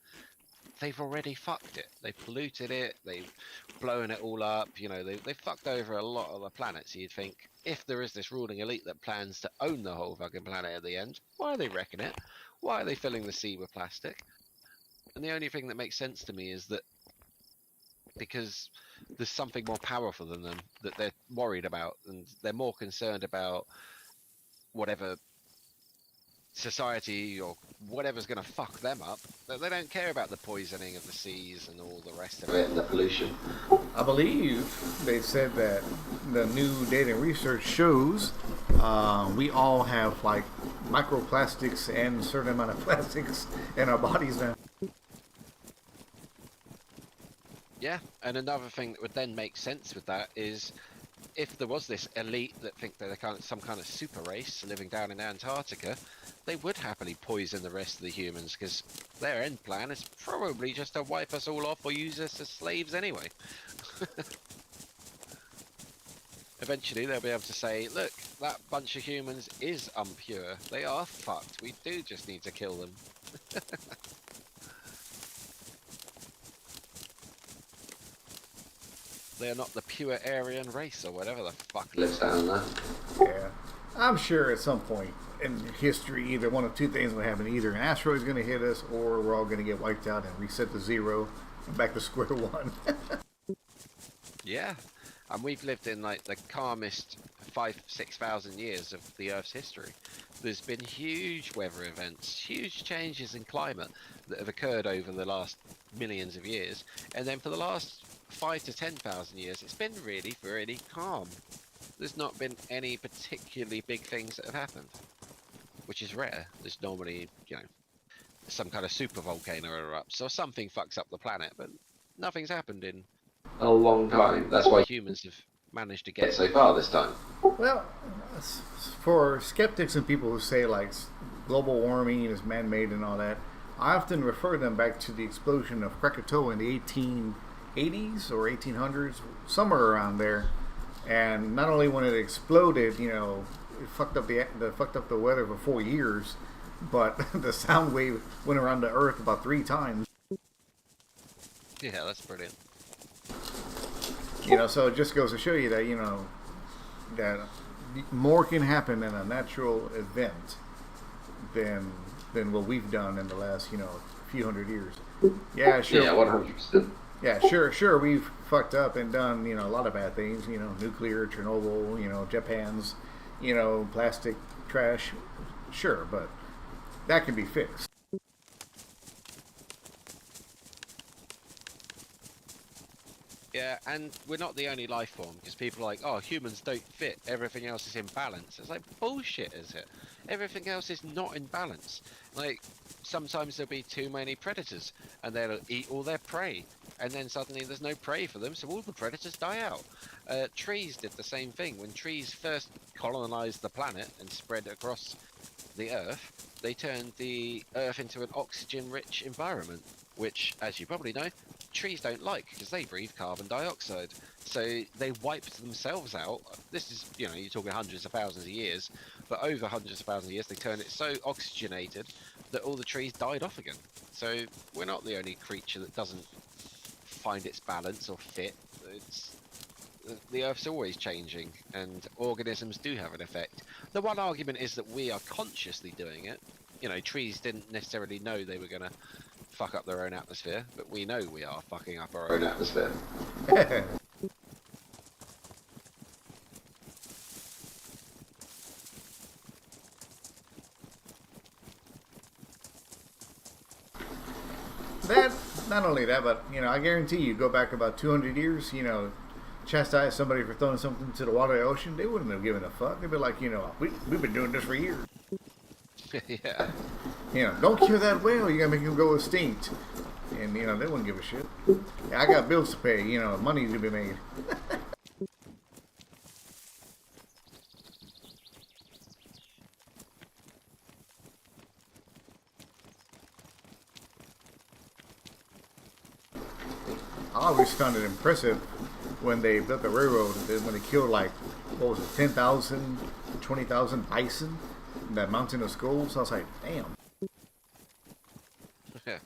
they've already fucked it. They've polluted it. They've blown it all up. You know, they've fucked over a lot of the planet. So you'd think if there is this ruling elite that plans to own the whole fucking planet at the end, why are they wrecking it? Why are they filling the sea with plastic? And the only thing that makes sense to me is that because there's something more powerful than them that they're worried about, and they're more concerned about whatever society or whatever's going to fuck them up. They don't care about the poisoning of the seas and all the rest of it. And the pollution. I believe they said that the new data and research shows we all have like microplastics and a certain amount of plastics in our bodies now. Yeah, and another thing that would then make sense with that is if there was this elite that think they're some kind of super race living down in Antarctica, they would happily poison the rest of the humans because their end plan is probably just to wipe us all off or use us as slaves anyway. Eventually they'll be able to say, look, that bunch of humans is impure. They are fucked. We do just need to kill them. They are not the pure Aryan race or whatever the fuck Lives down there. Yeah. I'm sure at some point in history, either one of two things will happen. Either an asteroid's going to hit us, or we're all going to get wiped out and reset to zero and back to square one. Yeah, and we've lived in like the calmest 5,000-6,000 years of the Earth's history. There's been huge weather events, huge changes in climate that have occurred over the last millions of years, and then for the last 5,000 to 10,000 years, it's been really, really calm. There's not been any particularly big things that have happened, which is rare. There's normally, you know, some kind of super volcano erupts or something fucks up the planet, but nothing's happened in A long time. That's why humans have managed to get get so far this time. Well, for skeptics and people who say like global warming is man-made and all that, I often refer them back to the explosion of Krakatoa in the 1880s or 1800s, somewhere around there. And not only when it exploded, you know, it fucked up the weather for 4 years, but the sound wave went around the Earth about 3 times. Yeah, that's brilliant. So it just goes to show you that that more can happen in a natural event than what we've done in the last few hundred years. Yeah, sure. Yeah, 100%. Yeah, sure. We've fucked up and done a lot of bad things. Nuclear, Chernobyl. Japan's, plastic trash. Sure, but that can be fixed. Yeah, and we're not the only life form, because people are like, oh, humans don't fit, everything else is in balance. It's like, bullshit, is it? Everything else is not in balance. Like, sometimes there'll be too many predators, and they'll eat all their prey, and then suddenly there's no prey for them, so all the predators die out. Trees did the same thing. When trees first colonized the planet and spread across the Earth, they turned the Earth into an oxygen-rich environment, which, as you probably know, trees don't like, because they breathe carbon dioxide. So they wiped themselves out. This is, you're talking hundreds of thousands of years, but over hundreds of thousands of years, they turned it so oxygenated that all the trees died off again. So we're not the only creature that doesn't find its balance or fit. The Earth's always changing, and organisms do have an effect. The one argument is that we are consciously doing it. Trees didn't necessarily know they were going to fuck up their own atmosphere, but we know we are fucking up our own atmosphere. Not only that, but I guarantee you, go back about 200 years, chastise somebody for throwing something to the water of the ocean, they wouldn't have given a fuck. They'd be like, we've been doing this for years. Yeah. Don't kill that whale. You gotta make him go extinct. And they wouldn't give a shit. Yeah, I got bills to pay. Money to be made. I always found it impressive when they built the railroad, when they killed 10,000, 20,000 bison in that mountain of skulls. I was like, damn. Yeah.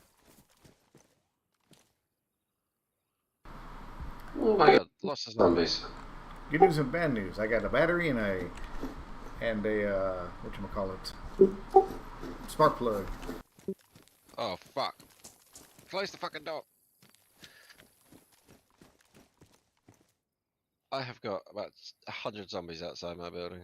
Oh my god, Lots of zombies. Good news and bad news. I got a battery and a whatchamacallit, spark plug. Oh, fuck. Close the fucking door. I have got about 100 zombies outside my building.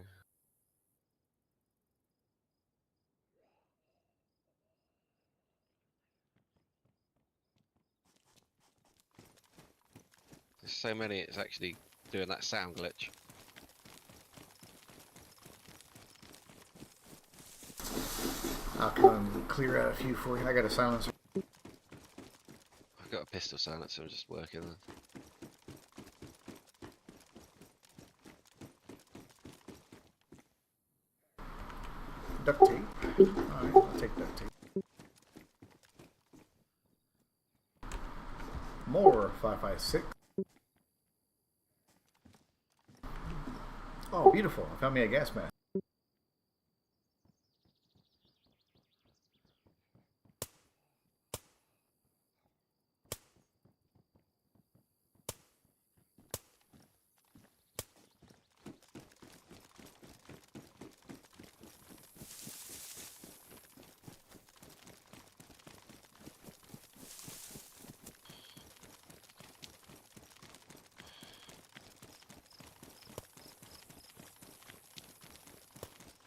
There's so many, it's actually doing that sound glitch. I'll come and clear out a few for you. I got a silencer. I've got a pistol silencer, I'm just working on. Duct tape. Alright, I'll take duct tape. More 5.56. Oh, beautiful. I found me a gas mask.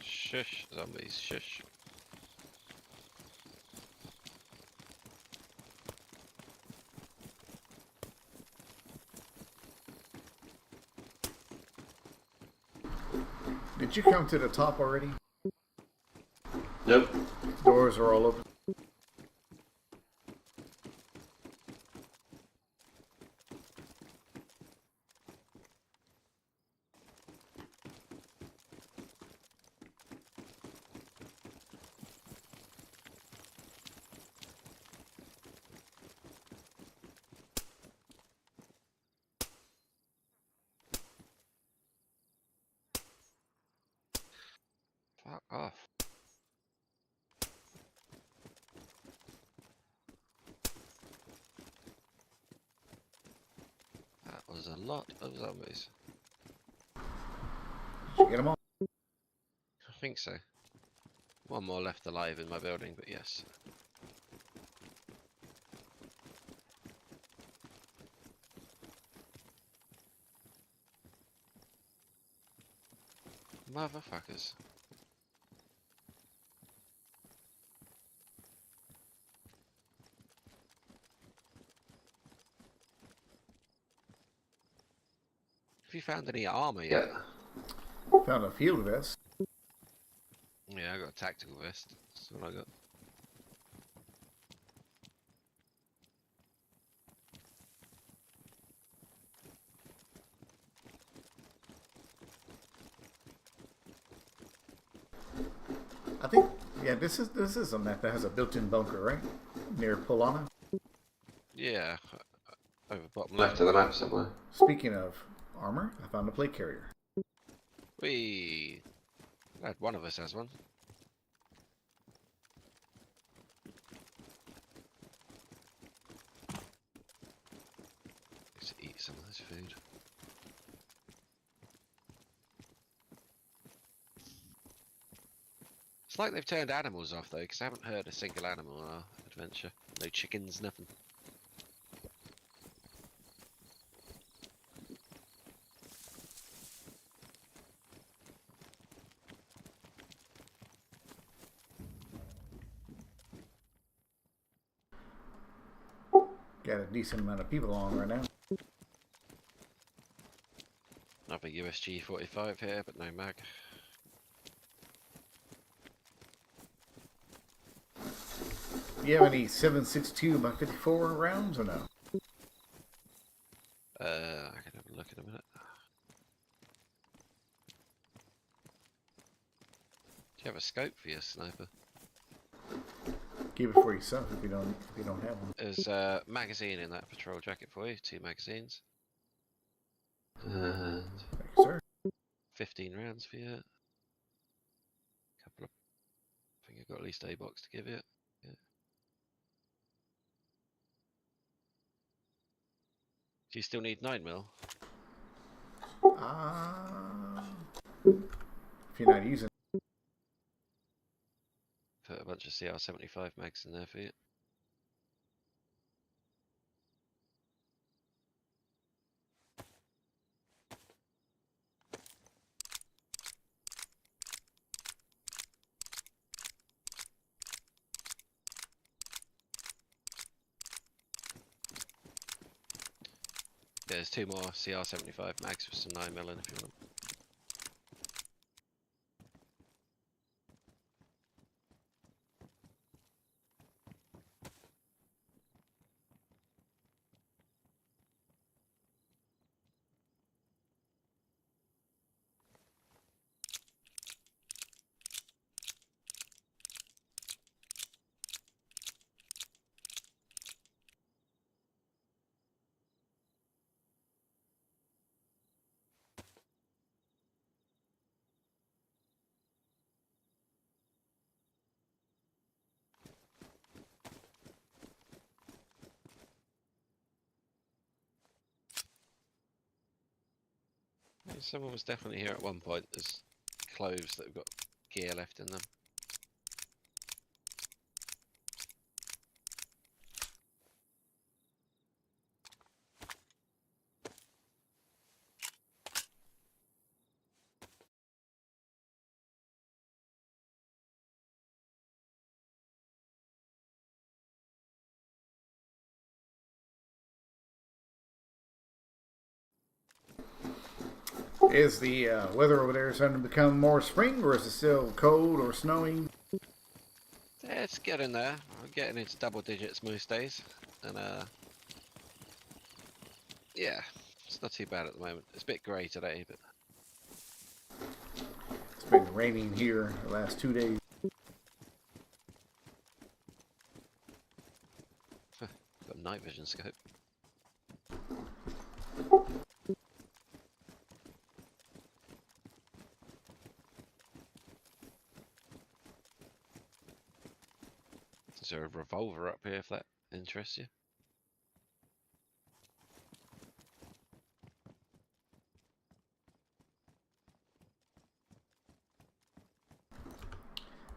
Shush, zombies, shush. Did you come to the top already? Nope. Doors are all open. Fuck off. That was a lot of zombies. Did you get them all? I think so. One more left alive in my building, but yes. Motherfuckers. Have you found any armor yet? Found a field vest. Yeah, I got a tactical vest. That's what I got. I think, yeah, this is a map that has a built-in bunker, right? Near Polana. Yeah, over bottom Left left. of the map somewhere. Speaking of armor, I found a plate carrier. Whee! Glad one of us has one. Let's eat some of this food. It's like they've turned animals off though, because I haven't heard a single animal in our adventure. No chickens, nothing. Got a decent amount of people on right now. Another USG 45 here, but no mag. Do you have any 7.62 by 54 rounds or no? I can have a look in a minute. Do you have a scope for your sniper? Keep it for yourself if you don't have one. There's a magazine in that patrol jacket for you. 2 magazines. And Thank you, sir. 15 rounds for you. Couple of. I think I've got at least a box to give you. Yeah. Do you still need 9mm? If you're not using. Put a bunch of CR75 mags in there for you. Yeah, there's 2 more CR75 mags with some 9mm in if you want. Yeah, someone was definitely here at one point. There's clothes that have got gear left in them. Is the weather over there starting to become more spring, or is it still cold or snowing? Yeah, it's getting there. I'm getting into double digits most days. And yeah, it's not too bad at the moment. It's a bit grey today, but It's been raining here the last 2 days. got a night vision scope. There's a revolver up here if that interests you.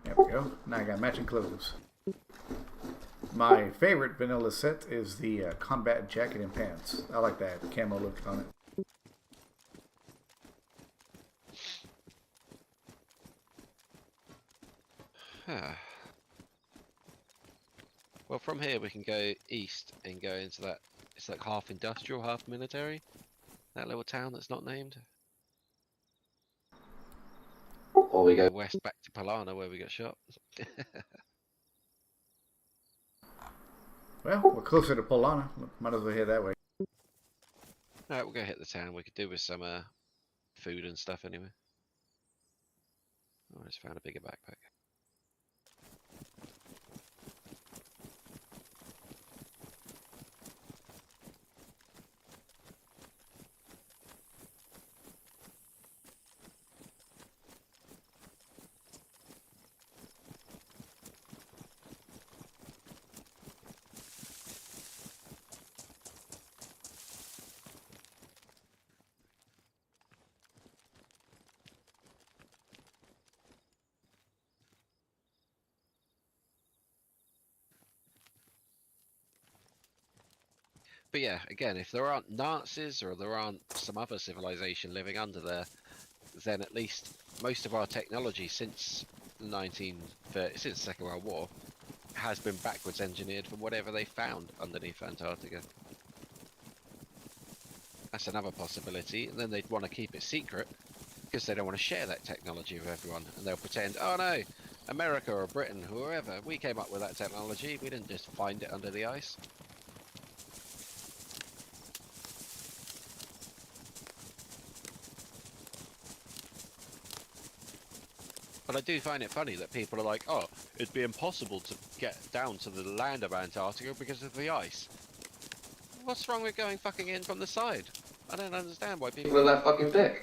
There we go. Now I got matching clothes. My favorite vanilla set is the combat jacket and pants. I like that camo look on it. Well, from here we can go east and go into that. It's like half industrial, half military. That little town that's not named. Or we go. West back to Polana where we got shot. Well, we're closer to Polana. Might as well head that way. Alright, we'll go hit the town. We could do with some food and stuff anyway. Oh, I just found a bigger backpack. But yeah, again, if there aren't Nazis or there aren't some other civilization living under there, then at least most of our technology since the 1930s, since the Second World War, has been backwards engineered from whatever they found underneath Antarctica. That's another possibility, and then they'd want to keep it secret because they don't want to share that technology with everyone, and they'll pretend, oh no, America or Britain, whoever, we came up with that technology, we didn't just find it under the ice. But I do find it funny that people are like, oh, it'd be impossible to get down to the land of Antarctica because of the ice. What's wrong with going fucking in from the side? I don't understand why people... People are that fucking thick.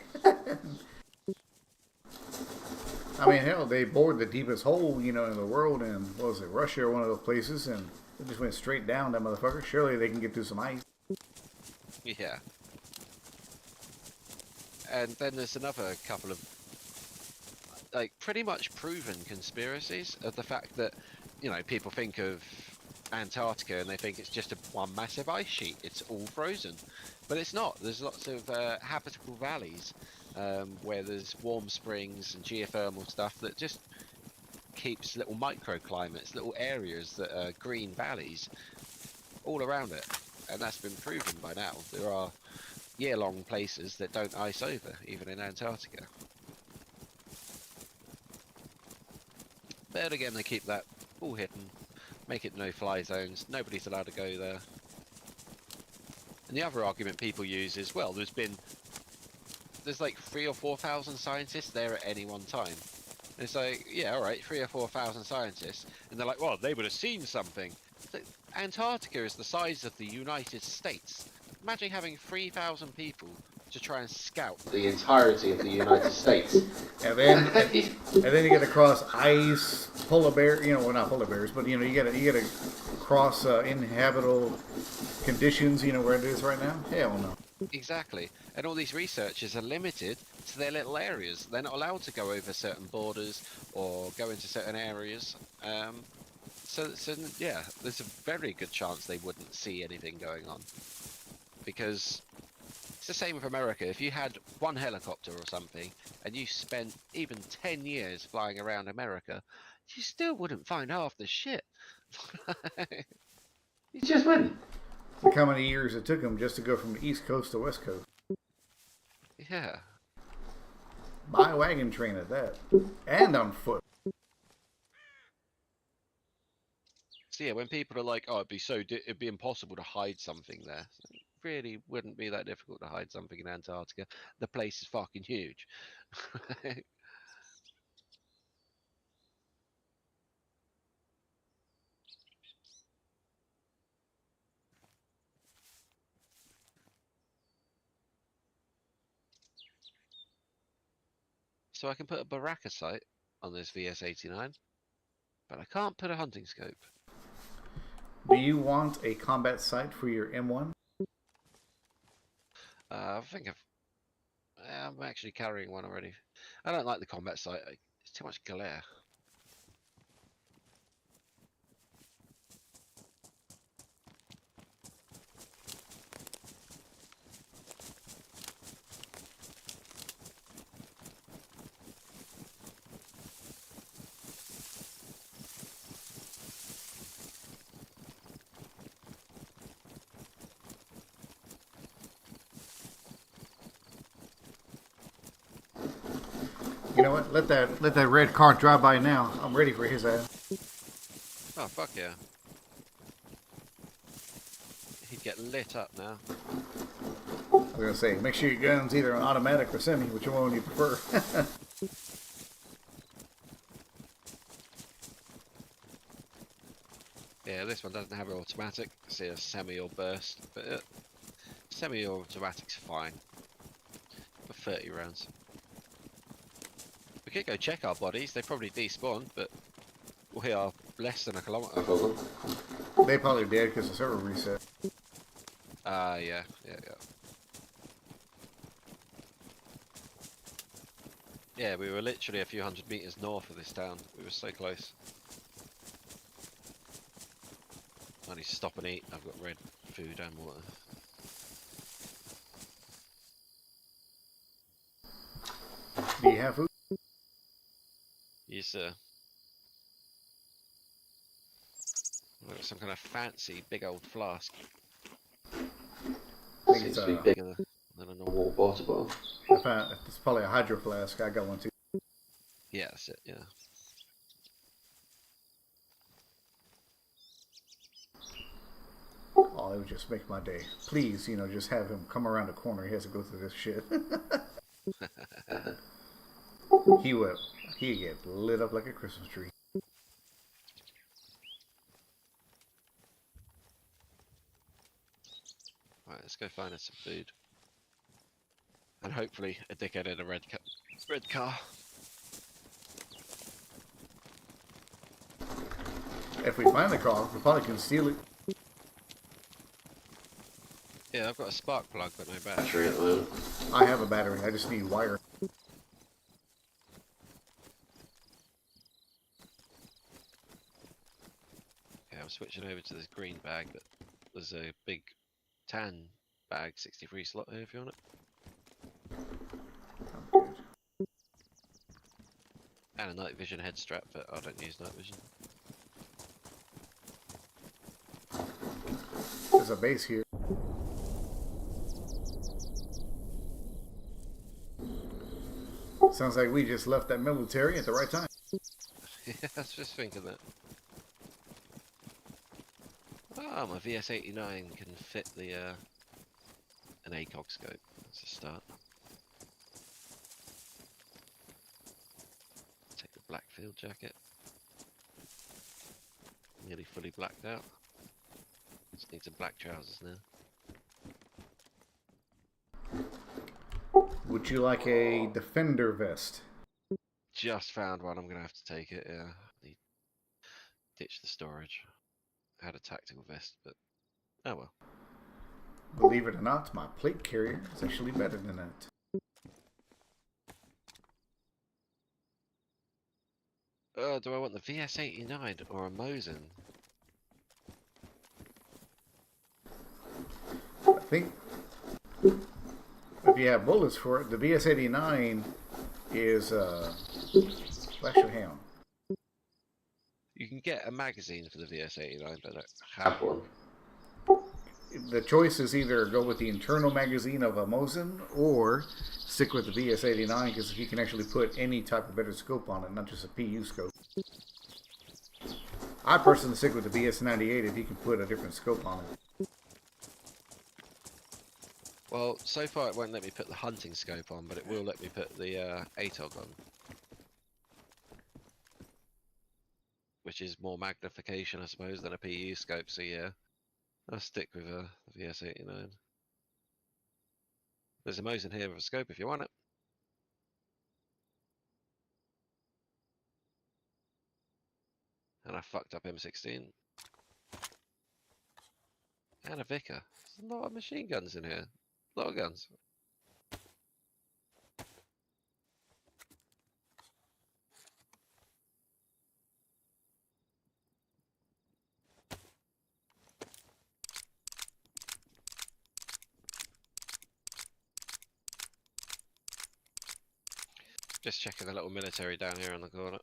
I mean, hell, they bored the deepest hole, you know, in the world in, what was it, Russia or one of those places, and they just went straight down, that motherfucker. Surely they can get through some ice. Yeah. And then there's another couple of, like, pretty much proven conspiracies of the fact that, you know, people think of Antarctica and they think it's just one massive ice sheet. It's all frozen. But it's not. There's lots of habitable valleys where there's warm springs and geothermal stuff that just keeps little microclimates, little areas that are green valleys all around it. And that's been proven by now. There are year-long places that don't ice over, even in Antarctica. But again, they keep that all hidden, make it no-fly zones, nobody's allowed to go there. And the other argument people use is, well, there's like 3,000 or 4,000 scientists there at any one time. And it's like, yeah, alright, 3,000 or 4,000 scientists, and they're like, well, they would have seen something. Antarctica is the size of the United States. Imagine having 3,000 people to try and scout The entirety of the United States. And then you get to cross ice, polar bear, you know, well, not polar bears, but you know, you gotta cross inhabitable conditions, you know, where it is right now. Hell no. Exactly. And all these researchers are limited to their little areas. They're not allowed to go over certain borders or go into certain areas. So yeah, there's a very good chance they wouldn't see anything going on. Because it's the same with America. If you had one helicopter or something, and you spent even 10 years flying around America, you still wouldn't find half the shit. You just went. Look how many years it took them just to go from the East Coast to West Coast. Yeah. By wagon train at that. And on foot. So yeah, when people are like, "Oh, it'd be impossible to hide something there," it really wouldn't be that difficult to hide something in Antarctica. The place is fucking huge. So I can put a Baraka sight on this VS-89, but I can't put a hunting scope. Do you want a combat sight for your M1? I think I'm actually carrying one already. I don't like the combat sight. It's too much glare. You know what? Let that red car drive by now. I'm ready for his ass. Oh fuck yeah! He'd get lit up now. I was gonna say, make sure your gun's either an automatic or semi, which one you prefer. Yeah, this one doesn't have an automatic. See a semi or burst, but semi or automatic's fine for 30 rounds. We could go check our bodies. They probably despawned, but we are less than a kilometre from them. They probably did because the server reset. Yeah. Yeah, we were literally a few hundred meters north of this town. We were so close. I need to stop and eat. I've got red food and water. Do you have food? Yes, sir. I've got some kind of fancy big old flask. I think Seems it's to be Bigger than a normal. more water bottle. it's probably a hydro flask. I got one too. Yeah, that's it, yeah. Oh, it would just make my day. Please, just have him come around the corner. He has to go through this shit. he would. He'd get lit up like a Christmas tree. Right, let's go find us some food. And hopefully a dickhead in a red car. If we find the car, we probably can steal it. Yeah, I've got a spark plug but no battery. Battery at the moment. I have a battery. I just need wire. Yeah, I'm switching over to this green bag, but there's a big tan bag, 63 slot here if you want it. I'm good. And a night vision head strap, but I don't use night vision. There's a base here. Sounds like we just left that military at the right time. Yeah, I was just thinking that. Oh, my VS89 can fit the an ACOG scope. That's a start. Take the black field jacket. Nearly fully blacked out. Just need some black trousers now. Would you like a defender vest? Just found one. I'm gonna have to take it. Yeah, need ditch the storage. I had a tactical vest, but oh well. Believe it or not, my plate carrier is actually better than that. Do I want the VS89 or a Mosin? I think if you have bullets for it, the VS89 is actually hang on. You can get a magazine for the VS89, but I don't Have have one. The choice is either go with the internal magazine of a Mosin or stick with the VS89 because you can actually put any type of better scope on it, not just a PU scope. I personally stick with the VS98 if you can put a different scope on it. Well, so far it won't let me put the hunting scope on, but it will let me put the ATOG on. Which is more magnification, I suppose, than a PU scope, so yeah. I'll stick with the VS89. There's a Mosin here with a scope if you want it. And I fucked up M16. And a Vicar. There's a lot of machine guns in here. A lot of guns. Just checking the little military down here on the corner.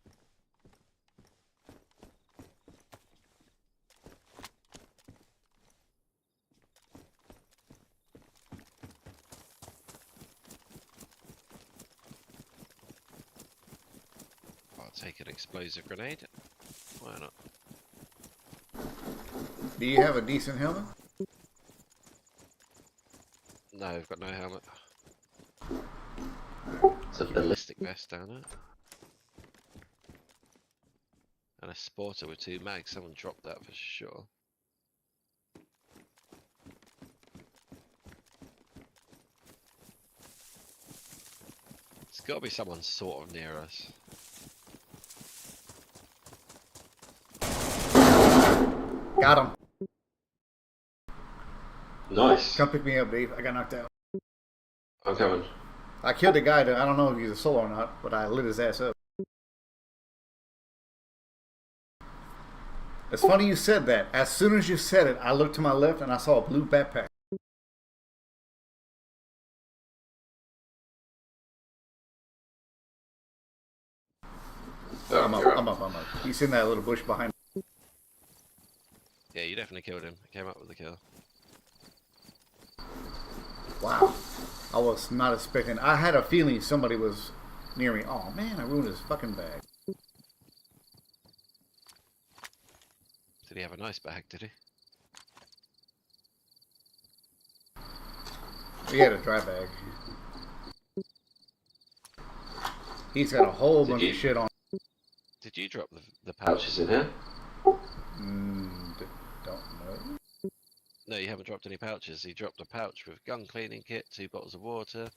I'll take an explosive grenade. Why not? Do you have a decent helmet? No, I've got no helmet. It's a Ballistic vest down there. And a sporter with 2 mags. Someone dropped that for sure. It's got to be someone sort of near us. Got him. Nice. Come pick me up, Dave. I got knocked out. I'm coming. I killed the guy that I don't know if he's a solo or not, but I lit his ass up. It's funny you said that. As soon as you said it, I looked to my left and I saw a blue backpack. Oh, I'm you're up. He's in that little bush behind. Yeah, you definitely killed him. Came up with the kill. Wow. I was not expecting. I had a feeling somebody was near me. Oh man, I ruined his fucking bag. Did he have a nice bag, did he? He had a dry bag. He's got a whole bunch of shit on. Did you drop the pouches pouches? in here. Don't know. No, you haven't dropped any pouches. He dropped a pouch with gun cleaning kit, 2 bottles of water,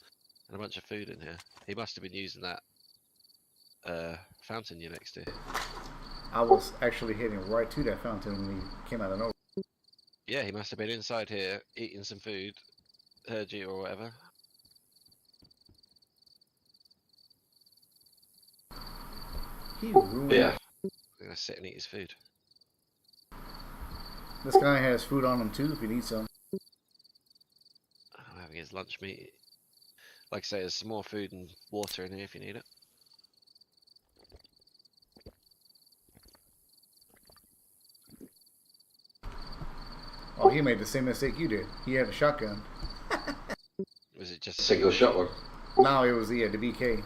and a bunch of food in here. He must have been using that fountain you're next to. I was actually heading right to that fountain when he came out of nowhere. Yeah, he must have been inside here eating some food, heard you or whatever. He ruined. Yeah. I'm gonna sit and eat his food. This guy has food on him too if you need some. I'm having his lunch meat. Like I say, there's some more food and water in here if you need it. Oh, he made the same mistake you did. He had a shotgun. Was it just Single shot one. No, it was the BK.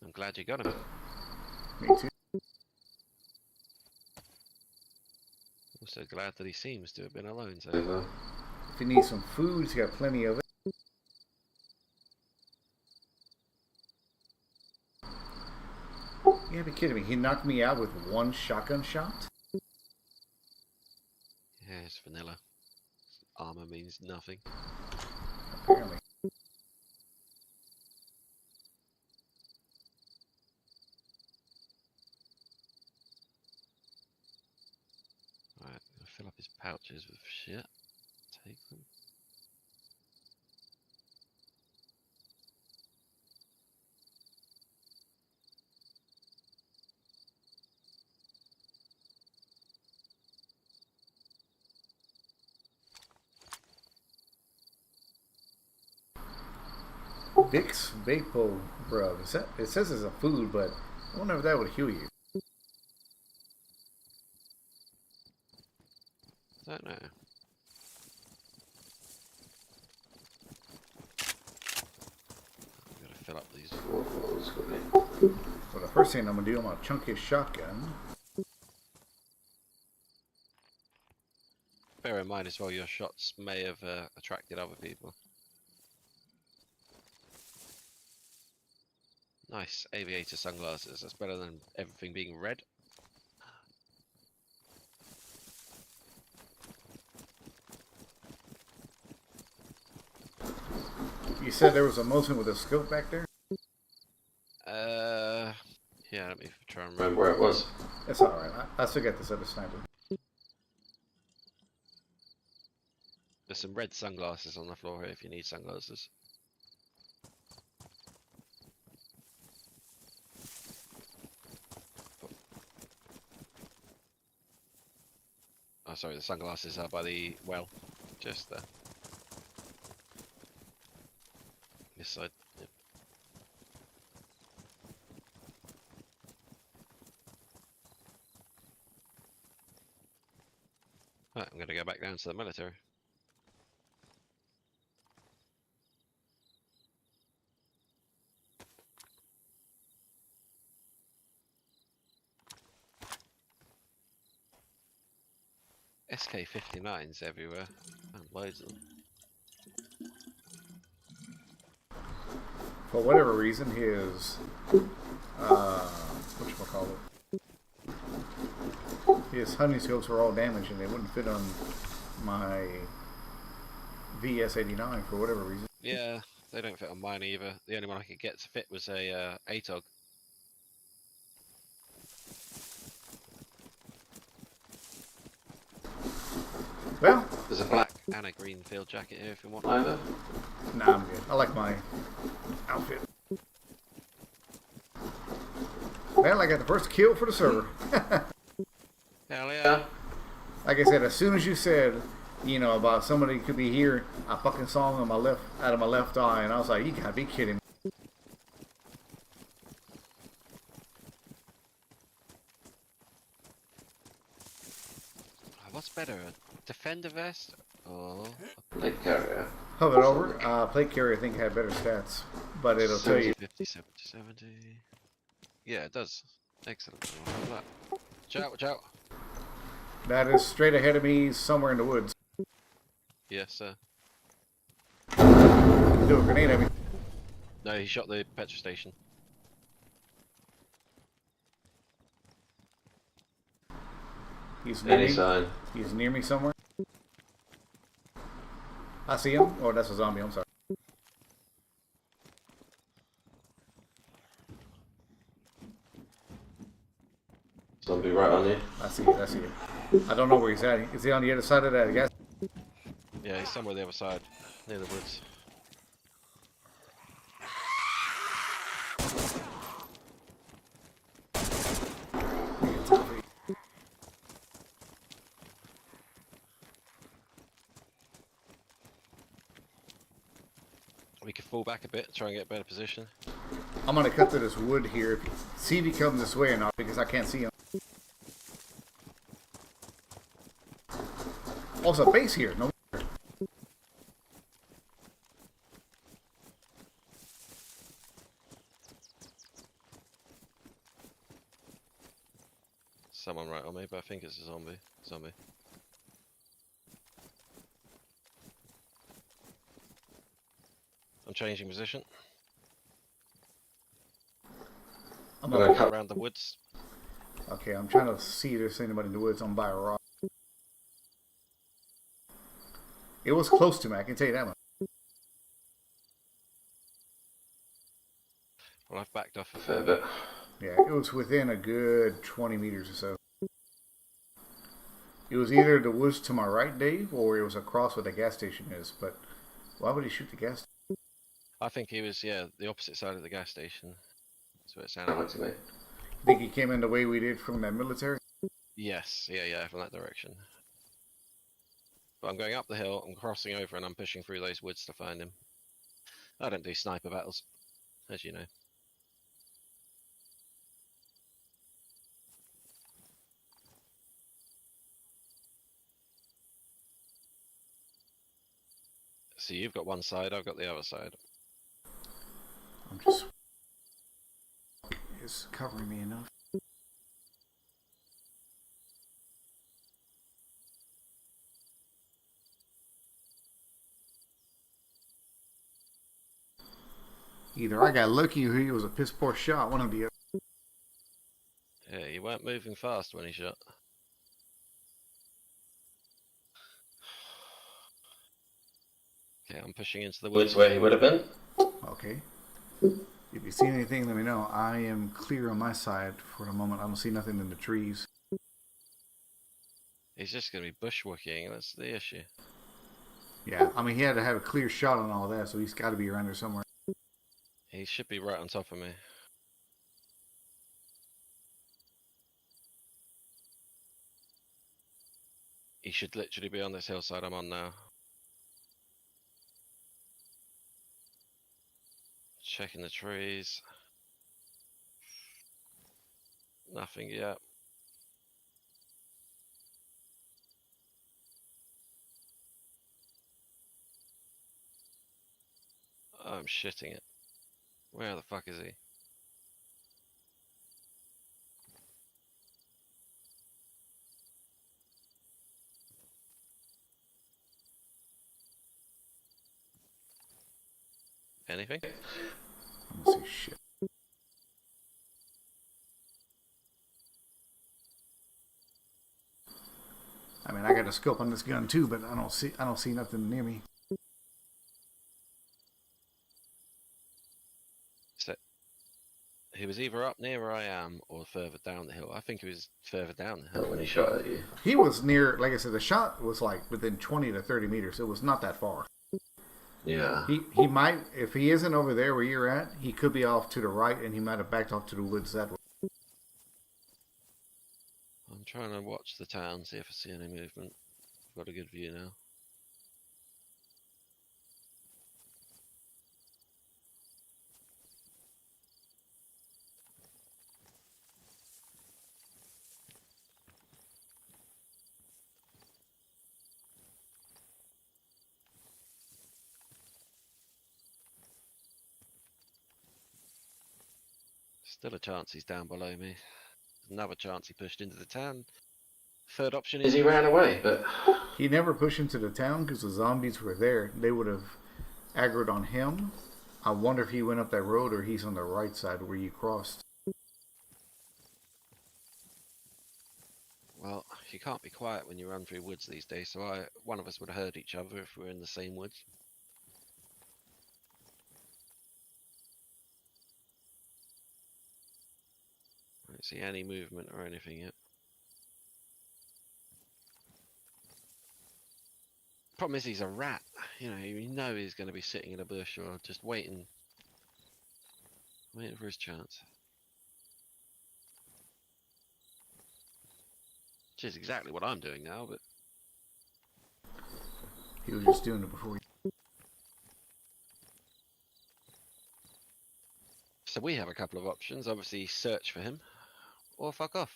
I'm glad you got him. Me too. Also glad that he seems to have been alone so Over. far. If you need some food, he's got plenty of it. You gotta be kidding me. He knocked me out with one shotgun shot? Yeah, it's vanilla. Armor means nothing. Apparently. Right, I'll fill up his pouches with shit. Take them. Vicks Vapo Rub. It says it's a food, but I wonder if that would heal you. Don't know. I'm gonna fill up these. So the first thing I'm gonna do, I'm gonna chunk his shotgun. Bear in mind as well, your shots may have attracted other people. Nice aviator sunglasses. That's better than everything being red. You said there was a Mosin with a scope back there? Yeah, Yeah, let me try and Remember where it was. It's alright. I still got this other sniper. There's some red sunglasses on the floor here if you need sunglasses. Oh, sorry, the sunglasses are by the well. Just there. This side. Yep. Right, I'm going to go back down to the military. SK-59s everywhere. And loads of them. For whatever reason, his whatchamacallit, his hunting scopes were all damaged and they wouldn't fit on my VS-89 for whatever reason. Yeah, they don't fit on mine either. The only one I could get to fit was a ATOG. Well, There's a black and a green field jacket here if you want. Either. nah, I'm good. I like my outfit. Well, I got the first kill for the server. Hell yeah. Like I said, as soon as you said, you know, about somebody could be here, I fucking saw him on my left, out of my left eye, and I was like, you gotta be kidding me. What's better, a defender vest or Plate carrier. Hover over. Plate carrier, I think, had better stats, but it'll tell you. 50, 70, 70. Yeah, it does. Excellent. I'll have that. Watch out, watch out. That is straight ahead of me, somewhere in the woods. Yes, sir. Do a grenade at me. No, he shot the petrol station. He's near Any me. sign? He's near me somewhere. I see him. Oh, that's a zombie. I'm sorry. Zombie right on you. I see it. I see it. I don't know where he's at. Is he on the other side of that gas? Yeah, he's somewhere the other side, near the woods. We could fall back a bit, try and get a better position. I'm gonna cut through this wood here. See if he comes this way or not, because I can't see him. Also, base here. No. Someone right on me, but I think it's a zombie. I'm changing position. I'm gonna gonna cut. Around the woods. Okay, I'm trying to see if there's anybody in the woods. I'm by a rock. It was close to me. I can tell you that much. Well, I've backed off a Fair fair bit. Yeah, it was within a good 20 meters or so. It was either the woods to my right, Dave, or it was across where the gas station is. But why would he shoot the gas? I think he was, yeah, the opposite side of the gas station. That's what it sounded Sound like. like to me. You think he came in the way we did from that military? Yes, yeah, from that direction. But I'm going up the hill, I'm crossing over, and I'm pushing through those woods to find him. I don't do sniper battles, as you know. So you've got one side, I've got the other side. I'm just. It's covering me enough. Either I got lucky or he was a piss poor shot. One of the other. Yeah, you weren't moving fast when he shot. Okay, I'm pushing into the Woods woods. where he would have been. Okay. If you see anything, let me know. I am clear on my side for the moment. I don't see nothing in the trees. He's just going to be bushwhacking. That's the issue. Yeah, I mean, he had to have a clear shot on all that, so he's got to be around there somewhere. He should be right on top of me. He should literally be on this hillside I'm on now. Checking the trees. Nothing yet. Oh, I'm shitting it. Where the fuck is he? Anything? I don't see shit. I mean, I got a scope on this gun too, but I don't see nothing near me. So he was either up near where I am or further down the hill. I think he was further down the hill When he shot at you. He was near, like I said, the shot was like within 20 to 30 meters. It was not that far. Yeah. He might, if he isn't over there where you're at, he could be off to the right, and he might have backed off to the woods that way. I'm trying to watch the town, see if I see any movement. I've got a good view now. Still a chance he's down below me. Another chance he pushed into the town. Third option Is he ran away? But He never pushed into the town because the zombies were there. They would have aggroed on him. I wonder if he went up that road or he's on the right side where you crossed. Well, you can't be quiet when you run through woods these days, so one of us would have heard each other if we were in the same woods. I don't see any movement or anything yet. Problem is he's a rat. You know he's going to be sitting in a bush or just waiting for his chance. Which is exactly what I'm doing now, but He was just doing it before. so we have a couple of options. Obviously, search for him or fuck off.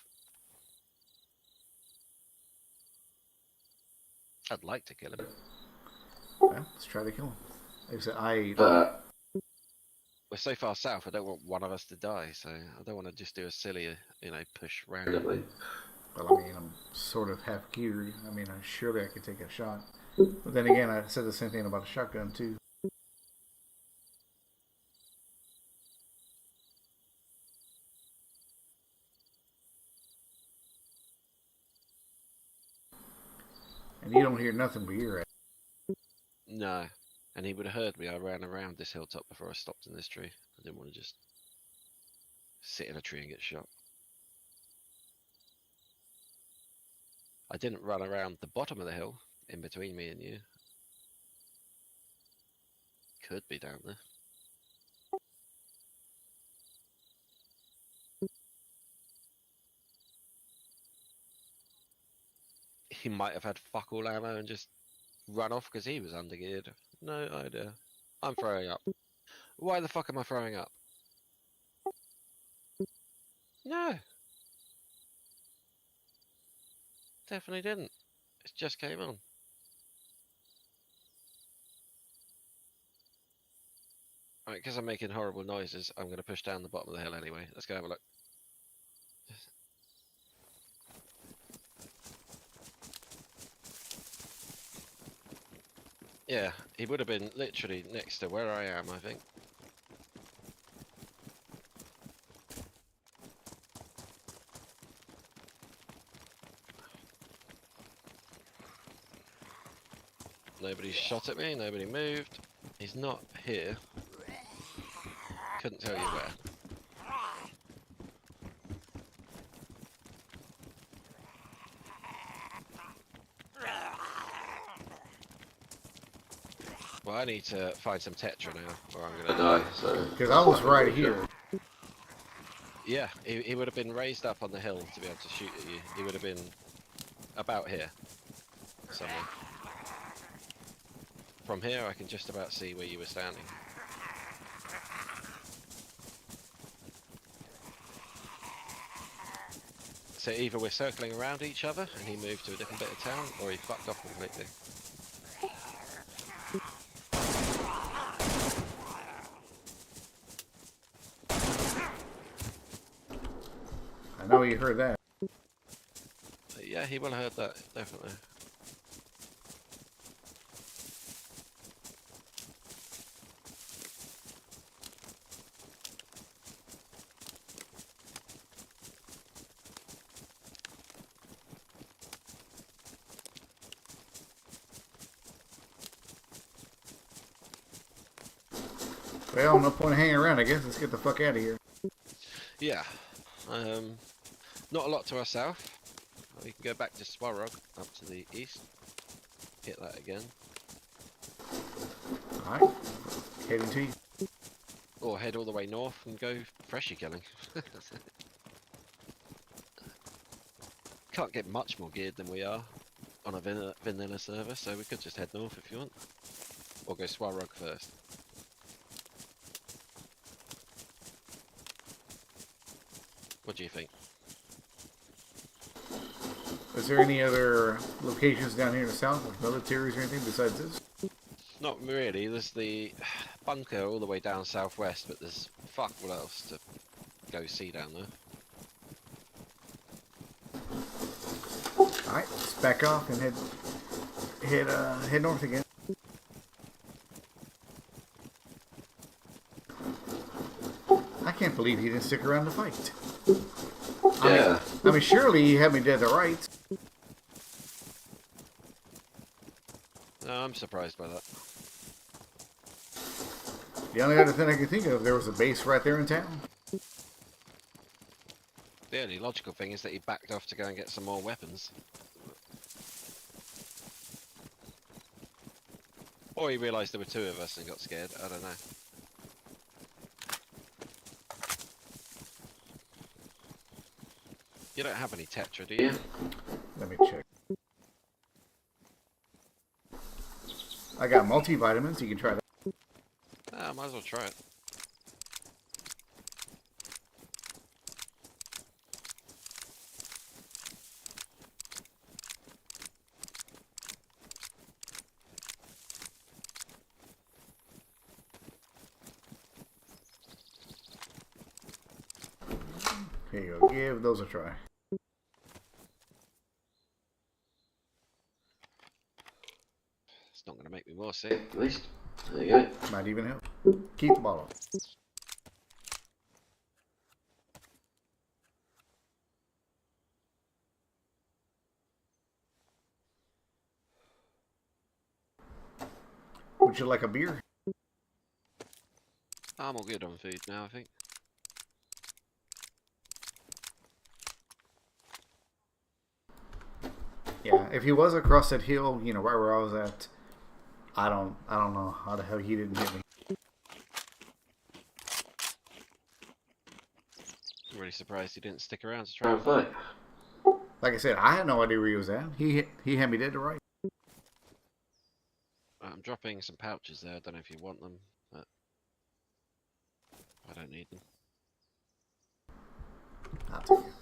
I'd like to kill him. Well, let's try to kill him. Like I said, but We're so far south, I don't want one of us to die, so I don't want to just do a silly, push randomly. well, I mean, I'm sort of half geared. I mean, surely I could take a shot. But then again, I said the same thing about a shotgun too. And you don't hear nothing but you're at. No, and he would have heard me. I ran around this hilltop before I stopped in this tree. I didn't want to just sit in a tree and get shot. I didn't run around the bottom of the hill in between me and you. Could be down there. He might have had fuck all ammo and just run off because he was undergeared. No idea. I'm throwing up. Why the fuck am I throwing up? No. Definitely didn't. It just came on. Alright, because I'm making horrible noises, I'm going to push down the bottom of the hill anyway. Let's go have a look. Yeah, he would have been literally next to where I am, I think. Nobody shot at me, nobody moved. He's not here. Couldn't tell you where. Well, I need to find some Tetra now, or I'm gonna die. So Because I was right here. Yeah, he would have been raised up on the hill to be able to shoot at you. He would have been about here, somewhere. From here, I can just about see where you were standing. So either we're circling around each other and he moved to a different bit of town, or he fucked off completely. I know you heard that. Yeah, he will have heard that, definitely. Well, no point in hanging around, I guess. Let's get the fuck out of here. Yeah. Not a lot to our south. We can go back to Swarog, up to the east. Hit that again. Alright. Heading to you. Or head all the way north and go freshie killing. Can't get much more geared than we are on a vanilla server, so we could just head north if you want. Or go Swarog first. What do you think? Is there any other locations down here in the south, like militaries or anything besides this? Not really. There's the bunker all the way down southwest, but there's fuck what else to go see down there. Alright, let's back off and head north again. I can't believe he didn't stick around to fight. yeah. I mean, surely he had me dead to rights. No, I'm surprised by that. The only other thing I can think of, there was a base right there in town. The only logical thing is that he backed off to go and get some more weapons. Or he realised there were two of us and got scared, I don't know. You don't have any Tetra, do you? Let me check. I got multivitamins, you can try that. Ah, might as well try it. Here you go, give those a try. It's not going to make me more sick. At least. There you go. Might even help. Keep the bottle. Would you like a beer? I'm all good on food now, I think. Yeah, if he was across that hill, you know, right where I was at, I don't know how the hell he didn't hit me. I'm really surprised he didn't stick around to Try try and and fight. Like I said, I had no idea where he was at. He had me dead to right. I'm dropping some pouches there, I don't know if you want them, but I don't need them. I'll take it.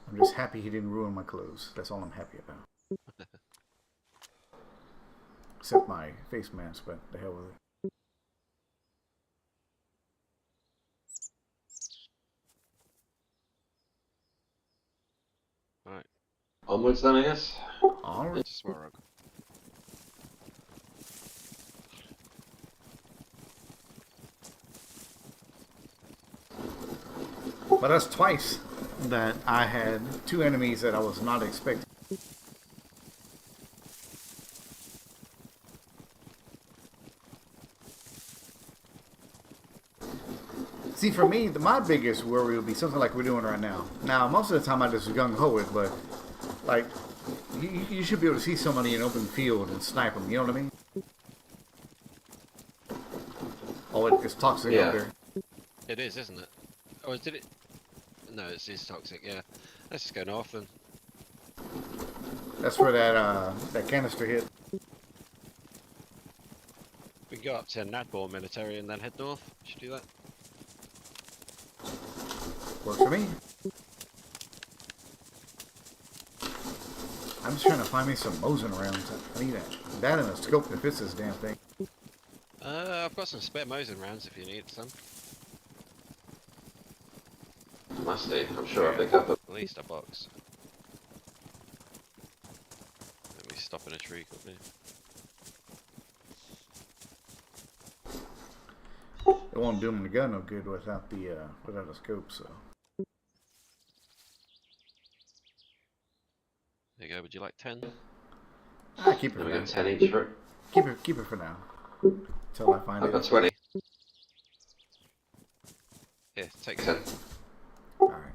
I'm just happy he didn't ruin my clothes. That's all I'm happy about. Except my face mask, but the hell with it. Alright, Onwards then, I guess. Onward. to Swarog. But that's twice that I had two enemies that I was not expecting. See, for me, my biggest worry would be something like we're doing right now. Now, most of the time I just gung-ho it, but, like, you should be able to see somebody in open field and snipe them, you know what I mean? Oh, it's toxic Yeah. up there. It is, isn't it? Or did it? No, it's toxic. Yeah. Let's just go north then. That's where that canister hit. We can go up to Nadbor Military and then head north. Should do that. Works for me. I'm just trying to find me some Mosin rounds. I need that and a scope that fits this damn thing. I've got some spare Mosin rounds if you need some. Must do. I'm sure I'll pick up a... At least a box. Let me stop in a tree quickly. It won't do the gun no good without the scope. So There you go. Would you like 10? I keep it There for we go, now. 10 each for it. Keep it for now. Until I find I've got it. 20. Here, take 10. 10. All right.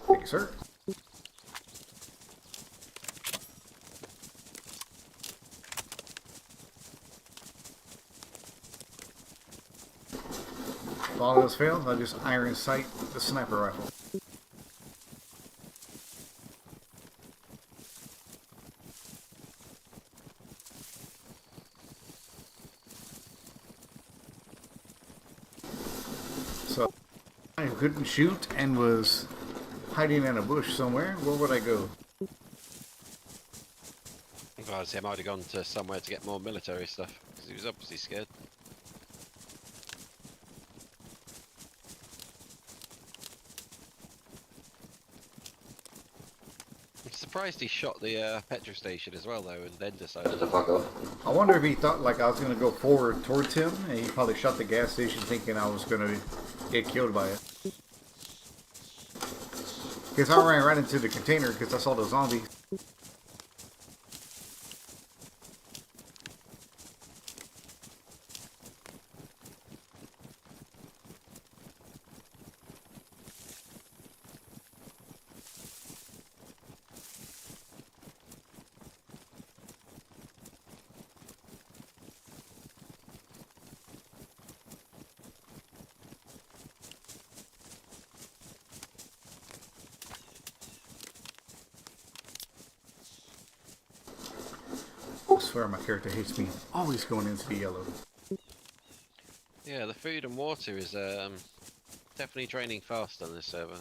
Thank you, sir. If all else fails, I'll just iron sight the sniper rifle. So, I couldn't shoot and was hiding in a bush somewhere. Where would I go? Well, I might have gone to somewhere to get more military stuff because he was obviously scared. I'm surprised he shot the petrol station as well, though, and then decided To fuck off. I wonder if he thought like I was going to go forward towards him, and he probably shot the gas station thinking I was going to get killed by it. Because I ran right into the container because I saw the zombies. I swear my character hates me. Always going into the yellow. Yeah, the food and water is definitely draining fast on this server.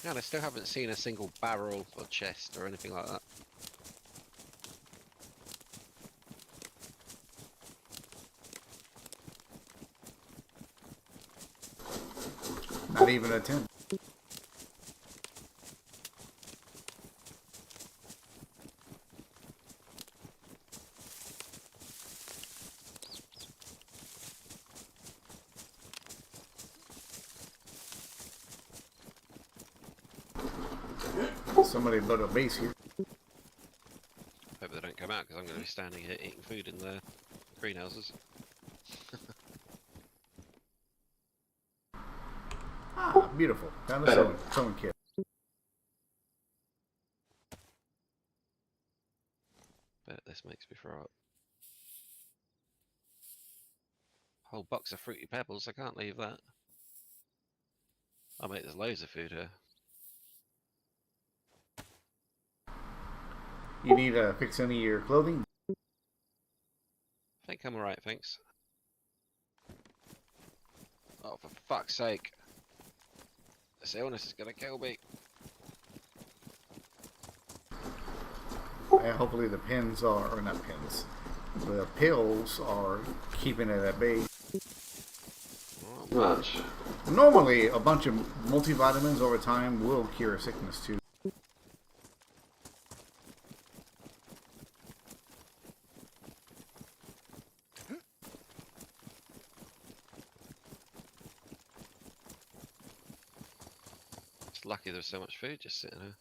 And I still haven't seen a single barrel or chest or anything like that. Not even a 10. Somebody built a base here. Hope they don't come out because I'm going to be standing here eating food in the greenhouses. Ah, beautiful. Found a sewing kit. Bet this makes me throw up. Whole box of Fruity Pebbles, I can't leave that. Oh mate, there's loads of food here. You need to fix any of your clothing? I think I'm alright, thanks. Oh, for fuck's sake. This illness is gonna kill me. And hopefully the pins are, or not pins, the pills are keeping it at bay. Much. Normally, a bunch of multivitamins over time will cure sickness too. lucky there's so much food just sitting there.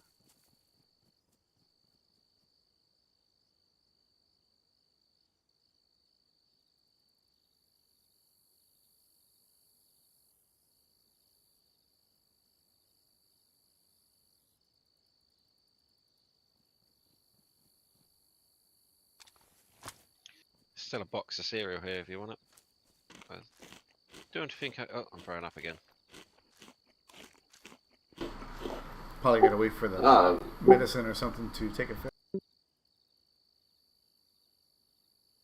Still a box of cereal here if you want it. Don't think oh, I'm throwing up again. Probably gotta wait for the medicine or something to take effect. I'm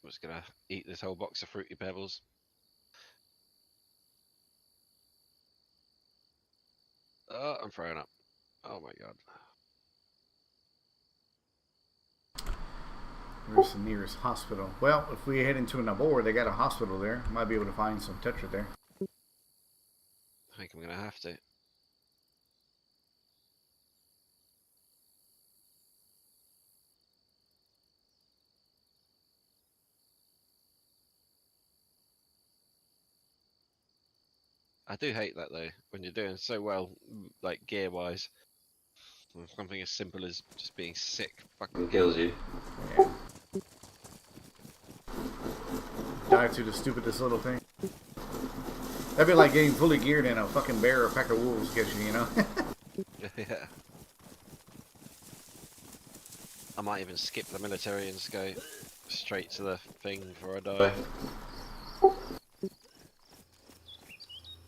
just gonna eat this whole box of Fruity Pebbles. Oh, I'm throwing up. Oh my god. Where's the nearest hospital? Well, if we head into an abort, they got a hospital there. Might be able to find some Tetra there. I think I'm gonna have to. I do hate that though, when you're doing so well, like gear wise. Something as simple as just being sick fucking kills you. Yeah. Die to the stupidest little thing. That'd be like getting fully geared and a fucking bear or a pack of wolves gets you, you know? Yeah. I might even skip the military and just go straight to the thing before I die.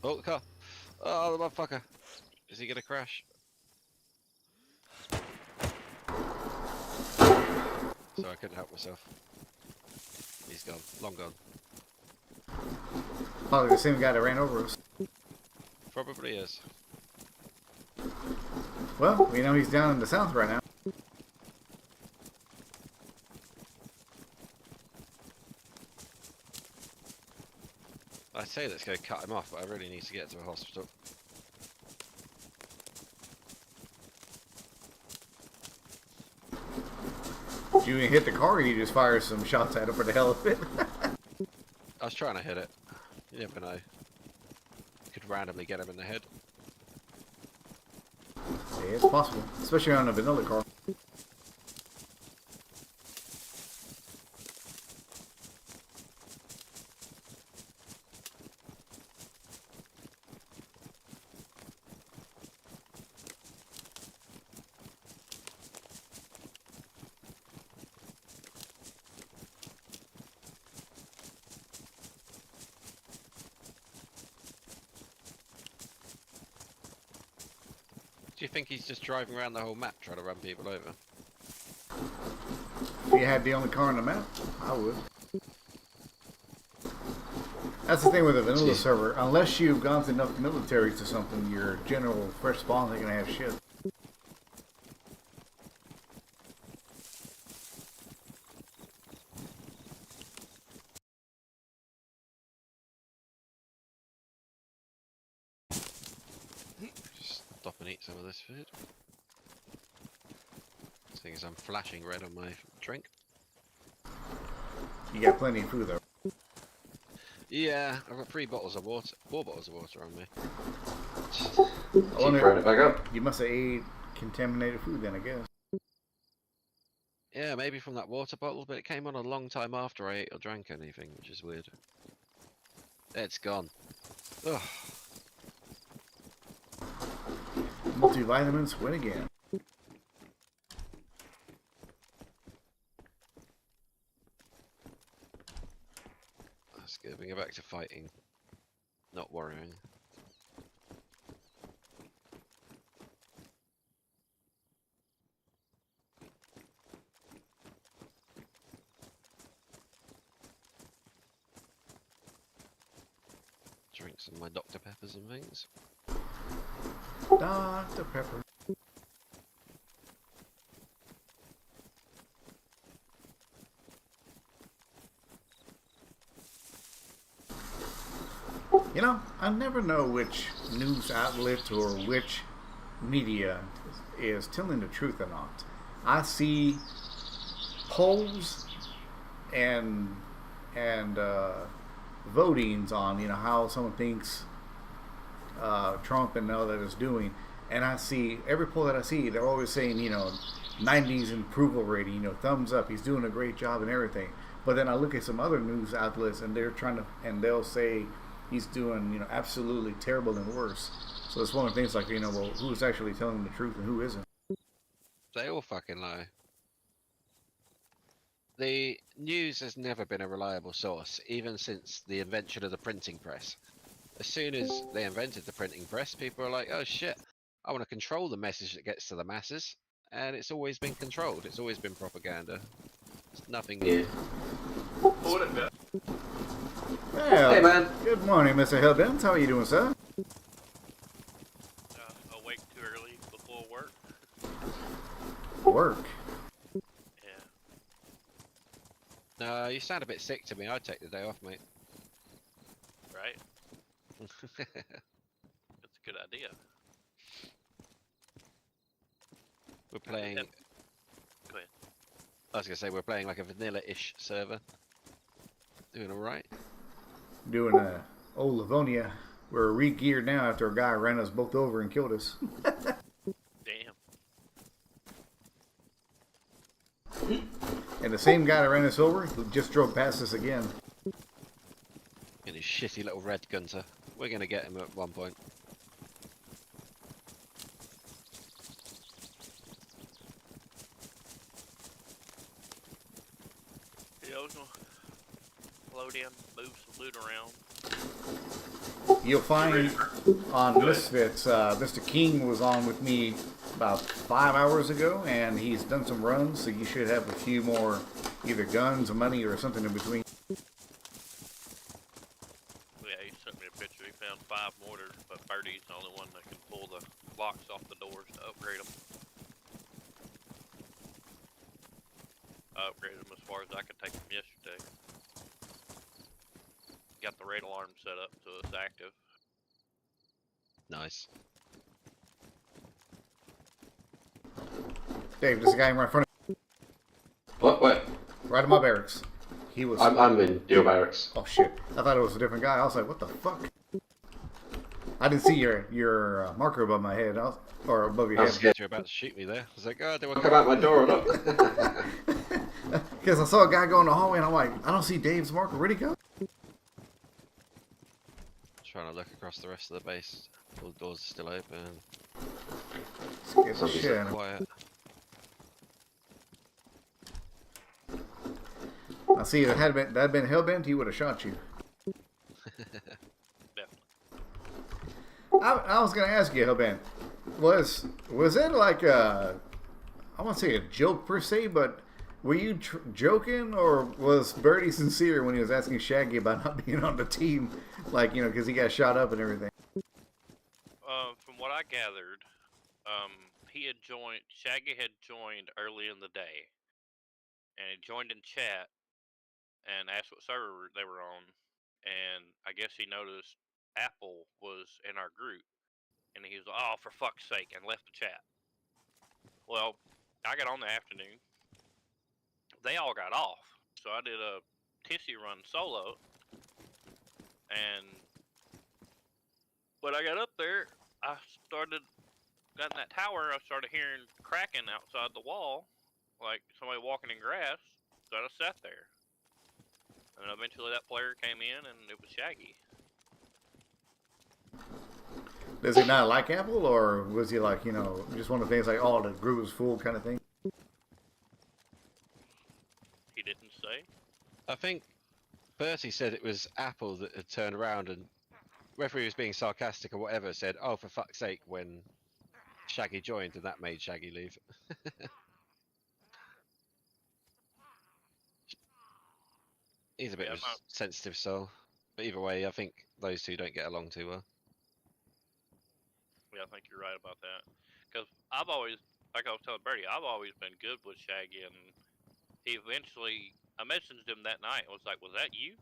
Oh, the car! Oh, the motherfucker! Is he gonna crash? So I couldn't help myself. He's gone. Long gone. Probably the same guy that ran over us. Probably is. Well, we know he's down in the south right now. I say let's go cut him off, but I really need to get to a hospital. You hit the car, or you just fire some shots at him for the hell of it? I was trying to hit it. You never know. Could randomly get him in the head. Yeah, it's possible, especially on a vanilla car. Do you think he's just driving around the whole map trying to run people over? If you had the only car on the map, I would. That's the thing with a vanilla server. Unless you've gone to enough militaries or something, your general fresh spawns ain't gonna have shit. Just stop and eat some of this food. Seeing as I'm flashing red on my drink. You got plenty of food though. Yeah, I've got 3 bottles of water, 4 bottles of water on me. Keep throwing it back up. You must have ate contaminated food then, I guess. Yeah, maybe from that water bottle, but it came on a long time after I ate or drank anything, which is weird. It's gone. Ugh. Multivitamins win again. That's good. We go back to fighting, not worrying. Drink some of my Dr. Peppers and things. Dr. Pepper. You know, I never know which news outlet or which media is telling the truth or not. I see polls and votings on, you know, how someone thinks Trump and all that is doing. and I see every poll that I see, they're always saying, 90s approval rating, thumbs up, he's doing a great job and everything. But then I look at some other news outlets, and and they'll say he's doing, absolutely terrible and worse. So it's one of the things like, well, who's actually telling the truth and who isn't? They all fucking lie. The news has never been a reliable source, even since the invention of the printing press. As soon as they invented the printing press, people are like, oh shit, I want to control the message that gets to the masses. And it's always been controlled. It's always been propaganda. It's nothing new. Well, Hey, man. Good morning, Mr. Hellbent. How are you doing, sir? Awake too early before work. Work. Yeah. No, you sound a bit sick to me. I'd take the day off, mate. Right? That's a good idea. We're playing... Go ahead. I was going to say, we're playing like a vanilla-ish server. Doing alright. Doing old Livonia. We're re-geared now after a guy ran us both over and killed us. Damn. And the same guy that ran us over who just drove past us again. And his shitty little red gunter. We're going to get him at one point. Yeah, I was gonna load in, move some loot around. You'll find on Misfits, Mr. King was on with me about 5 hours ago, and he's done some runs, so you should have a few more either guns or money or something in between. Yeah, he sent me a picture. He found 5 mortars, but Birdie's the only one that can pull the locks off the doors to upgrade them. I upgraded them as far as I could take them yesterday. Got the raid alarm set up so it's active. Nice. Dave, there's a guy right in front of What? right in my barracks. He was... I'm in your barracks. Oh shit, I thought it was a different guy. I was like, what the fuck? I didn't see your marker above my head, or above your I'm head. scared. You're about to shoot me there. I was like, oh, do I Come out my door or not? Because I saw a guy go in the hallway, and I'm like, I don't see Dave's marker. Where'd he go? Trying to look across the rest of the base. All the doors are still open. Scared the Somebody's shit out of me. Quiet. I see if that had been Hellbent, he would have shot you. Definitely. I was gonna ask you, Hellbent, was it like I won't say a joke per se, but were you joking, or was Birdie sincere when he was asking Shaggy about not being on the team, like because he got shot up and everything? From what I gathered, Shaggy had joined early in the day, and he joined in chat and asked what server they were on, and I guess he noticed Apple was in our group, and he was like, oh, for fuck's sake, and left the chat. Well, I got on the afternoon, they all got off, so I did a Tissy run solo, and when I got up there, I got in that tower, I started hearing cracking outside the wall, like somebody walking in grass, so I just sat there. And eventually that player came in, and it was Shaggy. Does he not like Apple, or was he like just one of the things like, oh, the group was full kind of thing? He didn't say. I think Bertie said it was Apple that had turned around and, whether he was being sarcastic or whatever, said, oh, for fuck's sake, when Shaggy joined, and that made Shaggy leave. He's a bit of a sensitive soul. But either way, I think those two don't get along too well. Yeah, I think you're right about that. Because I've always, like I was telling Bertie, I've always been good with Shaggy, and he eventually, I messaged him that night and was like, was that you?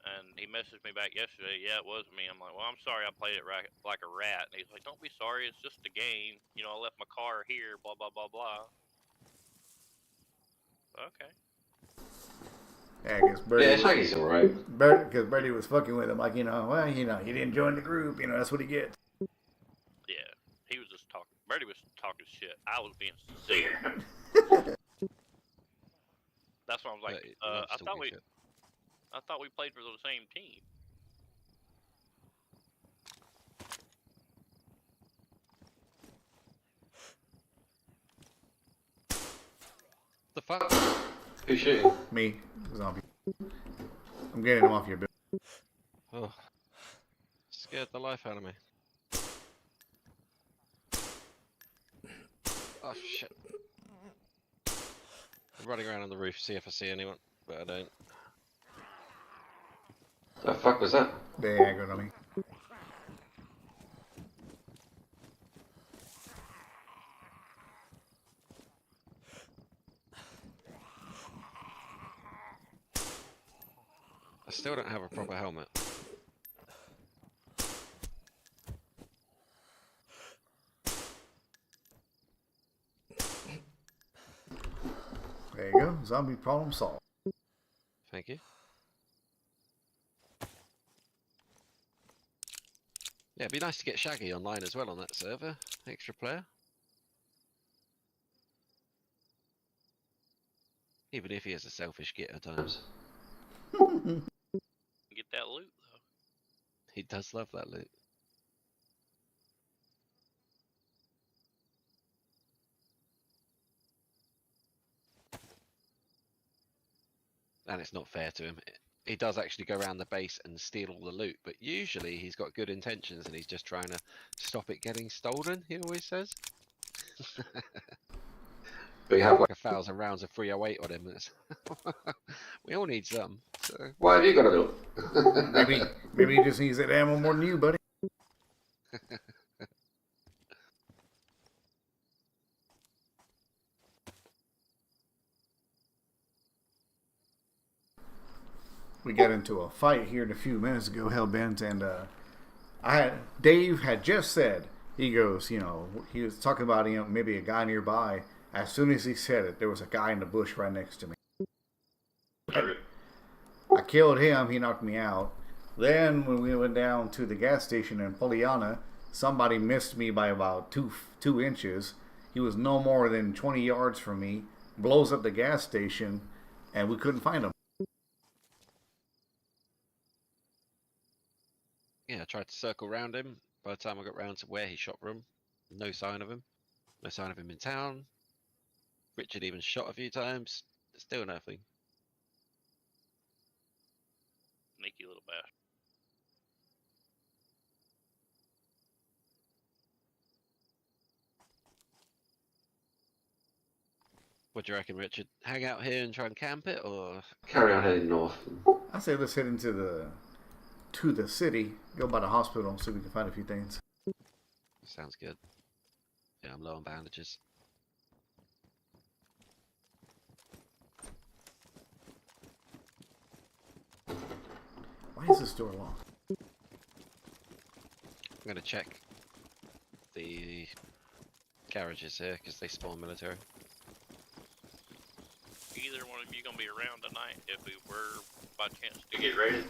And he messaged me back yesterday, yeah, it was me. I'm like, well, I'm sorry I played it like a rat. And he's like, don't be sorry, it's just a game. I left my car here, blah, blah, blah, blah. Okay. Yeah, I guess Birdie. Yeah, Shaggy's alright. Because Birdie was fucking with him, like well, he didn't join the group, that's what he gets. Yeah. Brady was talking shit. I was being sincere. That's why I was like, But he loves talking shit. I thought we played for the same team. The fuck? Who's shooting? Me, zombie. I'm getting him off your bill. Oh, scared the life out of me. Oh shit. I'm running around on the roof, see if I see anyone, but I don't. The fuck was that? They aggroed on me. I still don't have a proper helmet. There you go. Zombie problem solved. Thank you. Yeah, it'd be nice to get Shaggy online as well on that server. Extra player. Even if he is a selfish git at times. Get that loot though. He does love that loot. And it's not fair to him. He does actually go around the base and steal all the loot, but usually he's got good intentions and he's just trying to stop it getting stolen, he always says. But you have Like 1,000 rounds of 308 on him. We all need some. So. Why have you got to do it? Maybe he just needs that ammo more than you, buddy. We got into a fight here a few minutes ago, Hellbent, and Dave had just said, he goes, you know, he was talking about, you know, maybe a guy nearby. As soon as he said it, there was a guy in the bush right next to me. I killed him, he knocked me out. Then when we went down to the gas station in Poliana, somebody missed me by about two inches. He was no more than 20 yards from me, blows up the gas station, and we couldn't find him. Yeah, I tried to circle around him. By the time I got round to where he shot from, no sign of him. No sign of him in town. Richard even shot a few times. Still nothing. Sneaky little bastard. What do you reckon, Richard? Hang out here and try and camp it, or Carry on heading north. I say let's head into the city, go by the hospital, see if we can find a few things. sounds good? Yeah, I'm low on bandages. Why is this door locked? I'm gonna check the garages here because they spawn military. Either one of you gonna be around tonight if we were by chance to get raided?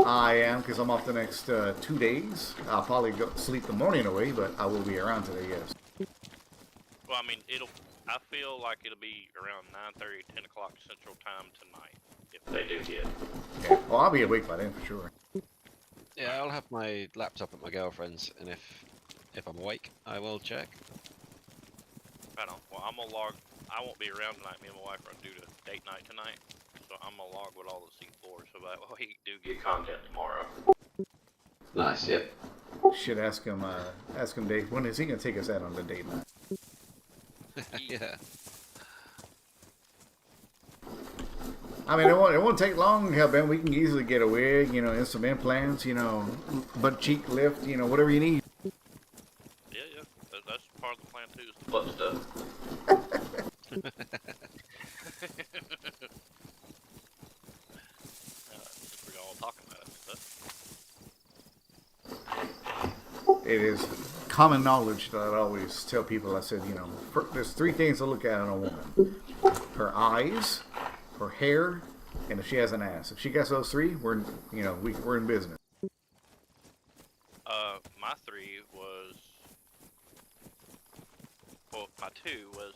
I am, because I'm off the next 2 days. I'll probably go sleep the morning away, but I will be around today, yes. Well, I mean, I feel like it'll be around 9:30, 10 o'clock Central Time tonight if they do get. Yeah. Well, I'll be awake by then for sure. Yeah, I'll have my laptop at my girlfriend's, and if I'm awake, I will check. Right on. Well, I'm gonna log. I won't be around tonight. Me and my wife are due to date night tonight, so I'm gonna log with all the C4 so that we do get content tomorrow. Nice, yep. Should ask him, Dave, when is he going to take us out on the date night? Yeah. I mean, it won't take long, Ben. We can easily get a wig, you know, and some implants, you know, butt cheek lift, you know, whatever you need. Yeah. That's part of the plan too, is the butt stuff. Since we're all talking about it, stuff. It is common knowledge that I always tell people. I said, you know, there's 3 things to look at in a woman: her eyes, her hair, and if she has an ass. If she gets those 3, we're in business. My 3 was Well, my 2 was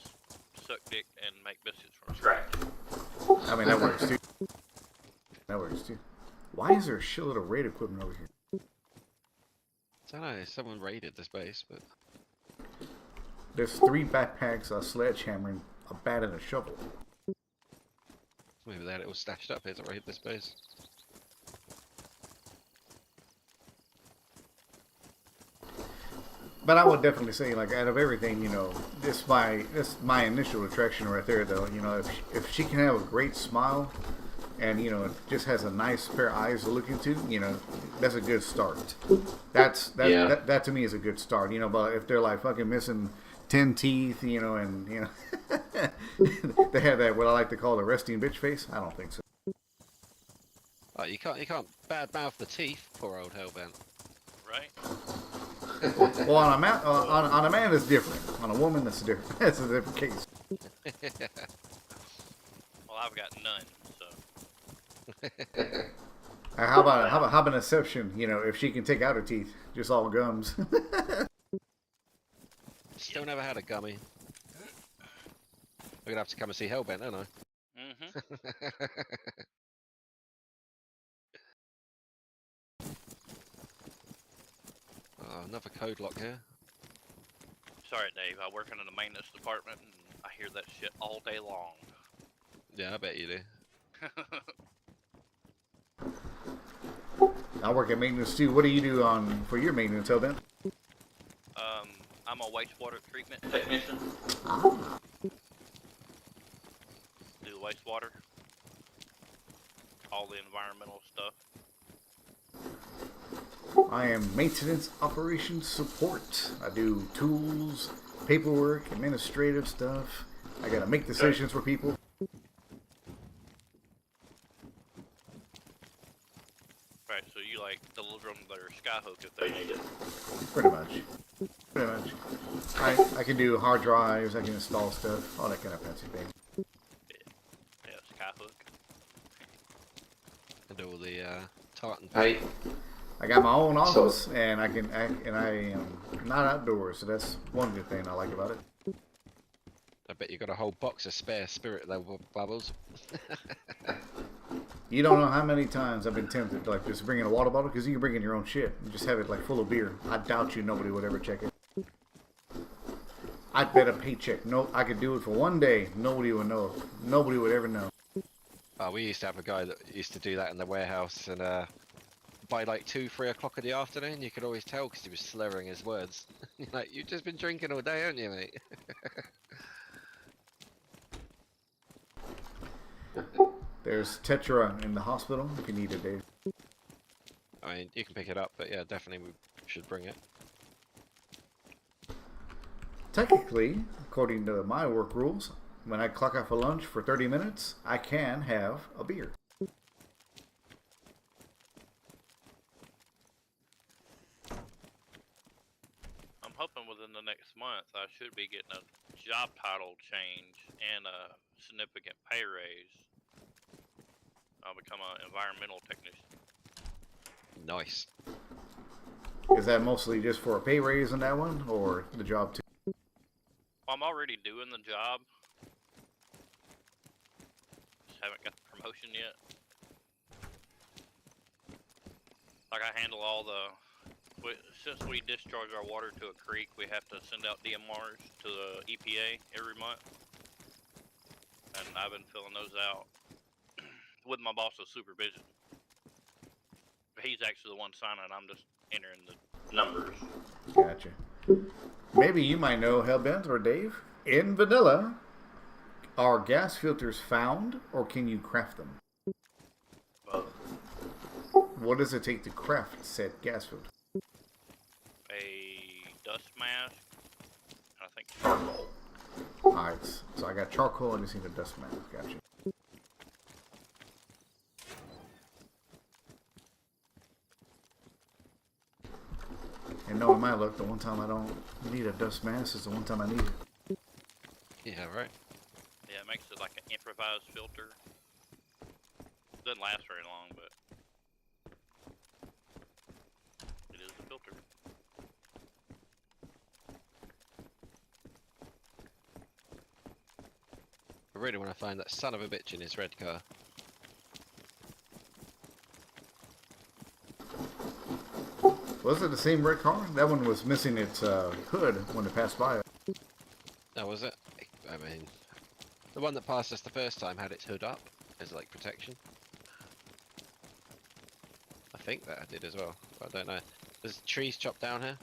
suck dick and make biscuits from scratch. I mean, that works too. That works too. Why is there a shitload of raid equipment over here? I don't know, someone raided this base, but There's 3 backpacks, a sledgehammer, and a bat and a shovel. maybe they had it all stashed up here to raid this base. But I would definitely say, like, out of everything, you know, this my initial attraction right there, though. You know, if she can have a great smile, and you know, just has a nice pair of eyes to look into, you know, that's a good start. That to me is a good start. You know, but if they're like fucking missing 10 teeth, you know, and you know, they have that what I like to call the resting bitch face. I don't think so. Oh, you can't badmouth the teeth, poor old Hellbent. Right? Well, on a man, it's different. On a woman, that's different. That's a different case. Well, I've got none, so. How about an exception? You know, if she can take out her teeth, just all gums. Still never had a gummy. We're gonna have to come and see Hellbent, don't I? Mm-hmm. Oh, another code lock here. Sorry, Dave. I work in the maintenance department, and I hear that shit all day long. Yeah, I bet you do. I work at maintenance too. What do you do for your maintenance, Hellbent? I'm a wastewater treatment technician. Do the wastewater. All the environmental stuff. I am maintenance operations support. I do tools, paperwork, administrative stuff. I gotta make decisions for people. Right, so you like deliver them their skyhook if they need it. Pretty much. Pretty much. I can do hard drives, I can install stuff, all that kind of fancy thing. Yeah, skyhook. And all the tartan. Hey, I got my own office, and I am not outdoors, so that's one good thing I like about it. I bet you got a whole box of spare spirit level bubbles. You don't know how many times I've been tempted to like just bring in a water bottle, because you can bring in your own shit and just have it like full of beer. I doubt you nobody would ever check it. I'd bet a paycheck. No, I could do it for one day. Nobody would know. Nobody would ever know. We used to have a guy that used to do that in the warehouse, and by like 2-3 o'clock in the afternoon, you could always tell because he was slurring his words. You're like, you've just been drinking all day, haven't you, mate? There's Tetra in the hospital if you need it, Dave. I mean, you can pick it up, but yeah, definitely we should bring it. Technically, according to my work rules, when I clock out for lunch for 30 minutes, I can have a beer. I'm hoping within the next month I should be getting a job title change and a significant pay raise. I'll become an environmental technician. Nice. Is that mostly just for a pay raise in that one, or the job too? Well, I'm already doing the job. Just haven't got the promotion yet. Like I handle all the... Since we discharge our water to a creek, we have to send out DMRs to the EPA every month. And I've been filling those out with my boss's supervision. He's actually the one signing, I'm just entering the numbers. Gotcha. Maybe you might know, Hellbent or Dave. In vanilla, are gas filters found, or can you craft them? Both. What does it take to craft said gas filter? A dust mask, and I think charcoal. Alright, so I got charcoal, I just need a dust mask. Gotcha. And knowing my luck, the one time I don't need a dust mask is the one time I need it. Yeah, right. Yeah, it makes it like an improvised filter. Doesn't last very long, but it is a filter. I really want to find that son of a bitch in his red car. Was it the same red car? That one was missing its hood when it passed by. Oh, was it? I mean, the one that passed us the first time had its hood up as like protection. I think that I did as well. But I don't know. There's trees chopped down here.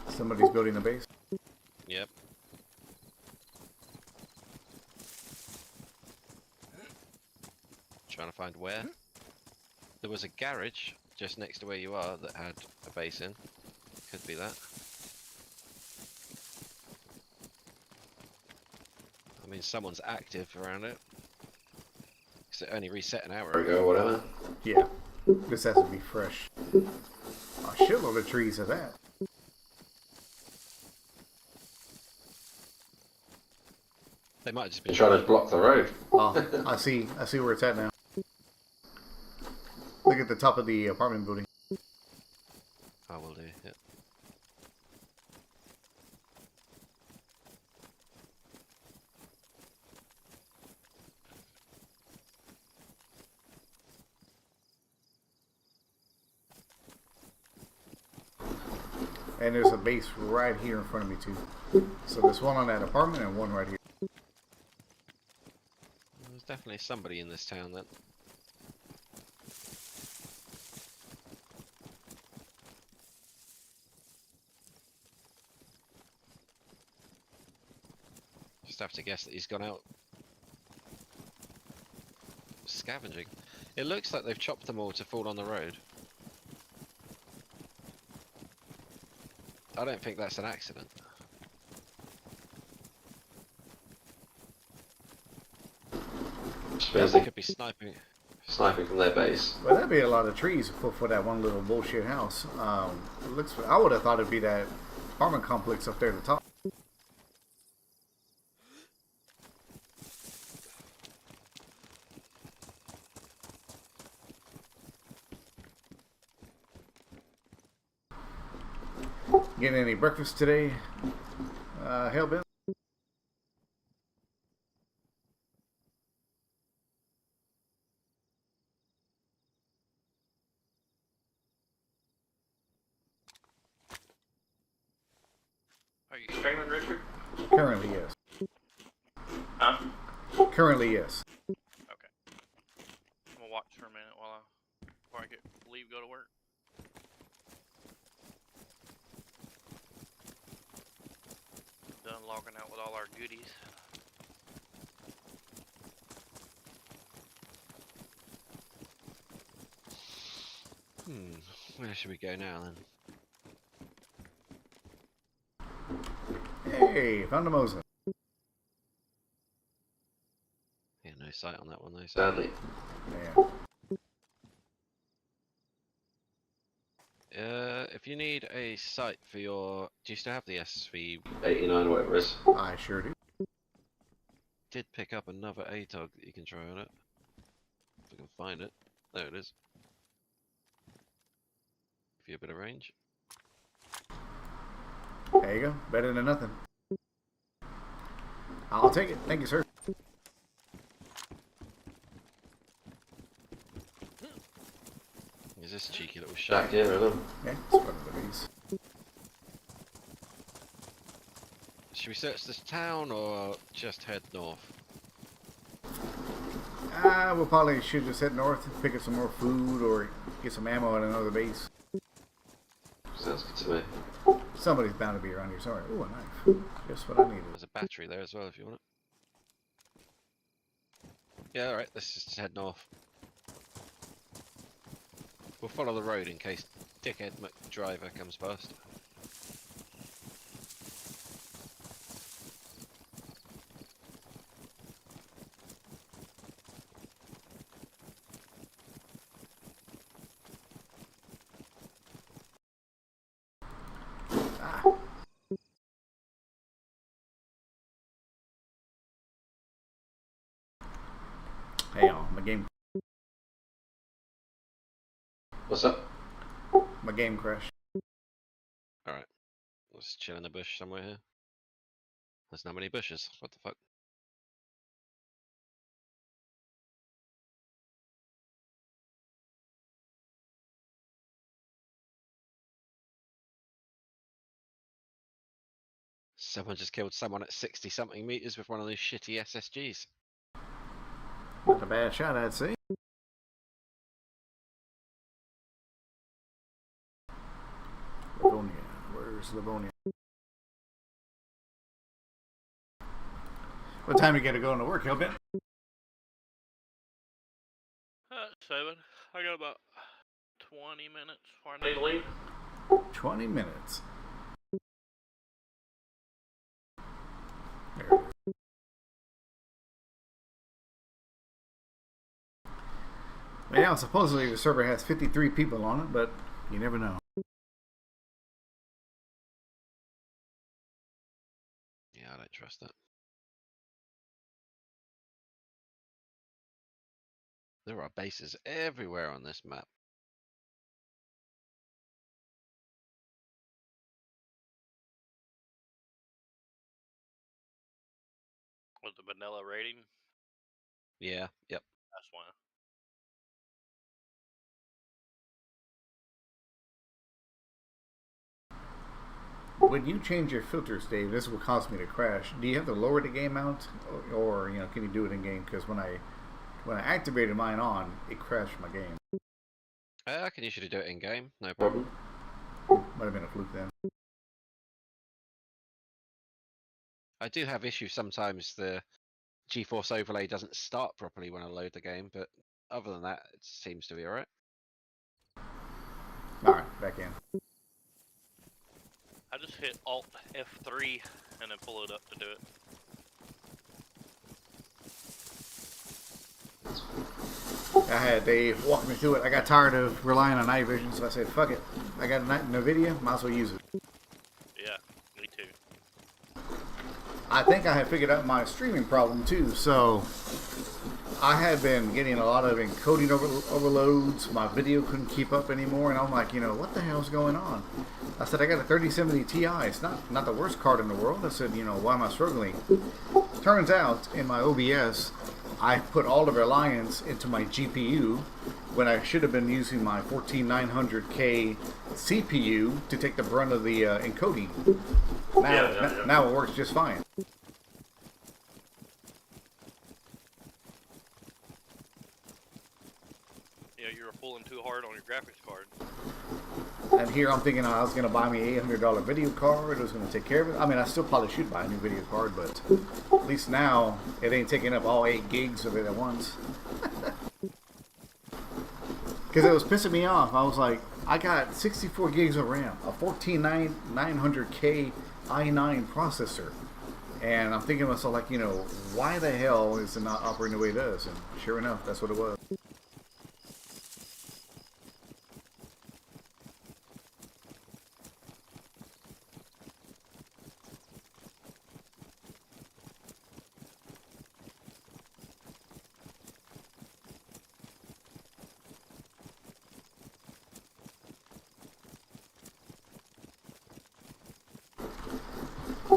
Somebody's building a base. Yep. Trying to find where. There was a garage just next to where you are that had a base in. Could be that. I mean, someone's active around it. Because it only reset an hour ago or whatever. Yeah. This has to be fresh. A shitload of trees of that. They might have just been trying to block the road. Oh, I see where it's at now. Look at the top of the apartment building. I will do, yeah. And there's a base right here in front of me too. So there's one on that apartment and one right here. There's definitely somebody in this town then. Just have to guess that he's gone out scavenging. It looks like they've chopped them all to fall on the road. I don't think that's an accident. They could be sniping Sniping from their base. Well, that'd be a lot of trees for that one little bullshit house. It looks. I would have thought it'd be that apartment complex up there at the top. Getting any breakfast today, Hellbent? Are you streaming, Richard? Currently, yes. Huh? Currently, yes. Okay. I'm gonna watch for a minute before I leave, go to work. Done logging out with all our goodies. Where should we go now then? Hey, found a Mosin. Yeah, no sight on that one though. Sadly. Yeah. If you need a sight for your, do you still have the SV? 89, whatever it is. I sure do. Did pick up another ATOG that you can try on it. If I can find it. There it is. Give you a bit of range. There you go. Better than nothing. I'll take it. Thank you, sir. Is this cheeky little shack? Back here, isn't it? Yeah, it's one of these. Should we search this town or just head north? We'll probably should just head north and pick up some more food or get some ammo at another base. Sounds good to me. Somebody's bound to be around here somewhere. Ooh, a knife. Just what I needed. There's a battery there as well if you want it. Yeah, alright, let's just head north. We'll follow the road in case dickhead McDriver comes past. Ah. Hey, y'all. My game What's up? crashed. Alright, let's chill in the bush somewhere here. There's not many bushes, what the fuck? Someone just killed someone at 60 something meters with one of those shitty SSGs. Not a bad shot, I'd say. Livonia. Where's Livonia? What time you gotta go into work, Hellbent? 7. I got about 20 minutes before I need to leave. 20 minutes. There it is. Yeah, supposedly the server has 53 people on it, but you never know. Yeah, I don't trust that. There are bases everywhere on this map. With the vanilla rating, Yeah, yep. that's why. When you change your filters, Dave, this will cause me to crash. Do you have to lower the game out, or you know, can you do it in game? Because when I activated mine on, it crashed my game. I can usually do it in game, no problem. Might have been a fluke then. I do have issues sometimes. The GeForce overlay doesn't start properly when I load the game, but other than that, it seems to be alright. All right, back in. I just hit Alt F3 and then pull it up to do it. I had Dave walk me through it. I got tired of relying on night vision, so I said, "Fuck it. I got a NVIDIA. Might as well use it." Yeah, me too. I think I had figured out my streaming problem too. So I had been getting a lot of encoding overloads. My video couldn't keep up anymore, and I'm like, you know, what the hell's going on? I said, I got a 3070 Ti. It's not the worst card in the world. I said, you know, why am I struggling? Turns out, in my OBS, I put all the reliance into my GPU when I should have been using my 14900K CPU to take the brunt of the encoding. Now it works just fine. Yeah, you were pulling too hard on your graphics card. And here I'm thinking I was going to buy me an $800 video card. It was going to take care of it. I mean, I still probably should buy a new video card, but at least now it ain't taking up all 8 gigs of it at once. Because it was pissing me off. I was like, I got 64 gigs of RAM, a 14900K i9 processor. And I'm thinking to myself, like, you know, why the hell is it not operating the way it does? And sure enough, that's what it was.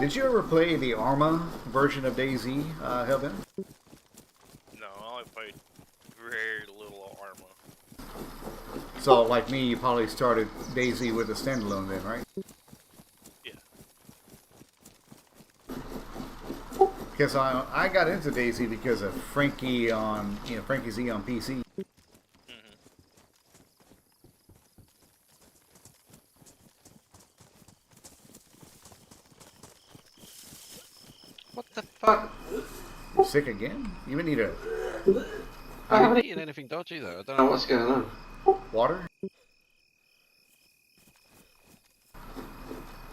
Did you ever play the Arma version of DayZ, Hellbent? No, I only played very little Arma. So, like me, you probably started DayZ with a standalone then, right? Yeah. Because I got into DayZ because of Frankie on, you know, Frankie Z on PC. What the fuck? You sick again? You need a I haven't eaten anything dodgy though. I don't know What's going on? water?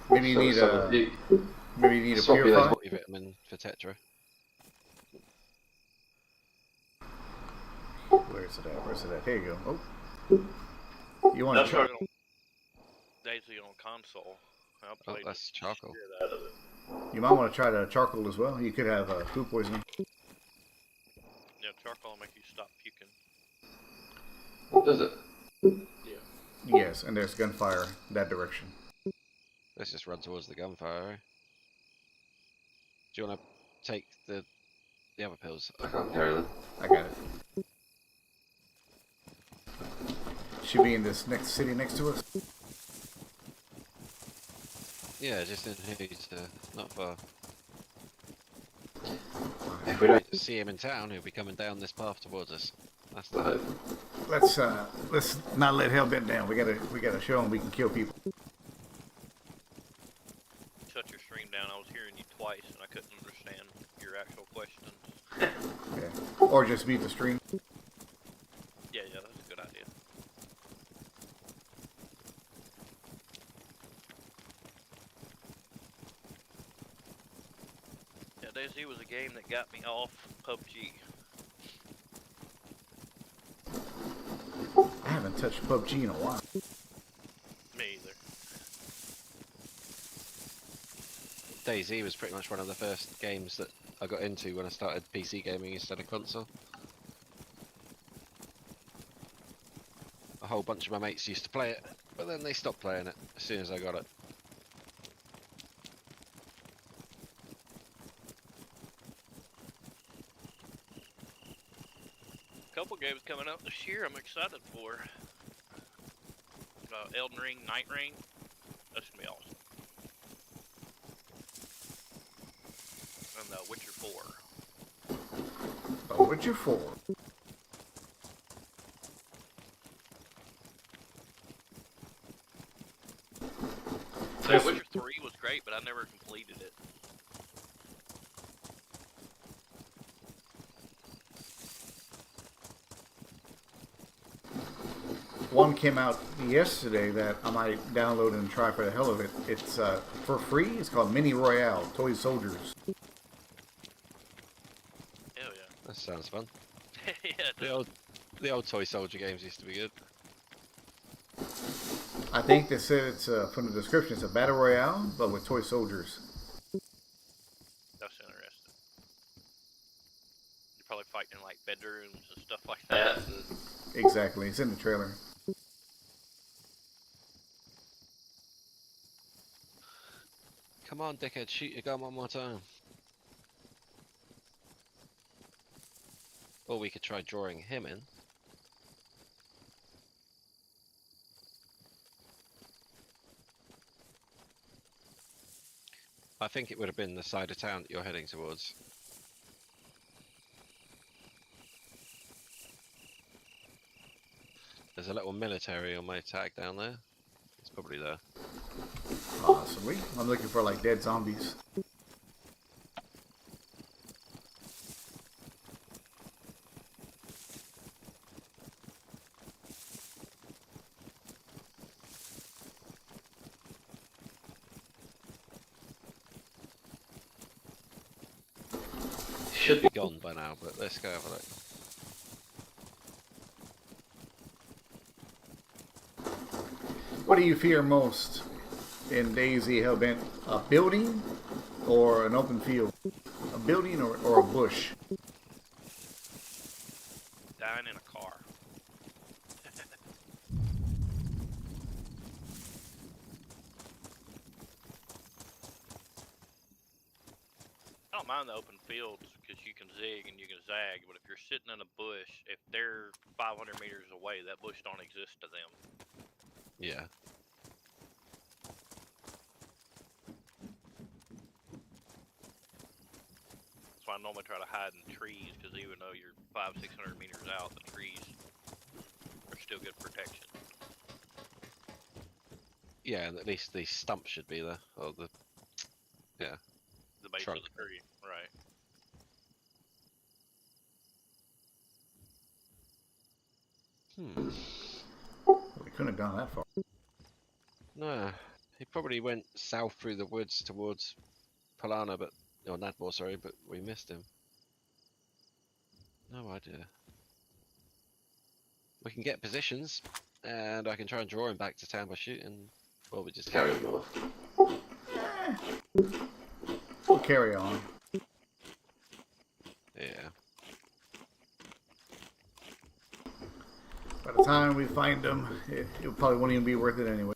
Maybe you need a purifier. Multivitamin for Tetra. Where's it at? Where's it at? Here you go. Oh, you want to try? DayZ on console. I Oh, played that's charcoal. shit out of it. You might want to try the charcoal as well. You could have food poisoning. Yeah, charcoal will make you stop puking. Does it? Yeah. Yes, and there's gunfire that direction. Let's just run towards the gunfire. Do you want to take the other pills? I can't carry them. I got it. Should be in this next city next to us. Yeah, just in Hoots, not far. If we don't, See him in town, he'll be coming down this path towards us. That's I the hope. Let's not let Hellbent down. We gotta show him we can kill people. Shut your stream down. I was hearing you twice and I couldn't understand your actual questions. Okay. Or just mute the stream. Yeah, that's a good idea. Yeah, DayZ was a game that got me off PUBG. I haven't touched PUBG in a while. Me either. DayZ was pretty much one of the first games that I got into when I started PC gaming instead of console. A whole bunch of my mates used to play it, but then they stopped playing it as soon as I got it. A couple games coming out this year I'm excited for. Elden Ring, Night Ring. That's gonna be awesome. And Witcher 4. The Witcher 4. Witcher 3 was great, but I never completed it. One came out yesterday that I might download and try for the hell of it. It's for free. It's called Mini Royale, Toy Soldiers. Hell yeah. That sounds fun. Yeah, The old Toy Soldier games used to be good. I think they said it's from the description. It's a battle royale, but with toy soldiers. that's interesting. You're probably fighting in like bedrooms and stuff like that. Exactly. It's in the trailer. Come on, dickhead, shoot your gun one more time. Or we could try drawing him in. I think it would have been the side of town that you're heading towards. There's a little military on my tag down there. It's probably there. Possibly. I'm looking for like dead zombies. Should be gone by now, but let's go have a look. What do you fear most in DayZ Hellbent? A building or an open field? A building or a bush? Dying in a car. I don't mind the open fields because you can zig and you can zag, but if you're sitting in a bush, if they're 500 meters away, that bush don't exist to them. Yeah. That's why I normally try to hide in trees, because even though you're 500-600 meters out, the trees are still good protection. Yeah, and at least the stump should be there. Or the... Yeah. The base Trunk. of the tree, right? We couldn't have gone that far. No. He probably went south through the woods towards Polana, but... Or Nadmor, sorry, but we missed him. No idea. We can get positions, and I can try and draw him back to town by shooting. Well, we just Carry him off. We'll carry on. Yeah. By the time we find them, it probably won't even be worth it anyway.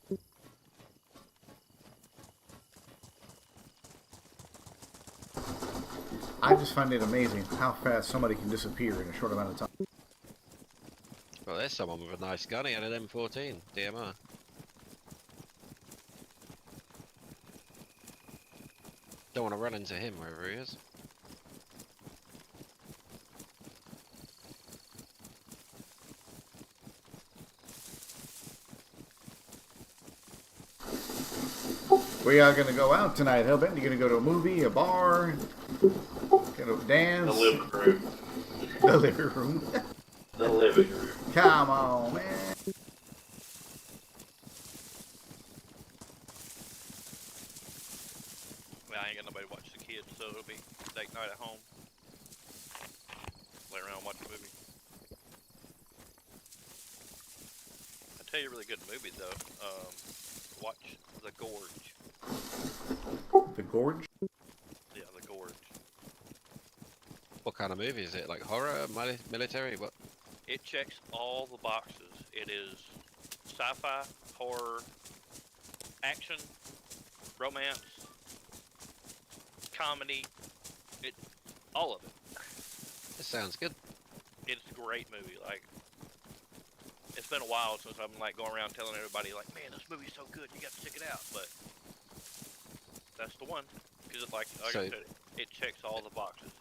I just find it amazing how fast somebody can disappear in a short amount of time. Well, there's someone with a nice gun. He had an M14 DMR. Don't want to run into him wherever he is. We are gonna go out tonight, Hellbent. You gonna go to a movie, a bar, gonna dance? The living room. The living room. The living room. Come on, man. Well, I ain't got nobody to watch the kids, so it'll be date night at home. Lay around and watch a movie. I'll tell you a really good movie though. Watch The Gorge. The Gorge? Yeah, The Gorge. What kind of movie is it? Like horror, military? What? It checks all the boxes. It is sci-fi, horror, action, romance, comedy. All of it. This sounds good. It's a great movie. Like, it's been a while since I'm like going around telling everybody like, man, this movie's so good, you got to check it out. But that's the one, because it's like I said, it checks all the boxes.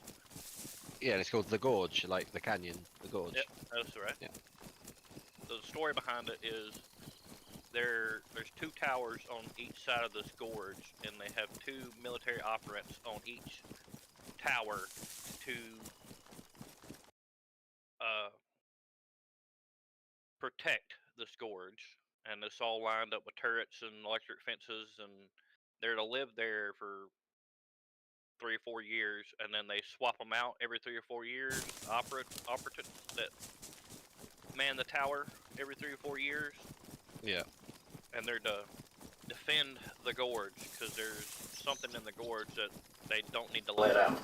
Yeah, it's called The Gorge, like the canyon, the gorge. Yep, that's right. Yeah. So the story behind it is there's 2 towers on each side of this gorge, and they have 2 military operatives on each tower to protect this gorge. And it's all lined up with turrets and electric fences, and they're to live there for 3 or 4 years, and then they swap them out every 3 or 4 years. Operatives that man the tower every 3 or 4 years. Yeah. And they're to defend the gorge, because there's something in the gorge that they don't need to let out.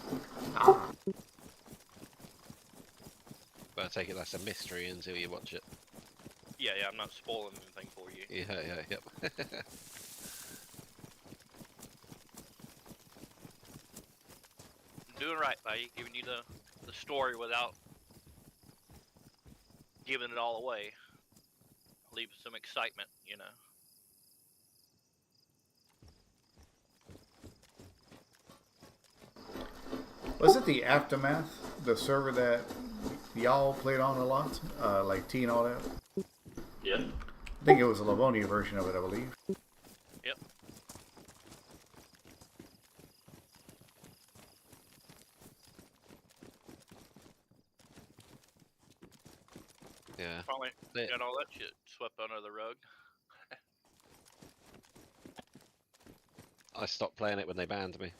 But I take it that's a mystery until you watch it. Yeah, I'm not spoiling anything for you. Yep. Doing right, buddy. Giving you the story without giving it all away. Leave some excitement, you know. Was it the Aftermath, the server that y'all played on a lot, like T and all that? Yeah. I think it was a Livonia version of it, I believe. Yep. Yeah. Probably got all that shit swept under the rug. I stopped playing it when they banned me.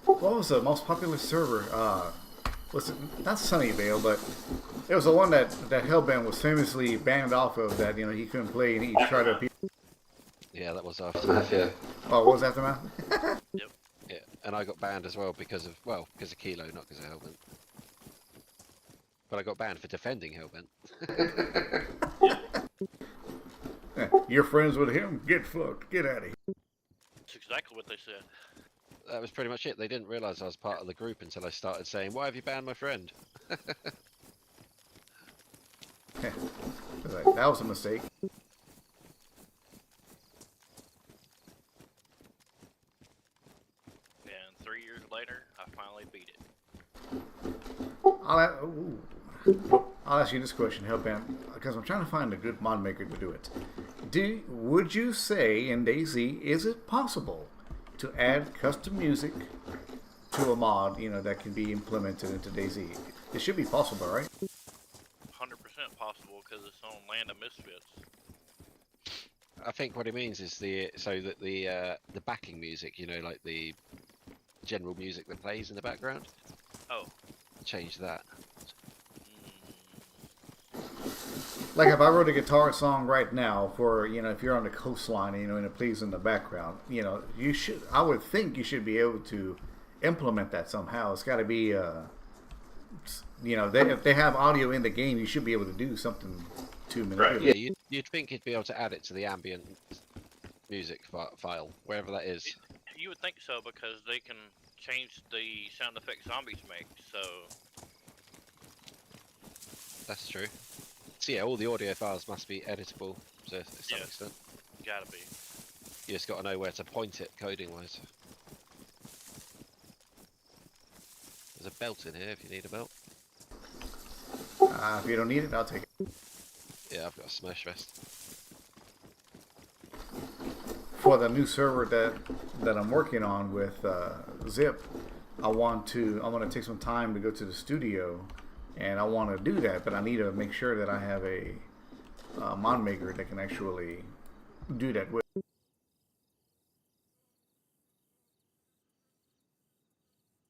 What was the most popular server? Was it not Sunnyvale, but it was the one that Hellbent was famously banned off of. That he couldn't play, and he tried to. Yeah, that was after. Aftermath, yeah. Oh, what was Aftermath? Yep. Yeah, and I got banned as well because of Kilo, not because of Hellbent. But I got banned for defending Hellbent. You're friends with him? Get fucked. Get out of here. That's exactly what they said. That was pretty much it. They didn't realise I was part of the group until I started saying, "Why have you banned my friend?" Like, that was a mistake. And 3 years later, I finally beat it. I'll ask you this question, Hellbent, because I'm trying to find a good mod maker to do it. Would you say in DayZ, is it possible to add custom music to a mod, that can be implemented into DayZ? It should be possible, right? 100% possible, because it's on Land of Misfits. I think what it means is the backing music, like the general music that plays in the background. Oh. Change that. Like if I wrote a guitar song right now for, if you're on the coastline, and it plays in the background, I would think you should be able to implement that somehow. It's got to be, if they have audio in the game, you should be able to do something to manipulate. Right. Yeah, you'd think you'd be able to add it to the ambient music file, wherever that is. You would think so, because they can change the sound effects zombies make, so... That's true. So yeah, all the audio files must be editable to some extent. Gotta be. You just got to know where to point it coding wise. There's a belt in here if you need a belt. If you don't need it, I'll take it. Yeah, I've got a smash vest. For the new server that I'm working on with Zip, I want to take some time to go to the studio, and I want to do that, but I need to make sure that I have a mod maker that can actually do that with.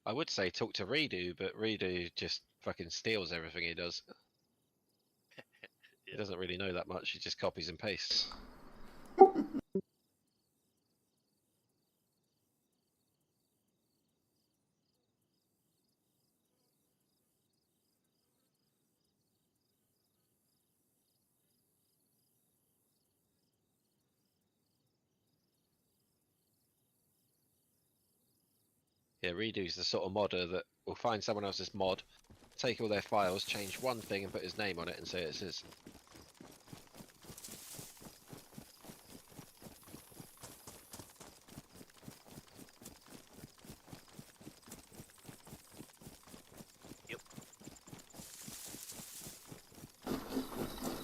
I would say talk to Redo, but Redo just fucking steals everything he does. He Yeah. doesn't really know that much, he just copies and pastes. Yeah, Redo's the sort of modder that will find someone else's mod, take all their files, change one thing and put his name on it and say it's his.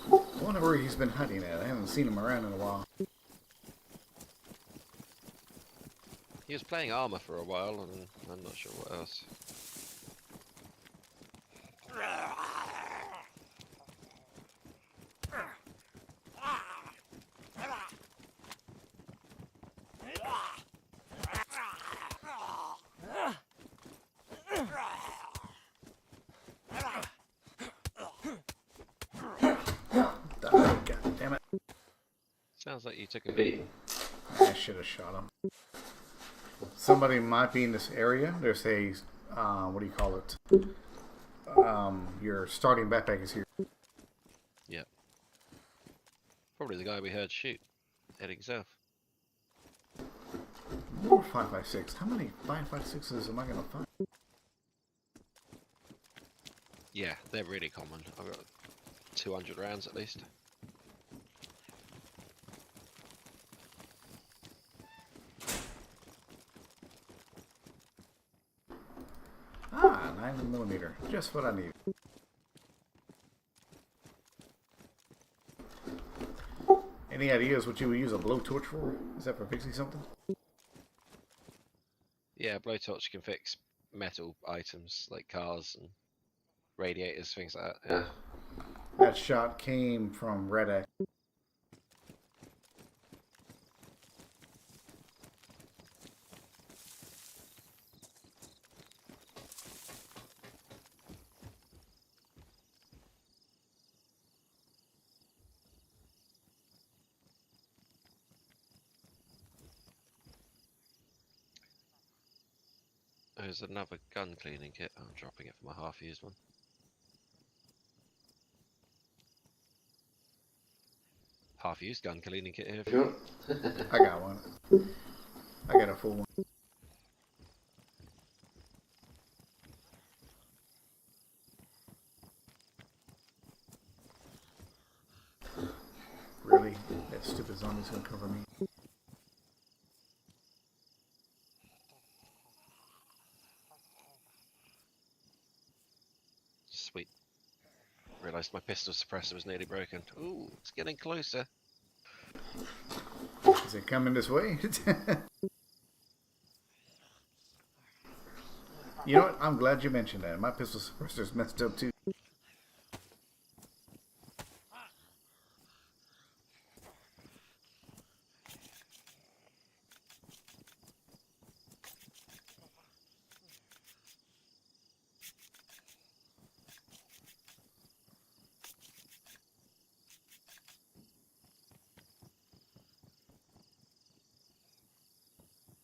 I wonder where he's been hiding at. I haven't seen him around in a while. He was playing Armour for a while and I'm not sure what else. God damn it. Sounds like you took a beat. I should have shot him. Somebody might be in this area. There's a, what do you call it? Your starting backpack is here. Yep. Probably the guy we heard shoot, heading south. More 5.56. How many 5.56s am I going to find? Yeah, they're really common. I've got 200 rounds at least. Ah, 9mm. Just what I need. Any ideas what you would use a blowtorch for? Is that for fixing something? Yeah, blowtorch can fix metal items like cars and radiators, things like that. Yeah. That shot came from Red X. There's another gun cleaning kit. I'm dropping it for my half-used one. Half-used gun cleaning kit here. Sure. I got one. I got a full one. Really? That stupid zombie's gonna cover me. Sweet. Realised my pistol suppressor was nearly broken. Ooh, it's getting closer. Is it coming this way? You know what? I'm glad you mentioned that. My pistol suppressor's messed up too.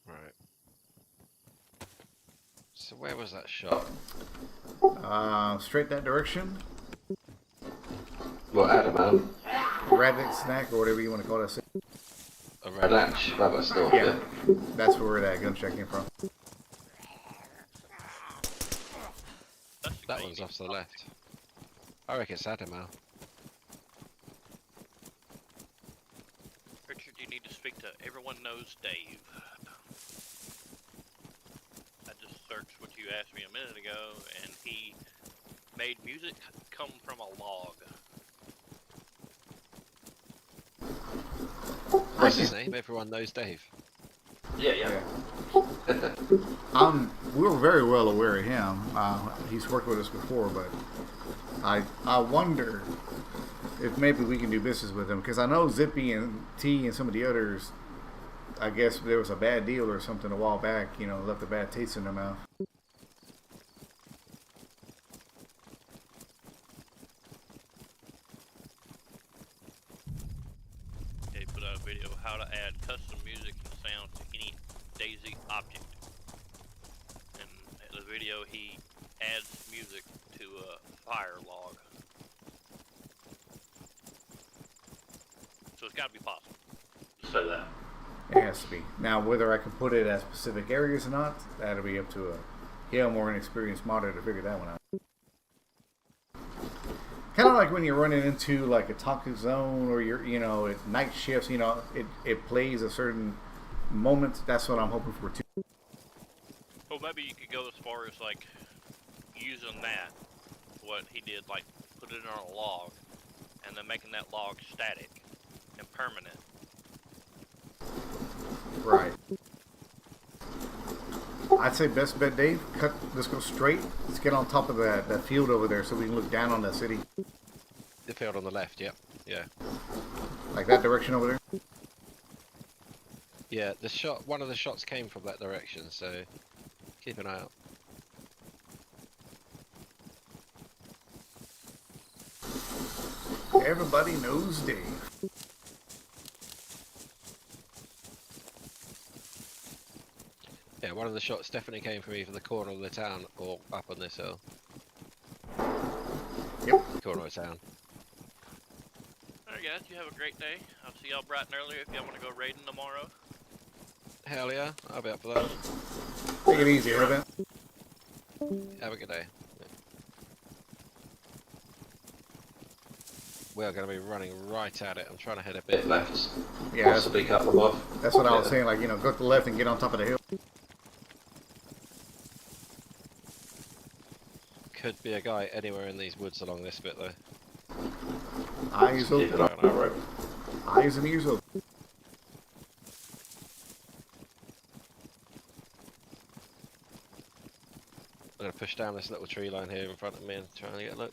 Right. So where was that shot? Straight that direction. Well, Adamo. Rabbit snack or whatever you want to call that. A Red red Ash, Rabbit Store. Yeah, that's where that gunshot came from. That one's off to the left. I reckon it's Adamo. Richard, you need to Everyone Knows Dave. I just searched what you asked me a minute ago, and he made music come from a log. What's his name? Everyone Knows Dave. Yeah. We're very well aware of him. He's worked with us before, but I wonder if maybe we can do business with him, because I know Zippy and T and some of the others, I guess there was a bad deal or something a while back, you know, left a bad taste in their mouth. They put out a video of how to add custom music and sound to any Daisy object. And in the video, he adds music to a fire log. So it's got to be possible. Say that. It has to be. Now, whether I can put it at specific areas or not, that'll be up to a him or an experienced modder to figure that one out. Kind of like when you're running into like a toxic zone, or you're, you know, at night shifts, you know, it plays a certain moment. That's what I'm hoping for too. Well, maybe you could go as far as like using that, what he did, like put it on a log, and then making that log static and permanent. Right. I'd say best bet, Dave. Let's go straight. Let's get on top of that field over there so we can look down on that city. The field on the left, yep. Yeah. Like that direction over there? Yeah, one of the shots came from that direction, so keep an eye out. Everybody knows Dave. Yeah, one of the shots definitely came from either the corner of the town or up on this hill. Yep. Corner of town. Alright guys, you have a great day. I'll see y'all bright and early if y'all want to go raiding tomorrow. Hell yeah, I'll be up for that. Take it easy, Urban. Have a good day. We are going to be running right at it. I'm trying to head a Bit bit left. Yeah, Possibly cut them off. that's what I was saying. Like, you know, go to the left and get on top of the hill. Could be a guy anywhere in these woods along this bit though. Eyes Keep open. an eye on our road. Eyes and ears open. I'm going to push down this little tree line here in front of me and try and get a look.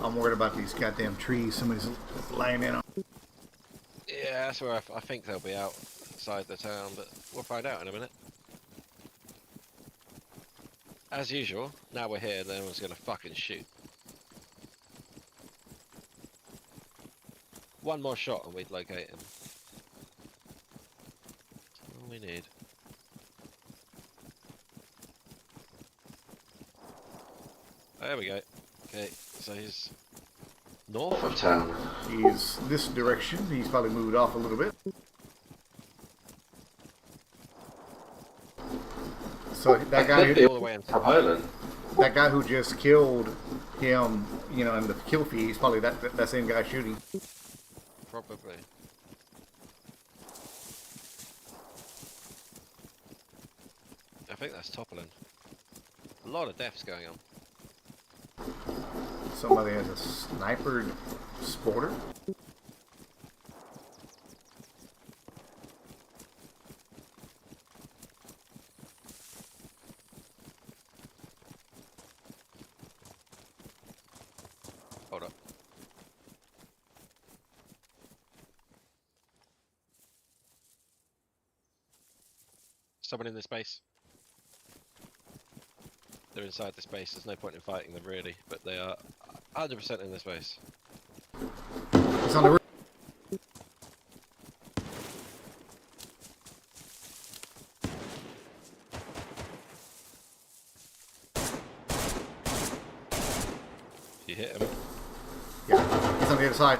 I'm worried about these goddamn trees somebody's lying in on. Yeah, that's where I think they'll be outside the town, but we'll find out in a minute. As usual, now we're here, then everyone's going to fucking shoot. One more shot and we'd locate him. That's all we need. There we go. Okay, so he's north Of town. He's this direction. He's probably moved off a little bit. So that guy, Could be all the way in. From Highland. that guy who just killed him, you know, in the kill feed, he's probably that same guy shooting. Probably. I think that's toppling. A lot of deaths going on. Somebody has a sniper sporter. Hold up. Someone in this base. They're inside the space. There's no point in fighting them really, but they are 100% in this base. He's on the roof. You hit him. Yeah, he's on the other side.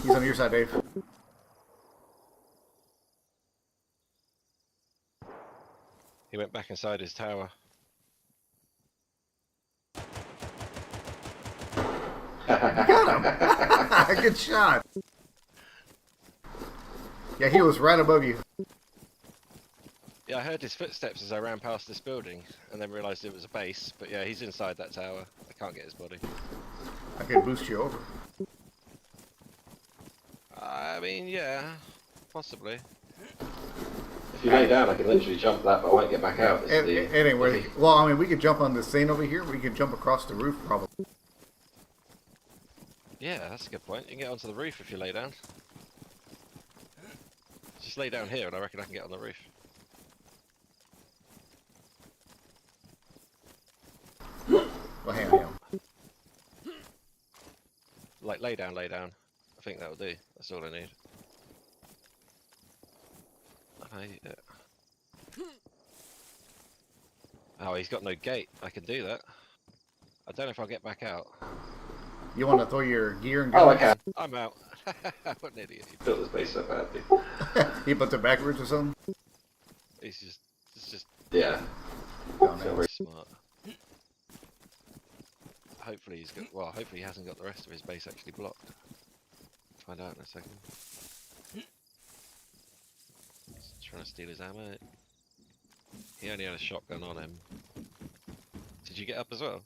He's on your side, Dave. He went back inside his tower. Got him. Good shot. Yeah, he was right above you. Yeah, I heard his footsteps as I ran past this building, and then realised it was a base. But yeah, he's inside that tower. I can't get his body. I could boost you over. I mean, yeah, possibly. If you lay down, I can literally jump that, but I won't get back out. Anyway, well, I mean, we could jump on this thing over here. We could jump across the roof, probably. Yeah, that's a good point. You can get onto the roof if you lay down. Just lay down here, and I reckon I can get on the roof. Well, hang on. Like, lay down, lay down. I think that'll do. That's all I need. Oh, he's got no gate. I can do that. I don't know if I'll get back out. You want to throw your gear and go? Oh, I can. I'm out. What an idiot. Built this base so badly. He put it backwards or something? It's just Yeah. Oh, no. Very smart. Hopefully he's got, well, hopefully he hasn't got the rest of his base actually blocked. Find out in a second. He's trying to steal his ammo. He only had a shotgun on him. Did you get up as well?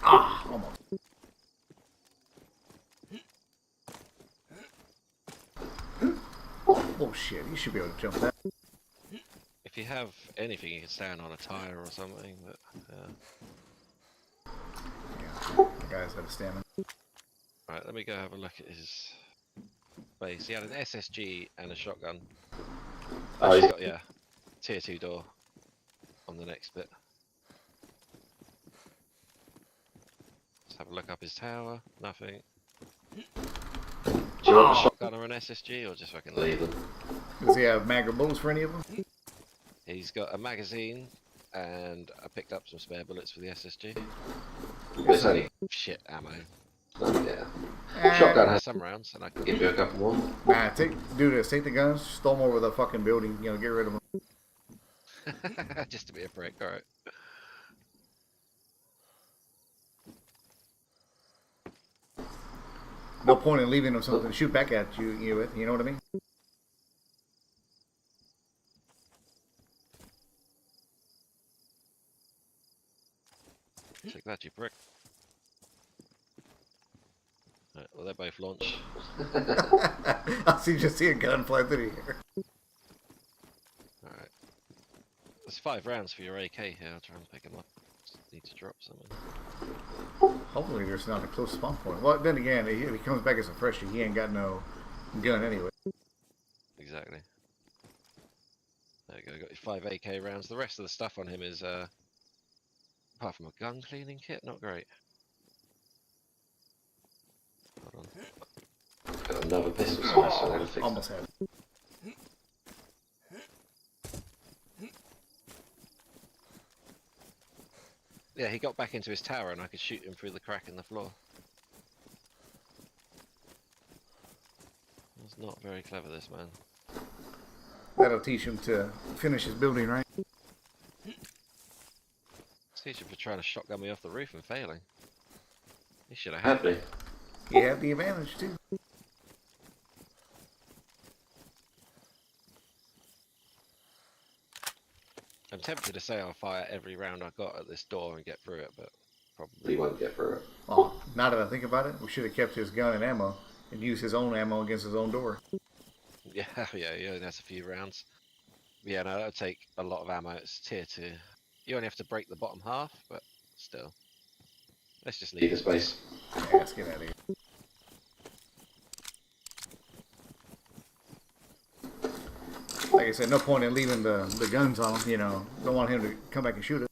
Ah, almost. Oh shit, you should be able to jump that. If you have anything, you can stand on a tire or something, but Yeah, the guy's had a stamina. Right, let me go have a look at his base. He had an SSG and a shotgun. Oh, He's he's got, yeah, tier 2 door on the next bit. Let's have a look up his tower. Nothing. Do you want a shot? Shotgun or an SSG, or just fucking Leave leave? them. Does he have mag or bullets for any of them? He's got a magazine, and I picked up some spare bullets for the SSG. It's only. Shit ammo. Yeah. Shotgun has Some rounds, and I to can give you a couple more. Nah, do this. Take the guns, storm over the fucking building. You know, get rid of them. just to be a prick. All right. No point in leaving them something to shoot back at you with. You know what I mean? Take that, you prick. Right, well, they're both launched. Just see a gun fly through the air. Alright. There's 5 rounds for your AK here. I'll try and pick them up. Just need to drop something. Hopefully there's not a close spawn point. Well, then again, if he comes back as a freshie, he ain't got no gun anyway. Exactly. There you go. Got your 5 AK rounds. The rest of the stuff on him is, apart from a gun cleaning kit, not great. Hold on. Got another pistol smash, so I'm gonna fix Almost had it. Yeah, he got back into his tower and I could shoot him through the crack in the floor. That's not very clever, this man. That'll teach him to finish his building, right? Teach him for trying to shotgun me off the roof and failing. He should have it. had Happy. He had the advantage too. I'm tempted to say I'll fire every round I got at this door and get through it, but probably He won't get through it. Well, now that I think about it, we should have kept his gun and ammo and used his own ammo against his own door. yeah, yeah, he only has a few rounds. Yeah, no, that would take a lot of ammo. It's tier 2. You only have to break the bottom half, but still. Let's just Leave leave the it. space. Yeah, let's get out of here. Like I said, no point in leaving the guns on him, you know. Don't want him to come back and shoot us.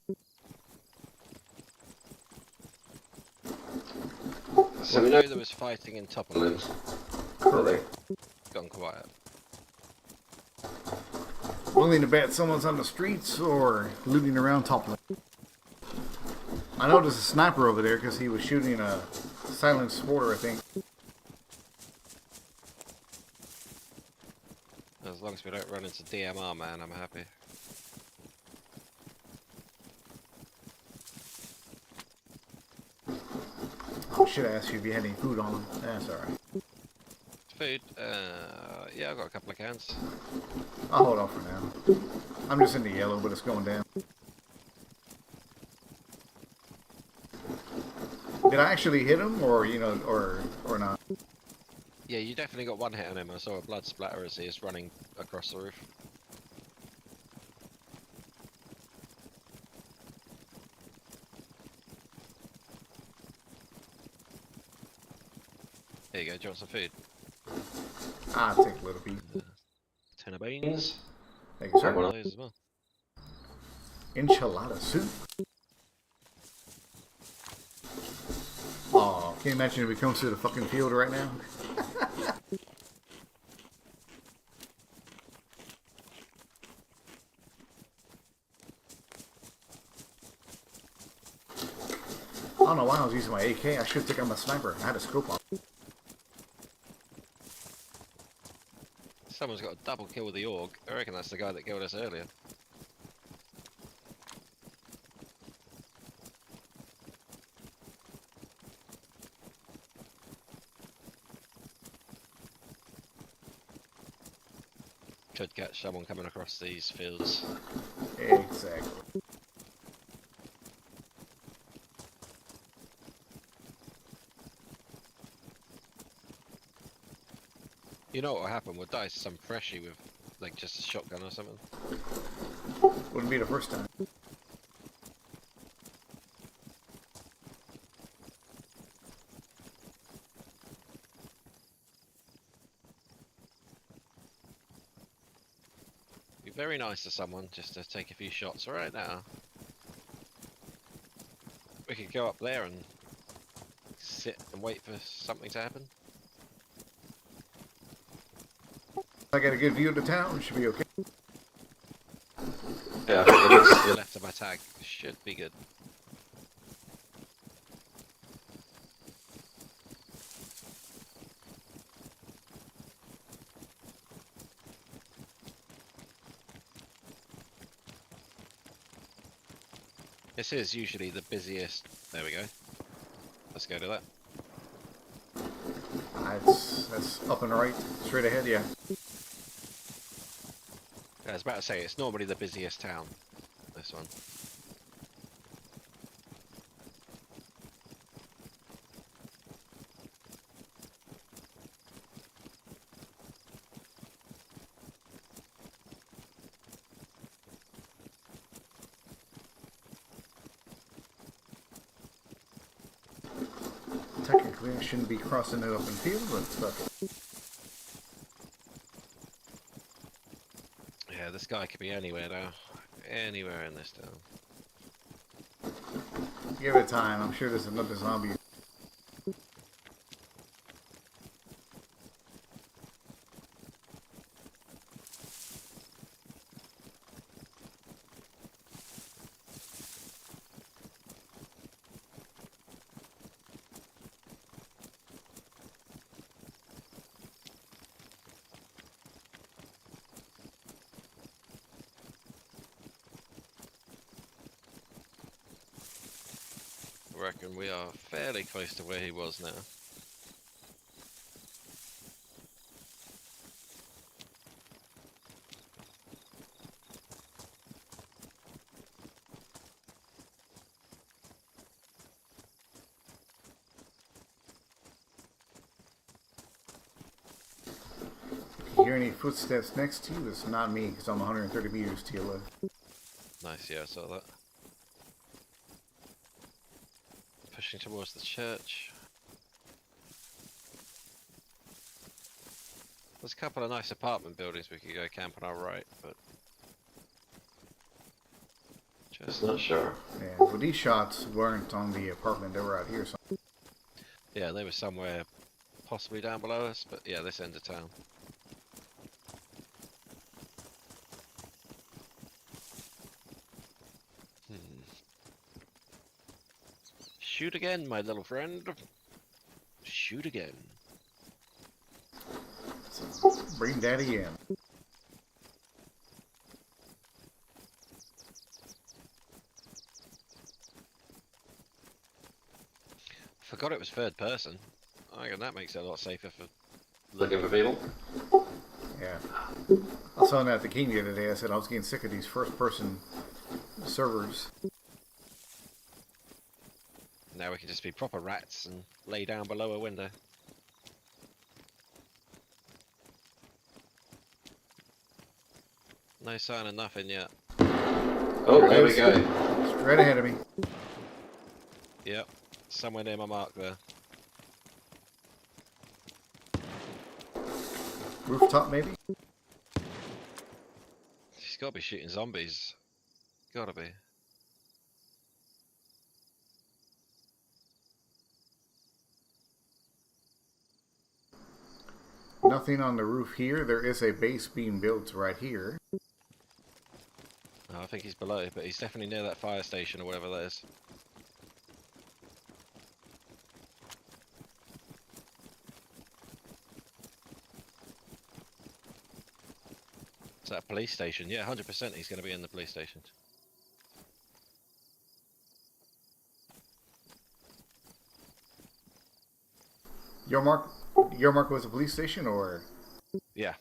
So we know there was fighting in top of them. Correct. Gone quiet. Willing to bet someone's on the streets or looting around Toppling. I know there's a sniper over there because he was shooting a silent sporter, I think. As long as we don't run into DMR, man, I'm happy. I should have asked you if you had any food on him. That's alright. Food? Yeah, I've got a couple of cans. I'll hold off for now. I'm just in the yellow, but it's going down. Did I actually hit him, or or not? Yeah, you definitely got one hit on him. I saw a blood splatter as he is running across the roof. There you go, do you want some food? I'll take a little piece. 10 of beans. Thank you, One sir. of those as well. Enchilada soup. Oh, can you imagine if we come to the fucking field right now? I don't know why I was using my AK. I should have taken my sniper. I had a scope on. Someone's got a double kill with the org. I reckon that's the guy that killed us earlier. Could catch someone coming across these fields. Exactly. You know what will happen? We'll dice some freshie with like just a shotgun or something. Wouldn't be the first time. Be very nice to someone just to take a few shots right now. We could go up there and sit and wait for something to happen. I got a good view of the town. It should be okay. Yeah, I think it looks The good. left of my tag should be good. This is usually the busiest. There we go. Let's go to that. That's up and right, straight ahead. Yeah. I was about to say it's normally the busiest town. This one. Technically, I shouldn't be crossing the open field, but fuck it. Yeah, this guy could be anywhere now. Anywhere in this town. Give it time. I'm sure there's another zombie. I reckon we are fairly close to where he was now. If you hear any footsteps next to you, it's not me, because I'm 130 meters to your left. Nice, yeah, I saw that. Pushing towards the church. There's a couple of nice apartment buildings we could go camp on our right, but Just just not sure. Yeah, well, these shots weren't on the apartment. They were out here. So yeah, they were somewhere possibly down below us, but yeah, this end of town. Shoot again, my little friend. Shoot again. bring daddy in. Forgot it was third person. I reckon that makes it a lot safer for Looking for people? Yeah. I was telling that to King the other day. I said I was getting sick of these first-person servers. Now we can just be proper rats and lay down below a window. No sign of nothing yet. Oh, there we go. Straight ahead of me. Yep, somewhere near my mark there. Rooftop, maybe? She's got to be shooting zombies. Gotta be. Nothing on the roof here. There is a base being built right here. Oh, I think he's below, but he's definitely near that fire station or whatever that is. Is that a police station? Yeah, 100% he's going to be in the police station. Your mark was a police station, or? Yeah,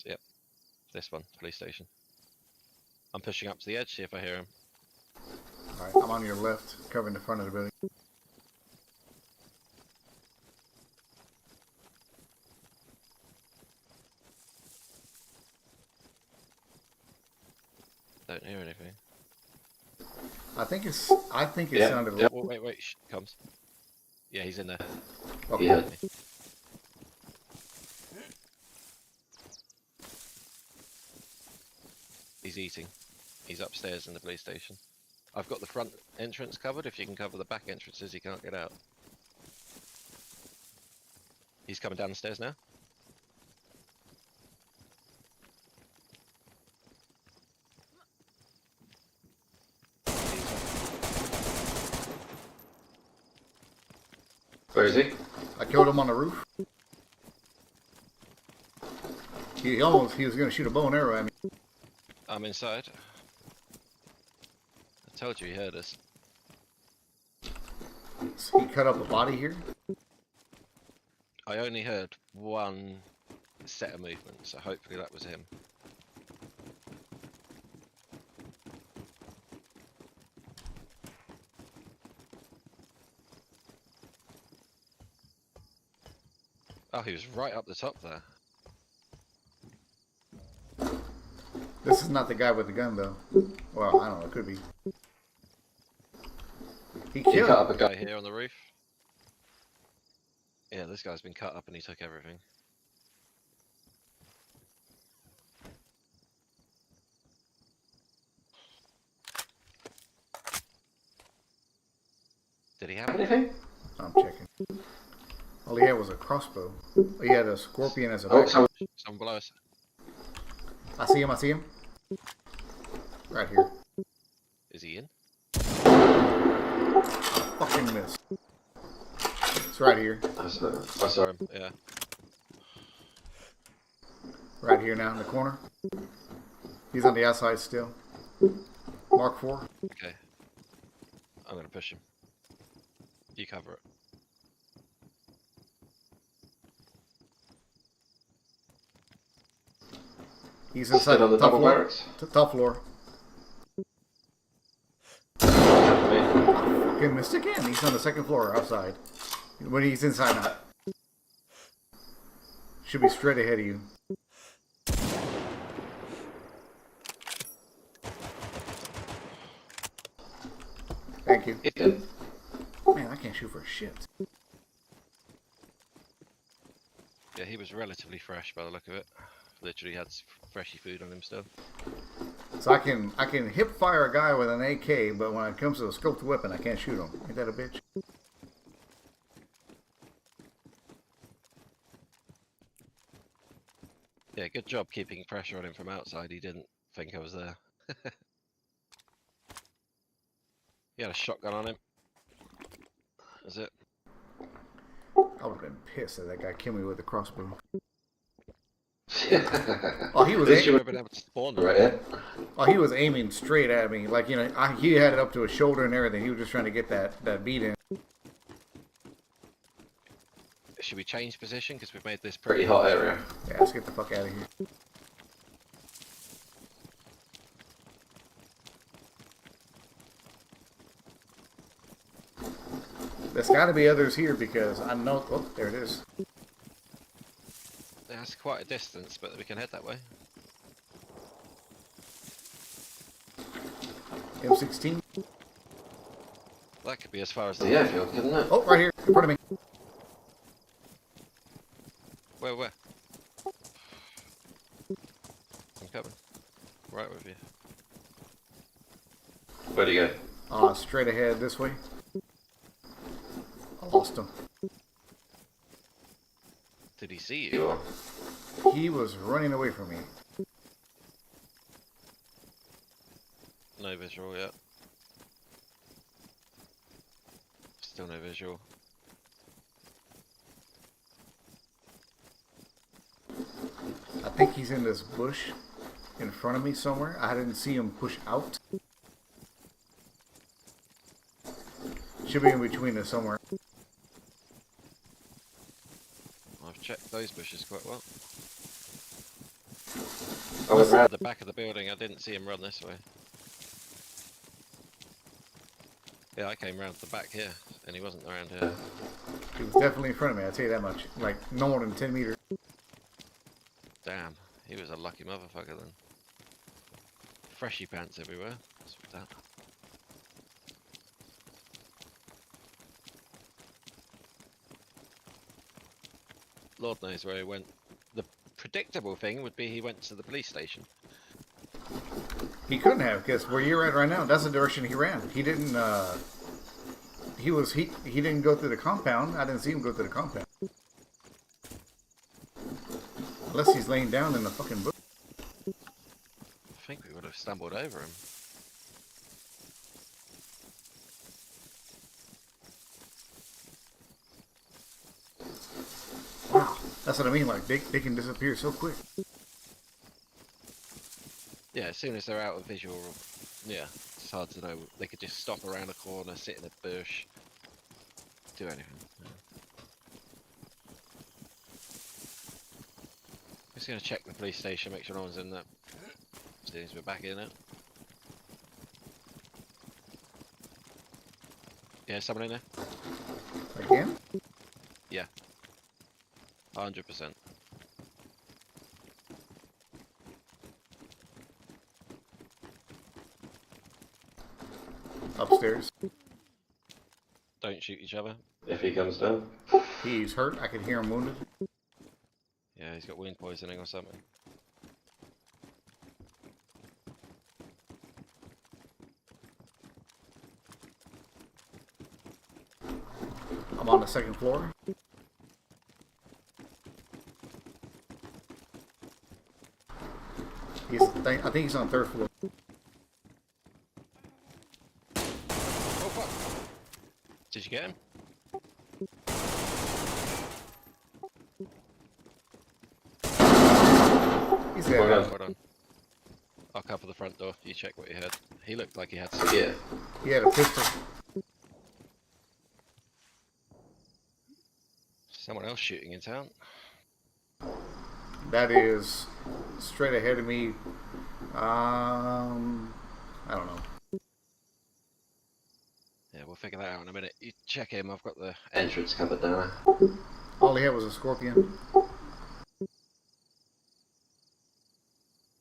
yep. This one, police station. I'm pushing up to the edge, see if I hear him. Alright, I'm on your left, covering the front of the building. Don't hear anything. I think it Yeah, sounded yeah. Oh, wait, comes. Yeah, he's in there. okay. Yeah. He's eating. He's upstairs in the police station. I've got the front entrance covered. If you can cover the back entrances, he can't get out. He's coming down the stairs now. Where is he? I killed him on the roof. He was going to shoot a bow and arrow at me. I'm inside. I told you he heard us. He cut up a body here. I only heard one set of movement, so hopefully that was him. Oh, he was right up the top there. This is not the guy with the gun, though. Well, I don't know. It could be. He He killed. cut up a Guy guy. here on the roof. Yeah, this guy's been cut up and he took everything. Did he have it? Anything? I'm checking. All he had was a crossbow. He had a scorpion as a Oh, back. someone. Someone below us. I see him. I see him. Right here. Is he in? Fucking missed. It's right here. I saw him. Yeah. Right here now in the corner. He's on the outside still. Mark 4. Okay. I'm gonna push him. You cover it. He's inside Still on the top double floor. barracks. Top floor. Me. Fucking missed again. He's on the second floor outside. When he's inside now. Should be straight ahead of you. Thank you. Yeah. Man, I can't shoot for shit. Yeah, he was relatively fresh by the look of it. Literally had freshy food on him still. So I can hip fire a guy with an AK, but when it comes to a scoped weapon, I can't shoot him. Ain't that a bitch? Yeah, good job keeping pressure on him from outside. He didn't think I was there. He had a shotgun on him. That's it. I would have been pissed if that guy killed me with a crossbow. Oh, Oh, he was He would aiming. have been able to spawn right here. Oh, he was aiming straight at me. Like, you know, he had it up to his shoulder and everything. He was just trying to get that beat in. should we change position because we've made this Pretty hot area. Yeah, let's get the fuck out of here. There's got to be others here because I know. Oh, there it is. That's quite a distance, but we can head that way. M16. That could be as far as The the airfield, couldn't it? Oh, right here in front of me. Where? I'm coming. Right with you. Where'd he go? Straight ahead this way. I lost him. Did he see You you? are. He was running away from me. No visual yet. Still no visual. I think he's in this bush in front of me somewhere. I didn't see him push out. Should be in between us somewhere. I've checked those bushes quite well. I went At round. the back of the building, I didn't see him run this way. Yeah, I came round to the back here, and he wasn't around here. He was definitely in front of me, I'll tell you that much. Like, no more than 10 meters. Damn, he was a lucky motherfucker then. Freshy pants everywhere. What's with that? Lord knows where he went. The predictable thing would be he went to the police station. He couldn't have, because where you're at right now, that's the direction he ran. He didn't, he didn't go through the compound. I didn't see him go through the compound. Unless he's laying down in the fucking bush. I think we would have stumbled over him. Wow. That's what I mean, like, they can disappear so quick. Yeah, as soon as they're out of visual, yeah, it's hard to know. They could just stop around a corner, sit in a bush, do anything. Yeah. Just gonna check the police station, make sure no one's in there. As soon as we're back in it. Yeah, someone in there? Again? 100%. Upstairs. Don't shoot each other. If he comes down. He's hurt. I can hear him wounded. Yeah, he's got wound poisoning or something. I'm on the second floor. I think he's on the third floor. Oh fuck! Did you get him? He's Well dead. done. Hold on. I'll cover the front door. You check what he had. He looked like he had some. Yeah. He had a pistol. Someone else shooting in town. That is straight ahead of me. I don't know. Yeah, we'll figure that out in a minute. You check him. I've got the Entrance covered now. All he had was a scorpion.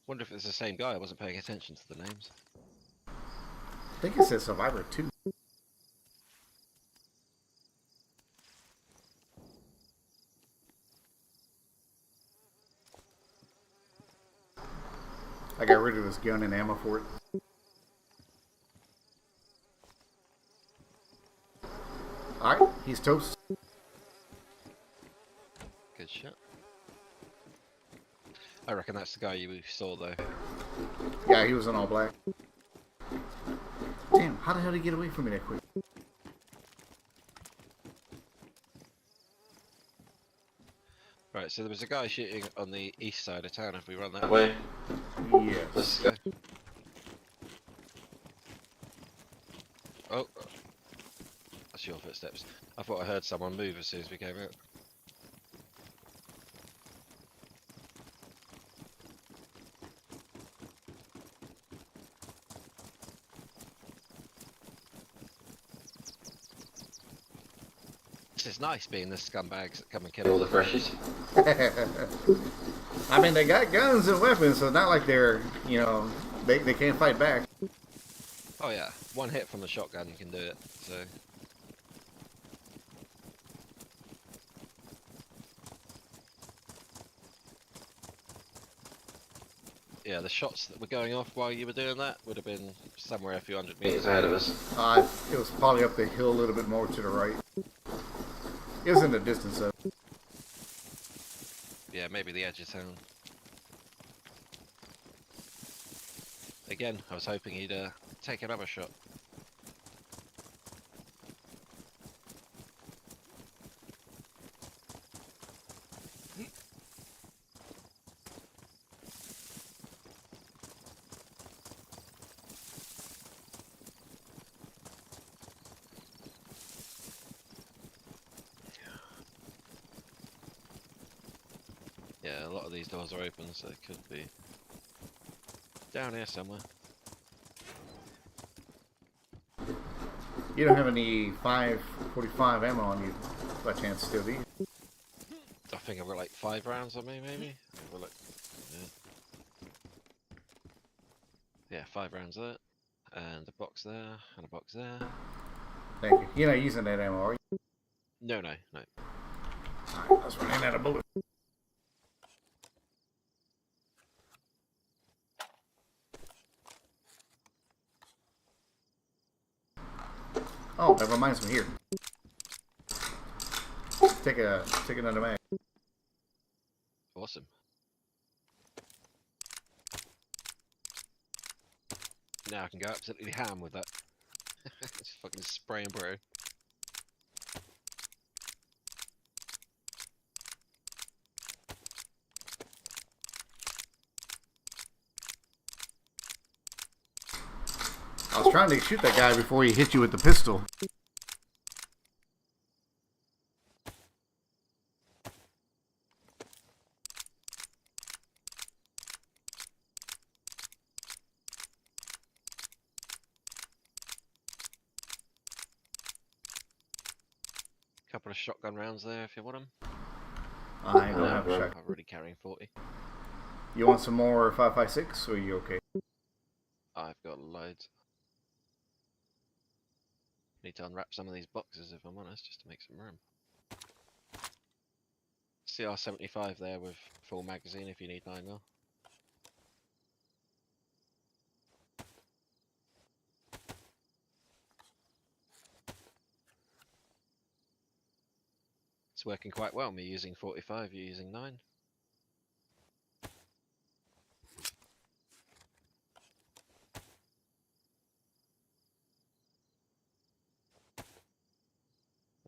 Wonder if it's the same guy. I wasn't paying attention to the names. I think it says Survivor 2. I got rid of this gun and ammo for it. Alright, he's toast. Good shot. I reckon that's the guy you saw though. Yeah, he was in all black. Damn, how the hell did he get away from me that quick? Right, so there was a guy shooting on the east side of town. If we run that That way. way. Yes. Let's go. Oh, that's your footsteps. I thought I heard someone move as soon as we came out. This is nice being the scumbags that come and All kill the us. freshies. I mean, they got guns and weapons, so it's not like they're, you know, they can't fight back. Oh yeah, one hit from the shotgun you can do it, so... Yeah, the shots that were going off while you were doing that would have been somewhere a few hundred Meters meters. ahead of us. It was probably up the hill a little bit more to the right. It was in the distance, though. Yeah, maybe the edge of town. Again, I was hoping he'd take another shot. Yeah, a lot of these doors are open, so it could be down here somewhere. You don't have any 5.45 ammo on you, by chance, still, do you? I think I've got like 5 rounds on me, maybe? Have a look. Yeah, 5 rounds there. And a box there, and a box there. Thank you. You're not using that ammo, are you? No. Alright, I was running out of bullets. Oh, that reminds me here. Take another mag. Awesome. Now I can go absolutely ham with that. Just fucking spraying bro. I was trying to shoot that guy before he hit you with the pistol. Couple of shotgun rounds there if you want them. I don't have a bro. shot. I'm already carrying 40. You want some more 5.56, or are you okay? I've got loads. Need to unwrap some of these boxes if I'm honest, just to make some room. CR75 there with full magazine if you need 9mm. It's working quite well, me using 45, you using 9.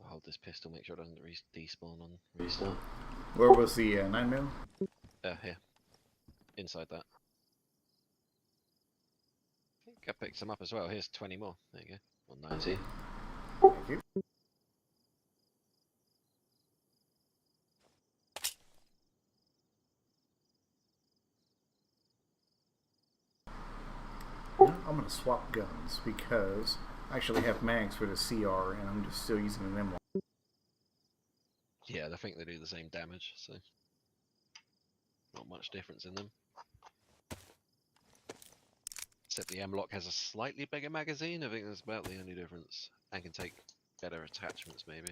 I'll hold this pistol, make sure it doesn't despawn on restart. Where was the 9mm? Here. Inside that. I think I picked some up as well. Here's 20 more. There you go. Or 90. Thank you. You know, I'm gonna swap guns because I actually have mags for the CR and I'm just still using an M1. Yeah, I think they do the same damage, so not much difference in them. Except the M-Lock has a slightly bigger magazine. I think that's about the only difference. And can take better attachments, maybe.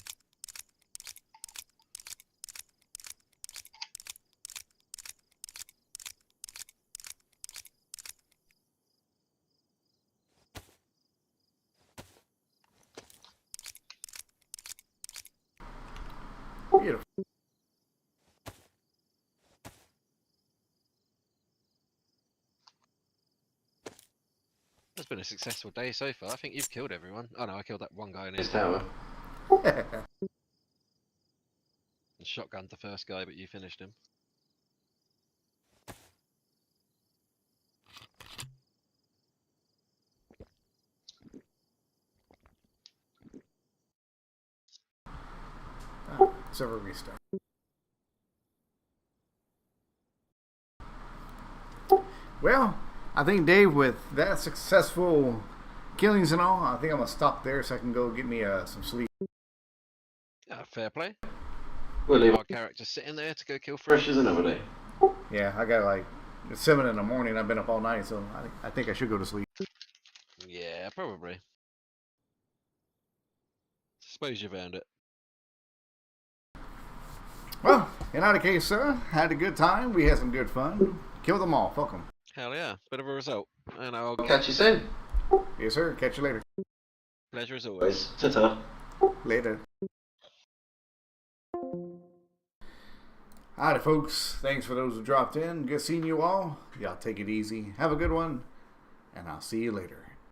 Beautiful. It's been a successful day so far. I think you've killed everyone. Oh no, I killed that one guy in This his tower. and shotgunned the first guy, but you finished him. Server restart. Well, I think Dave, with that successful killings and all, I think I'm gonna stop there so I can go get me some sleep. Fair play. We'll leave Our character's sitting there to go kill Fresh. fresh as another day. Yeah, I got like it's 7 in the morning. I've been up all night, so I think I should go to sleep. Yeah, probably. Suppose you've earned it. Well, in either case, sir, had a good time. We had some good fun. Kill them all. Fuck them. Hell yeah, bit of a result. And I'll I'll catch you soon. Yes, sir. Catch you later. pleasure as always. Ta-ta. Later. Alright, folks. Thanks for those who dropped in. Good seeing you all. Y'all take it easy. Have a good one. And I'll see you later.